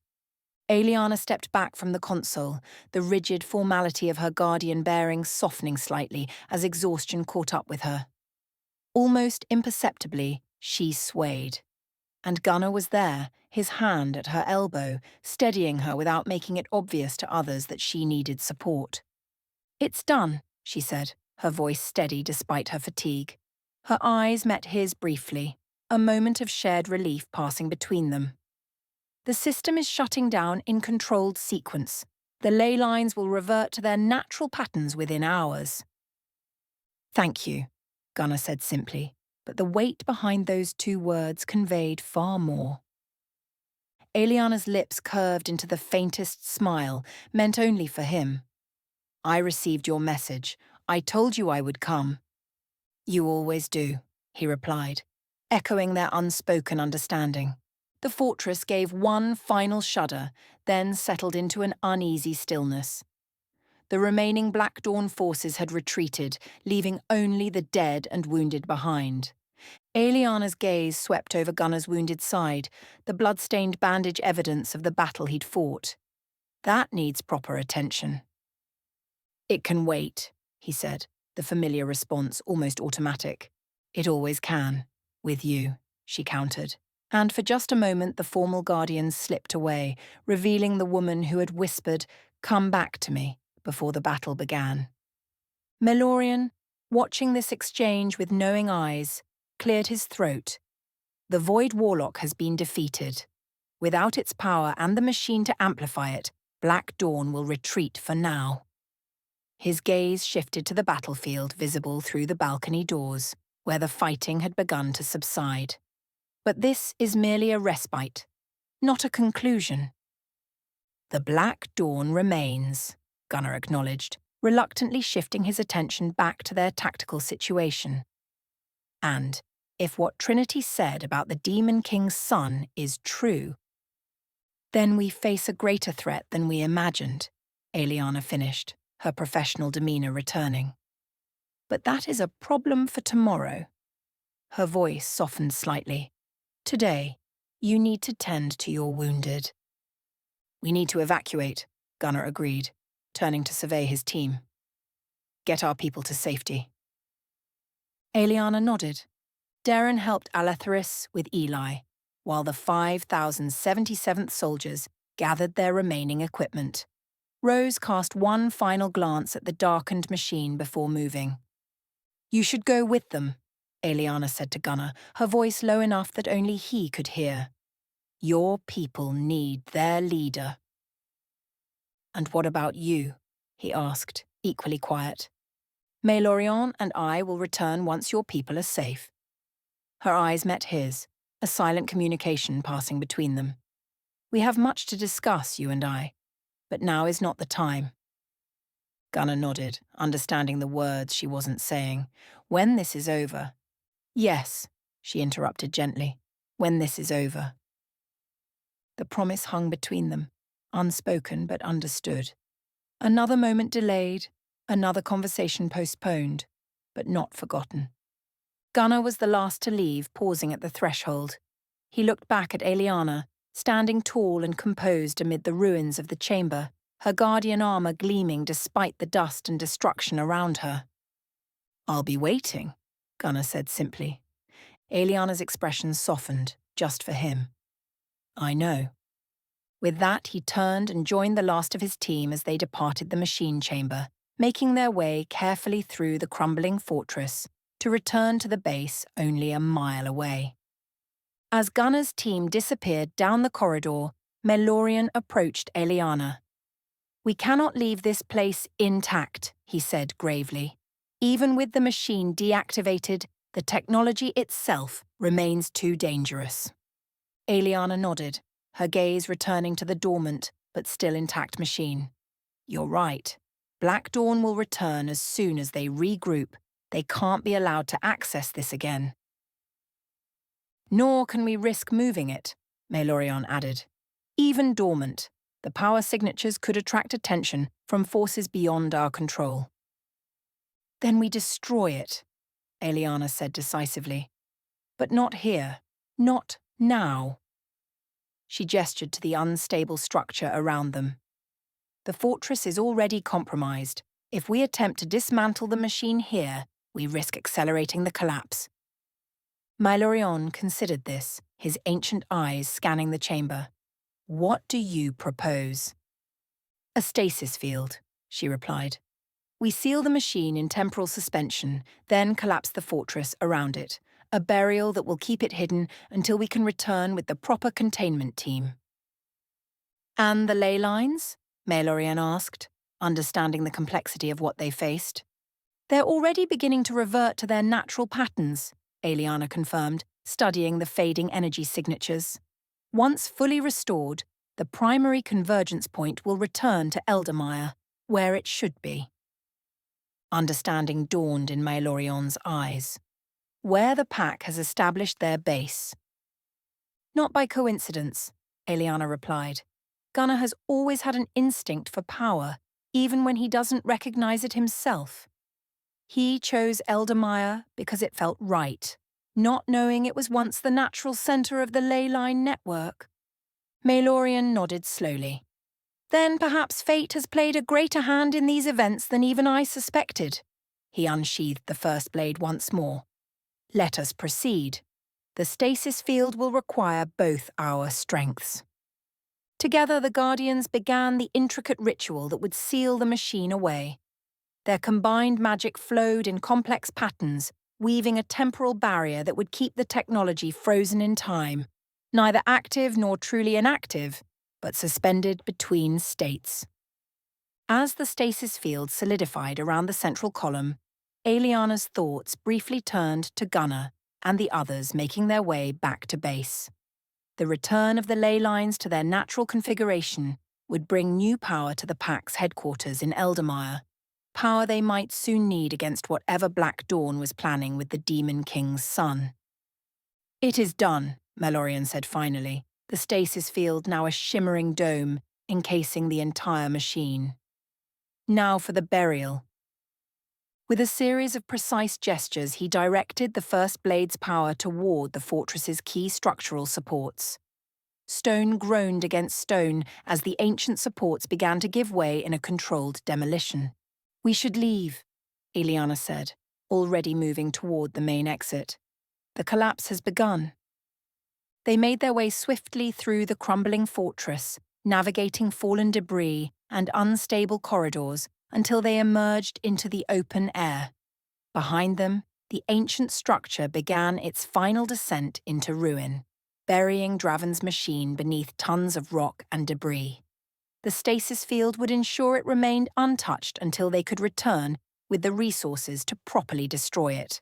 Aeliana stepped back from the console, the rigid formality of her guardian bearing softening slightly as exhaustion caught up with her. Almost imperceptibly, she swayed. And Gunnar was there, his hand at her elbow, steadying her without making it obvious to others that she needed support. "It's done," she said, her voice steady despite her fatigue. Her eyes met his briefly, a moment of shared relief passing between them. "The system is shutting down in controlled sequence. The ley lines will revert to their natural patterns within hours." "Thank you," Gunnar said simply, but the weight behind those two words conveyed far more. Aeliana's lips curved into the faintest smile, meant only for him. "I received your message. I told you I would come." "You always do," he replied, echoing their unspoken understanding. The fortress gave one final shudder, then settled into an uneasy stillness. The remaining Black Dawn forces had retreated, leaving only the dead and wounded behind. Aeliana's gaze swept over Gunnar's wounded side, the blood-stained bandage evidence of the battle he'd fought. "That needs proper attention." "It can wait," he said, the familiar response almost automatic. "It always can. With you," she countered. And for just a moment the formal guardians slipped away, revealing the woman who had whispered, "Come back to me," before the battle began. Melorian, watching this exchange with knowing eyes, cleared his throat. "The Void Warlock has been defeated. Without its power and the machine to amplify it, Black Dawn will retreat for now." His gaze shifted to the battlefield visible through the balcony doors, where the fighting had begun to subside. "But this is merely a respite, not a conclusion." "The Black Dawn remains," Gunnar acknowledged, reluctantly shifting his attention back to their tactical situation. "And if what Trinity said about the Demon King's son is true, then we face a greater threat than we imagined," Aeliana finished, her professional demeanor returning. "But that is a problem for tomorrow." Her voice softened slightly. "Today, you need to tend to your wounded." "We need to evacuate," Gunnar agreed, turning to survey his team. "Get our people to safety." Aeliana nodded. Derren helped Alatheris with Eli, while the 5,077th soldiers gathered their remaining equipment. Rose cast one final glance at the darkened machine before moving. "You should go with them," Aeliana said to Gunnar, her voice low enough that only he could hear. "Your people need their leader." "And what about you?" he asked, equally quiet. "Melorian and I will return once your people are safe." Her eyes met his, a silent communication passing between them. "We have much to discuss, you and I, but now is not the time." Gunnar nodded, understanding the words she wasn't saying. "When this is over—" "Yes," she interrupted gently, "when this is over." The promise hung between them, unspoken but understood. Another moment delayed, another conversation postponed, but not forgotten. Gunnar was the last to leave, pausing at the threshold. He looked back at Aeliana, standing tall and composed amid the ruins of the chamber, her guardian armor gleaming despite the dust and destruction around her. "I'll be waiting," Gunnar said simply. Aeliana's expression softened, just for him. "I know." With that, he turned and joined the last of his team as they departed the machine chamber, making their way carefully through the crumbling fortress to return to the base only a mile away. As Gunnar's team disappeared down the corridor, Melorian approached Aeliana. "We cannot leave this place intact," he said gravely. "Even with the machine deactivated, the technology itself remains too dangerous." Aeliana nodded, her gaze returning to the dormant but still intact machine. "You're right." Black Dawn will return as soon as they regroup. They can't be allowed to access this again. Nor can we risk moving it, Maelorion added. Even dormant, the power signatures could attract attention from forces beyond our control. Then we destroy it, Aeliana said decisively. But not here. Not now. She gestured to the unstable structure around them. The fortress is already compromised. If we attempt to dismantle the machine here, we risk accelerating the collapse. Maelorion considered this, his ancient eyes scanning the chamber. What do you propose? A stasis field, she replied. We seal the machine in temporal suspension, then collapse the fortress around it, a burial that will keep it hidden until we can return with the proper containment team. And the ley lines? Maelorion asked, understanding the complexity of what they faced. They're already beginning to revert to their natural patterns, Aeliana confirmed, studying the fading energy signatures. Once fully restored, the primary convergence point will return to Eldermire, where it should be. Understanding dawned in Maelorion's eyes. Where the pack has established their base. Not by coincidence, Aeliana replied. Gunnar has always had an instinct for power, even when he doesn't recognize it himself. He chose Eldermire because it felt right, not knowing it was once the natural center of the ley-line network. Maelorion nodded slowly. Then perhaps fate has played a greater hand in these events than even I suspected. He unsheathed the first blade once more. Let us proceed. The stasis field will require both our strengths. Together, the Guardians began the intricate ritual that would seal the machine away. Their combined magic flowed in complex patterns, weaving a temporal barrier that would keep the technology frozen in time, neither active nor truly inactive, but suspended between states. As the stasis field solidified around the central column, Aeliana's thoughts briefly turned to Gunnar and the others making their way back to base. The return of the ley lines to their natural configuration would bring new power to the Pack's headquarters in Eldermire, power they might soon need against whatever Black Dawn was planning with the Demon King's son. It is done, Maelorion said finally, the stasis field now a shimmering dome encasing the entire machine. Now for the burial. With a series of precise gestures, he directed the first blade's power toward the fortress's key structural supports. Stone groaned against stone as the ancient supports began to give way in a controlled demolition. We should leave, Aeliana said, already moving toward the main exit. The collapse has begun. They made their way swiftly through the crumbling fortress, navigating fallen debris and unstable corridors until they emerged into the open air. Behind them, the ancient structure began its final descent into ruin, burying Draven's machine beneath tons of rock and debris. The stasis field would ensure it remained untouched until they could return with the resources to properly destroy it.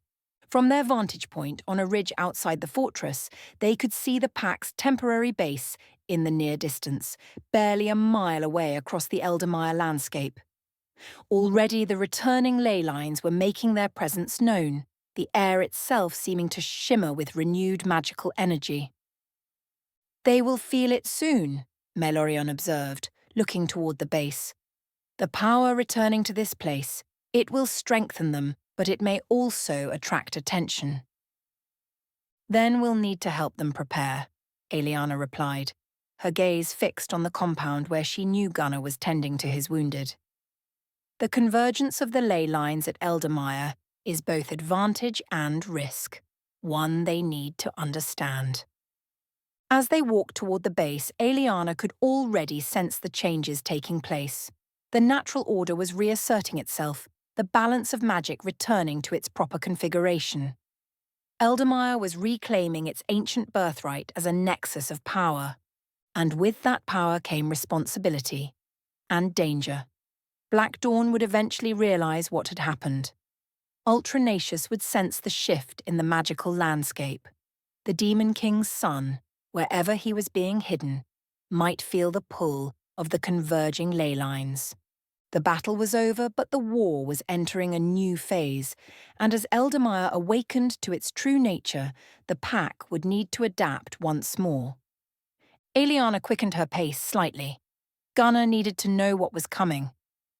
From their vantage point on a ridge outside the fortress, they could see the Pack's temporary base in the near distance, barely a mile away across the Eldermire landscape. Already the returning ley lines were making their presence known, the air itself seeming to shimmer with renewed magical energy. They will feel it soon, Maelorion observed, looking toward the base. The power returning to this place, it will strengthen them, but it may also attract attention. Then we'll need to help them prepare, Aeliana replied, her gaze fixed on the compound where she knew Gunnar was tending to his wounded. The convergence of the ley lines at Eldermire is both advantage and risk, one they need to understand. As they walked toward the base, Aeliana could already sense the changes taking place. The natural order was reasserting itself, the balance of magic returning to its proper configuration. Eldermire was reclaiming its ancient birthright as a nexus of power. And with that power came responsibility and danger. Black Dawn would eventually realize what had happened. Ultranacious would sense the shift in the magical landscape. The Demon King's son, wherever he was being hidden, might feel the pull of the converging ley lines. The battle was over, but the war was entering a new phase, and as Eldamire awakened to its true nature, the pack would need to adapt once more. Aeliana quickened her pace slightly. Gunnar needed to know what was coming.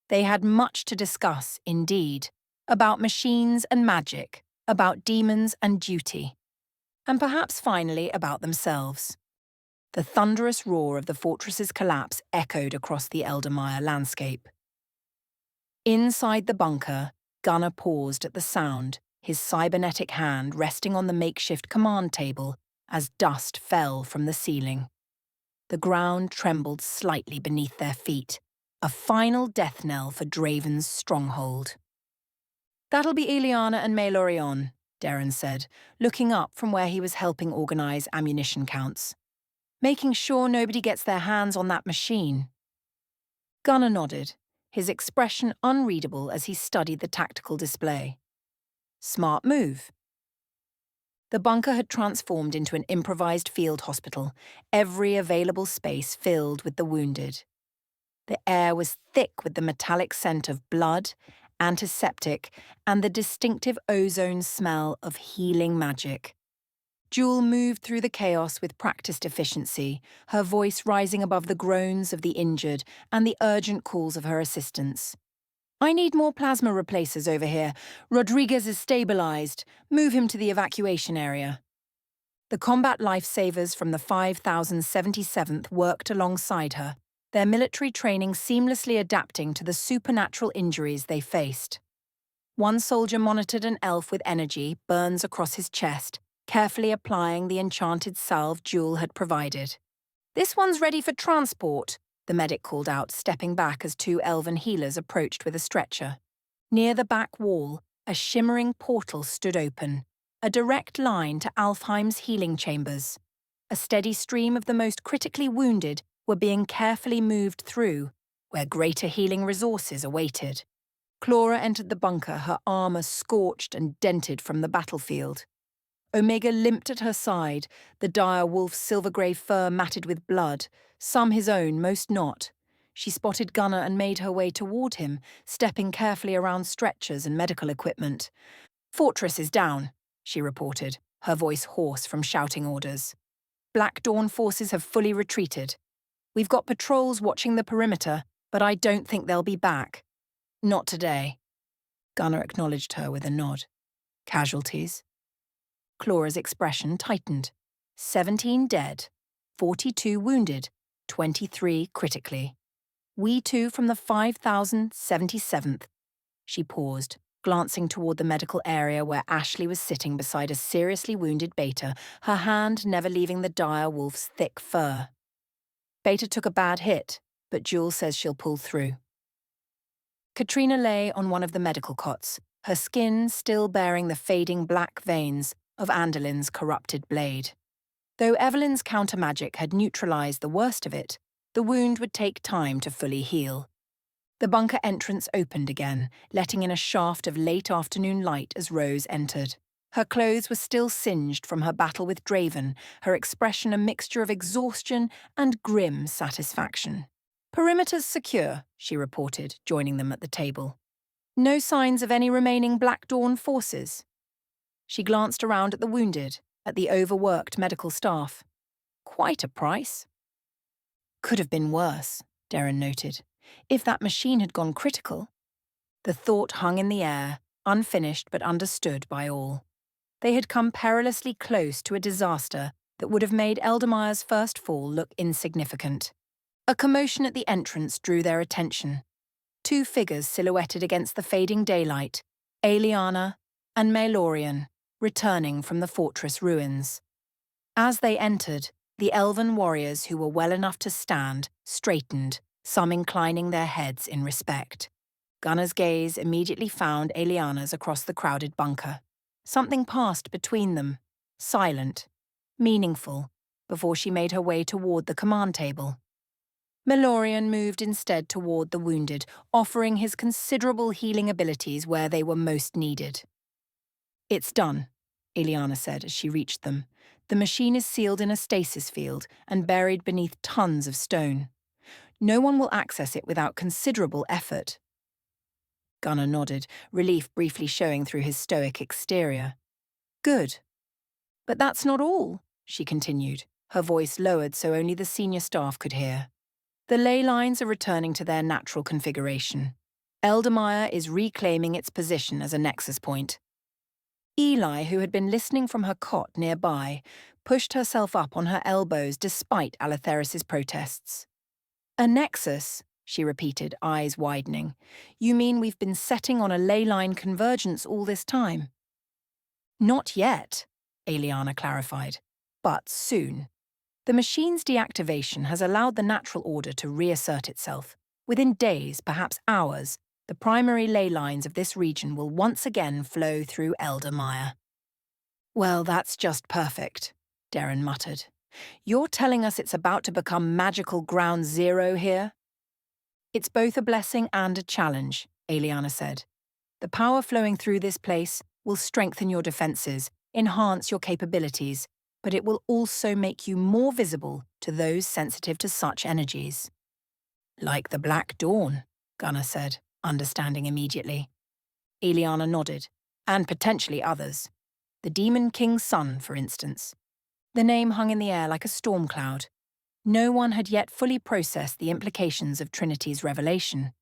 They had much to discuss, indeed, about machines and magic, about demons and duty, and perhaps finally about themselves. The thunderous roar of the fortress's collapse echoed across the Eldamire landscape. Inside the bunker, Gunnar paused at the sound, his cybernetic hand resting on the makeshift command table as dust fell from the ceiling. The ground trembled slightly beneath their feet, a final death knell for Draven's stronghold. "That'll be Aeliana and Maelorion," Derren said, looking up from where he was helping organize ammunition counts. "Making sure nobody gets their hands on that machine." Gunnar nodded, his expression unreadable as he studied the tactical display. "Smart move." The bunker had transformed into an improvised field hospital, every available space filled with the wounded. The air was thick with the metallic scent of blood, antiseptic, and the distinctive ozone smell of healing magic. Jewel moved through the chaos with practiced efficiency, her voice rising above the groans of the injured and the urgent calls of her assistants. "I need more plasma replacers over here. Rodriguez is stabilized. Move him to the evacuation area." The combat lifesavers from the 5077th worked alongside her, their military training seamlessly adapting to the supernatural injuries they faced. One soldier monitored an elf with energy, burns across his chest, carefully applying the enchanted salve Jewel had provided. "This one's ready for transport," the medic called out, stepping back as two elven healers approached with a stretcher. Near the back wall, a shimmering portal stood open, a direct line to Alfheim's healing chambers. A steady stream of the most critically wounded were being carefully moved through, where greater healing resources awaited. Clara entered the bunker, her armor scorched and dented from the battlefield. Omega limped at her side, the dire wolf's silver-grey fur matted with blood, some his own, most not. She spotted Gunnar and made her way toward him, stepping carefully around stretchers and medical equipment. "Fortress is down," she reported, her voice hoarse from shouting orders. "Black Dawn forces have fully retreated. We've got patrols watching the perimeter, but I don't think they'll be back. Not today." Gunnar acknowledged her with a nod. "Casualties?" Clara's expression tightened. 17 dead, 42 wounded, 23 critically. "We two from the 5077th. She paused, glancing toward the medical area where Ashley was sitting beside a seriously wounded Beta, her hand never leaving the dire wolf's thick fur. "Beta took a bad hit, but Jewel says she'll pull through." Katrina lay on one of the medical cots, her skin still bearing the fading black veins of Andolyn's corrupted blade. Though Evelyn's counter-magic had neutralized the worst of it, the wound would take time to fully heal. The bunker entrance opened again, letting in a shaft of late afternoon light as Rose entered. Her clothes were still singed from her battle with Draven, her expression a mixture of exhaustion and grim satisfaction. "Perimeter's secure," she reported, joining them at the table. "No signs of any remaining Black Dawn forces." She glanced around at the wounded, at the overworked medical staff. "Quite a price." "Could have been worse," Derren noted, "if that machine had gone critical." The thought hung in the air, unfinished but understood by all. They had come perilously close to a disaster that would have made Eldamire's first fall look insignificant. A commotion at the entrance drew their attention. Two figures silhouetted against the fading daylight, Aeliana and Maelorion, returning from the fortress ruins. As they entered, the elven warriors who were well enough to stand straightened, some inclining their heads in respect. Gunnar's gaze immediately found Aeliana's across the crowded bunker. Something passed between them, silent, meaningful, before she made her way toward the command table. Maelorion moved instead toward the wounded, offering his considerable healing abilities where they were most needed. "It's done," Aeliana said as she reached them. "The machine is sealed in a stasis field and buried beneath tons of stone. No one will access it without considerable effort. Gunnar nodded, relief briefly showing through his stoic exterior. Good. But that's not all, she continued, her voice lowered so only the senior staff could hear. The ley lines are returning to their natural configuration. Eldermire is reclaiming its position as a nexus point. Eli, who had been listening from her cot nearby, pushed herself up on her elbows despite Alatheris's protests. A nexus, she repeated, eyes widening. You mean we've been setting on a ley-line convergence all this time? Not yet, Eliana clarified, but soon. The machine's deactivation has allowed the natural order to reassert itself. Within days, perhaps hours, the primary ley lines of this region will once again flow through Eldermire. Well, that's just perfect, Derren muttered. You're telling us it's about to become magical ground zero here? It's both a blessing and a challenge, Eliana said. The power flowing through this place will strengthen your defenses, enhance your capabilities, but it will also make you more visible to those sensitive to such energies. Like the Black Dawn, Gunnar said, understanding immediately. Eliana nodded, and potentially others. The Demon King's son, for instance. The name hung in the air like a storm cloud. No one had yet fully processed the implications of Trinity's revelation,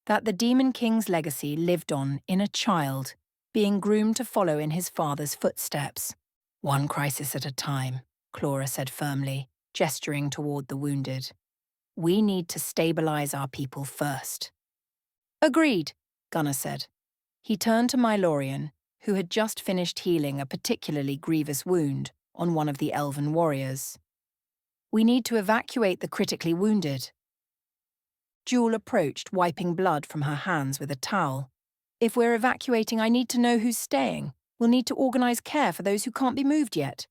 that the Demon King's legacy lived on in a child, being groomed to follow in his father's footsteps. One crisis at a time, Clara said firmly, gesturing toward the wounded. We need to stabilize our people first. Agreed, Gunnar said. He turned to Mylorian, who had just finished healing a particularly grievous wound on one of the elven warriors. We need to evacuate the critically wounded. Jewel approached, wiping blood from her hands with a towel. If we're evacuating, I need to know who's staying. We'll need to organize care for those who can't be moved yet.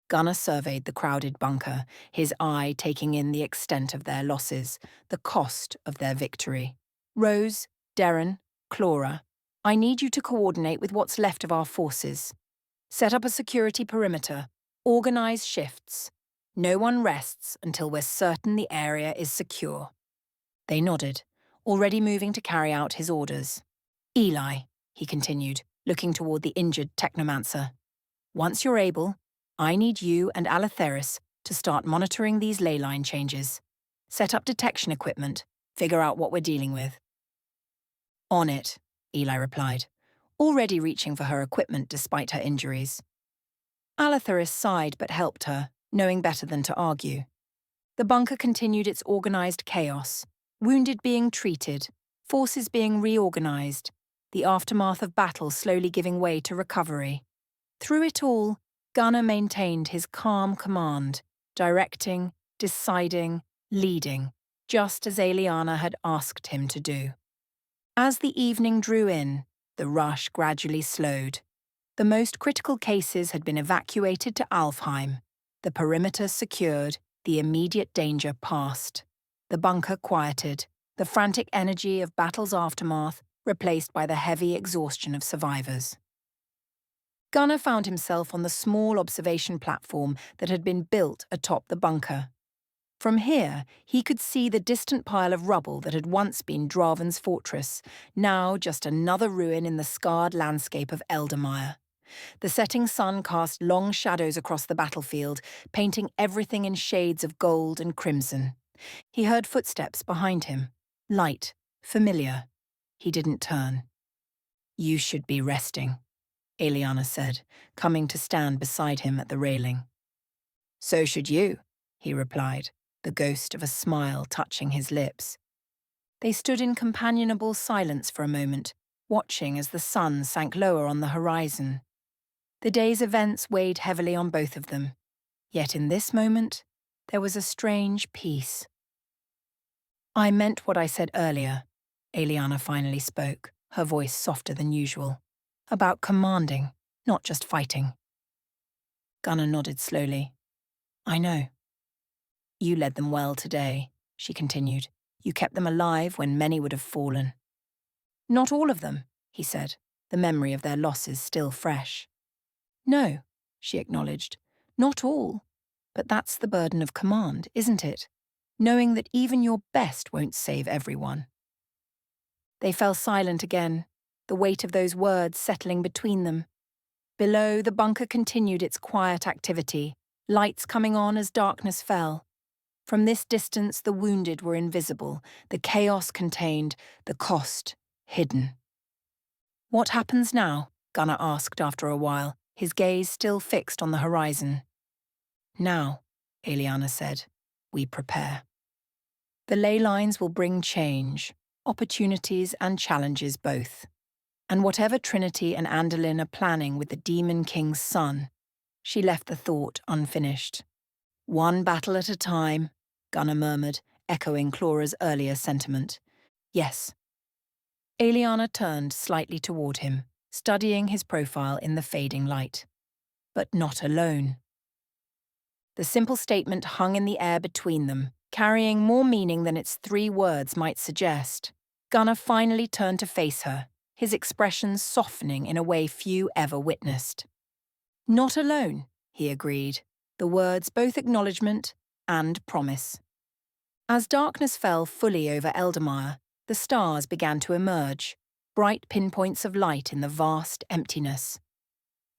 Gunnar surveyed the crowded bunker, his eye taking in the extent of their losses, the cost of their victory. Rose, Derren, Clara, I need you to coordinate with what's left of our forces. Set up a security perimeter. Organize shifts. No one rests until we're certain the area is secure. They nodded, already moving to carry out his orders. Eli, he continued, looking toward the injured technomancer. Once you're able, I need you and Alatheris to start monitoring these ley line changes. Set up detection equipment, figure out what we're dealing with. On it, Eli replied, already reaching for her equipment despite her injuries. Alatheris sighed but helped her, knowing better than to argue. The bunker continued its organized chaos, wounded being treated, forces being reorganized, the aftermath of battle slowly giving way to recovery. Through it all, Gunnar maintained his calm command, directing, deciding, leading, just as Eliana had asked him to do. As the evening drew in, the rush gradually slowed. The most critical cases had been evacuated to Alfheim, the perimeter secured, the immediate danger past. The bunker quieted, the frantic energy of battle's aftermath replaced by the heavy exhaustion of survivors. Gunnar found himself on the small observation platform that had been built atop the bunker. From here, he could see the distant pile of rubble that had once been Draven's fortress, now just another ruin in the scarred landscape of Eldermire. The setting sun cast long shadows across the battlefield, painting everything in shades of gold and crimson. He heard footsteps behind him, light, familiar. He didn't turn. You should be resting, Eliana said, coming to stand beside him at the railing. So should you, he replied, the ghost of a smile touching his lips. They stood in companionable silence for a moment, watching as the sun sank lower on the horizon. The day's events weighed heavily on both of them, yet in this moment, there was a strange peace. I meant what I said earlier, Eliana finally spoke, her voice softer than usual, about commanding, not just fighting. Gunnar nodded slowly. I know. You led them well today, she continued. You kept them alive when many would have fallen. Not all of them, he said, the memory of their losses still fresh. No, she acknowledged, not all. But that's the burden of command, isn't it? knowing that even your best won't save everyone. They fell silent again, the weight of those words settling between them. Below, the bunker continued its quiet activity, lights coming on as darkness fell. From this distance, the wounded were invisible, the chaos contained, the cost hidden. "What happens now?" Gunnar asked after a while, his gaze still fixed on the horizon. "Now," Eliana said, "we prepare. The ley lines will bring change, opportunities and challenges both. And whatever Trinity and Andolyn are planning with the Demon King's son," she left the thought unfinished. "One battle at a time," Gunnar murmured, echoing Claura's earlier sentiment. "Yes." Eliana turned slightly toward him, studying his profile in the fading light. But not alone. The simple statement hung in the air between them, carrying more meaning than its 3 words might suggest. Gunnar finally turned to face her, his expressions softening in a way few ever witnessed. "Not alone," he agreed, the words both acknowledgement and promise. As darkness fell fully over Eldamire, the stars began to emerge, bright pinpoints of light in the vast emptiness.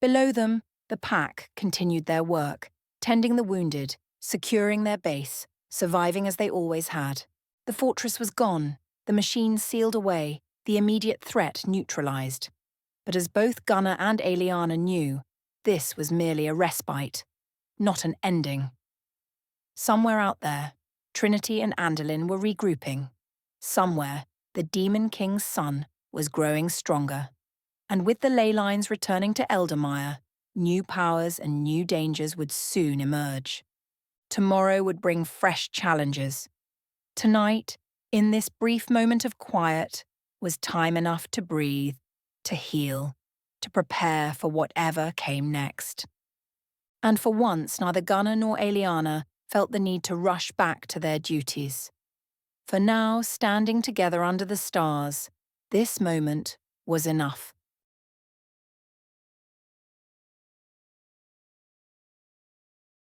Below them, the pack continued their work, tending the wounded, securing their base, surviving as they always had. The fortress was gone, the machines sealed away, the immediate threat neutralized. But as both Gunnar and Eliana knew, this was merely a respite, not an ending. Somewhere out there, Trinity and Andolyn were regrouping. Somewhere, the Demon King's son was growing stronger. And with the ley lines returning to Eldamire, new powers and new dangers would soon emerge. Tomorrow would bring fresh challenges. Tonight, in this brief moment of quiet, was time enough to breathe, to heal, to prepare for whatever came next. And for once, neither Gunnar nor Eliana felt the need to rush back to their duties. For now, standing together under the stars, this moment was enough.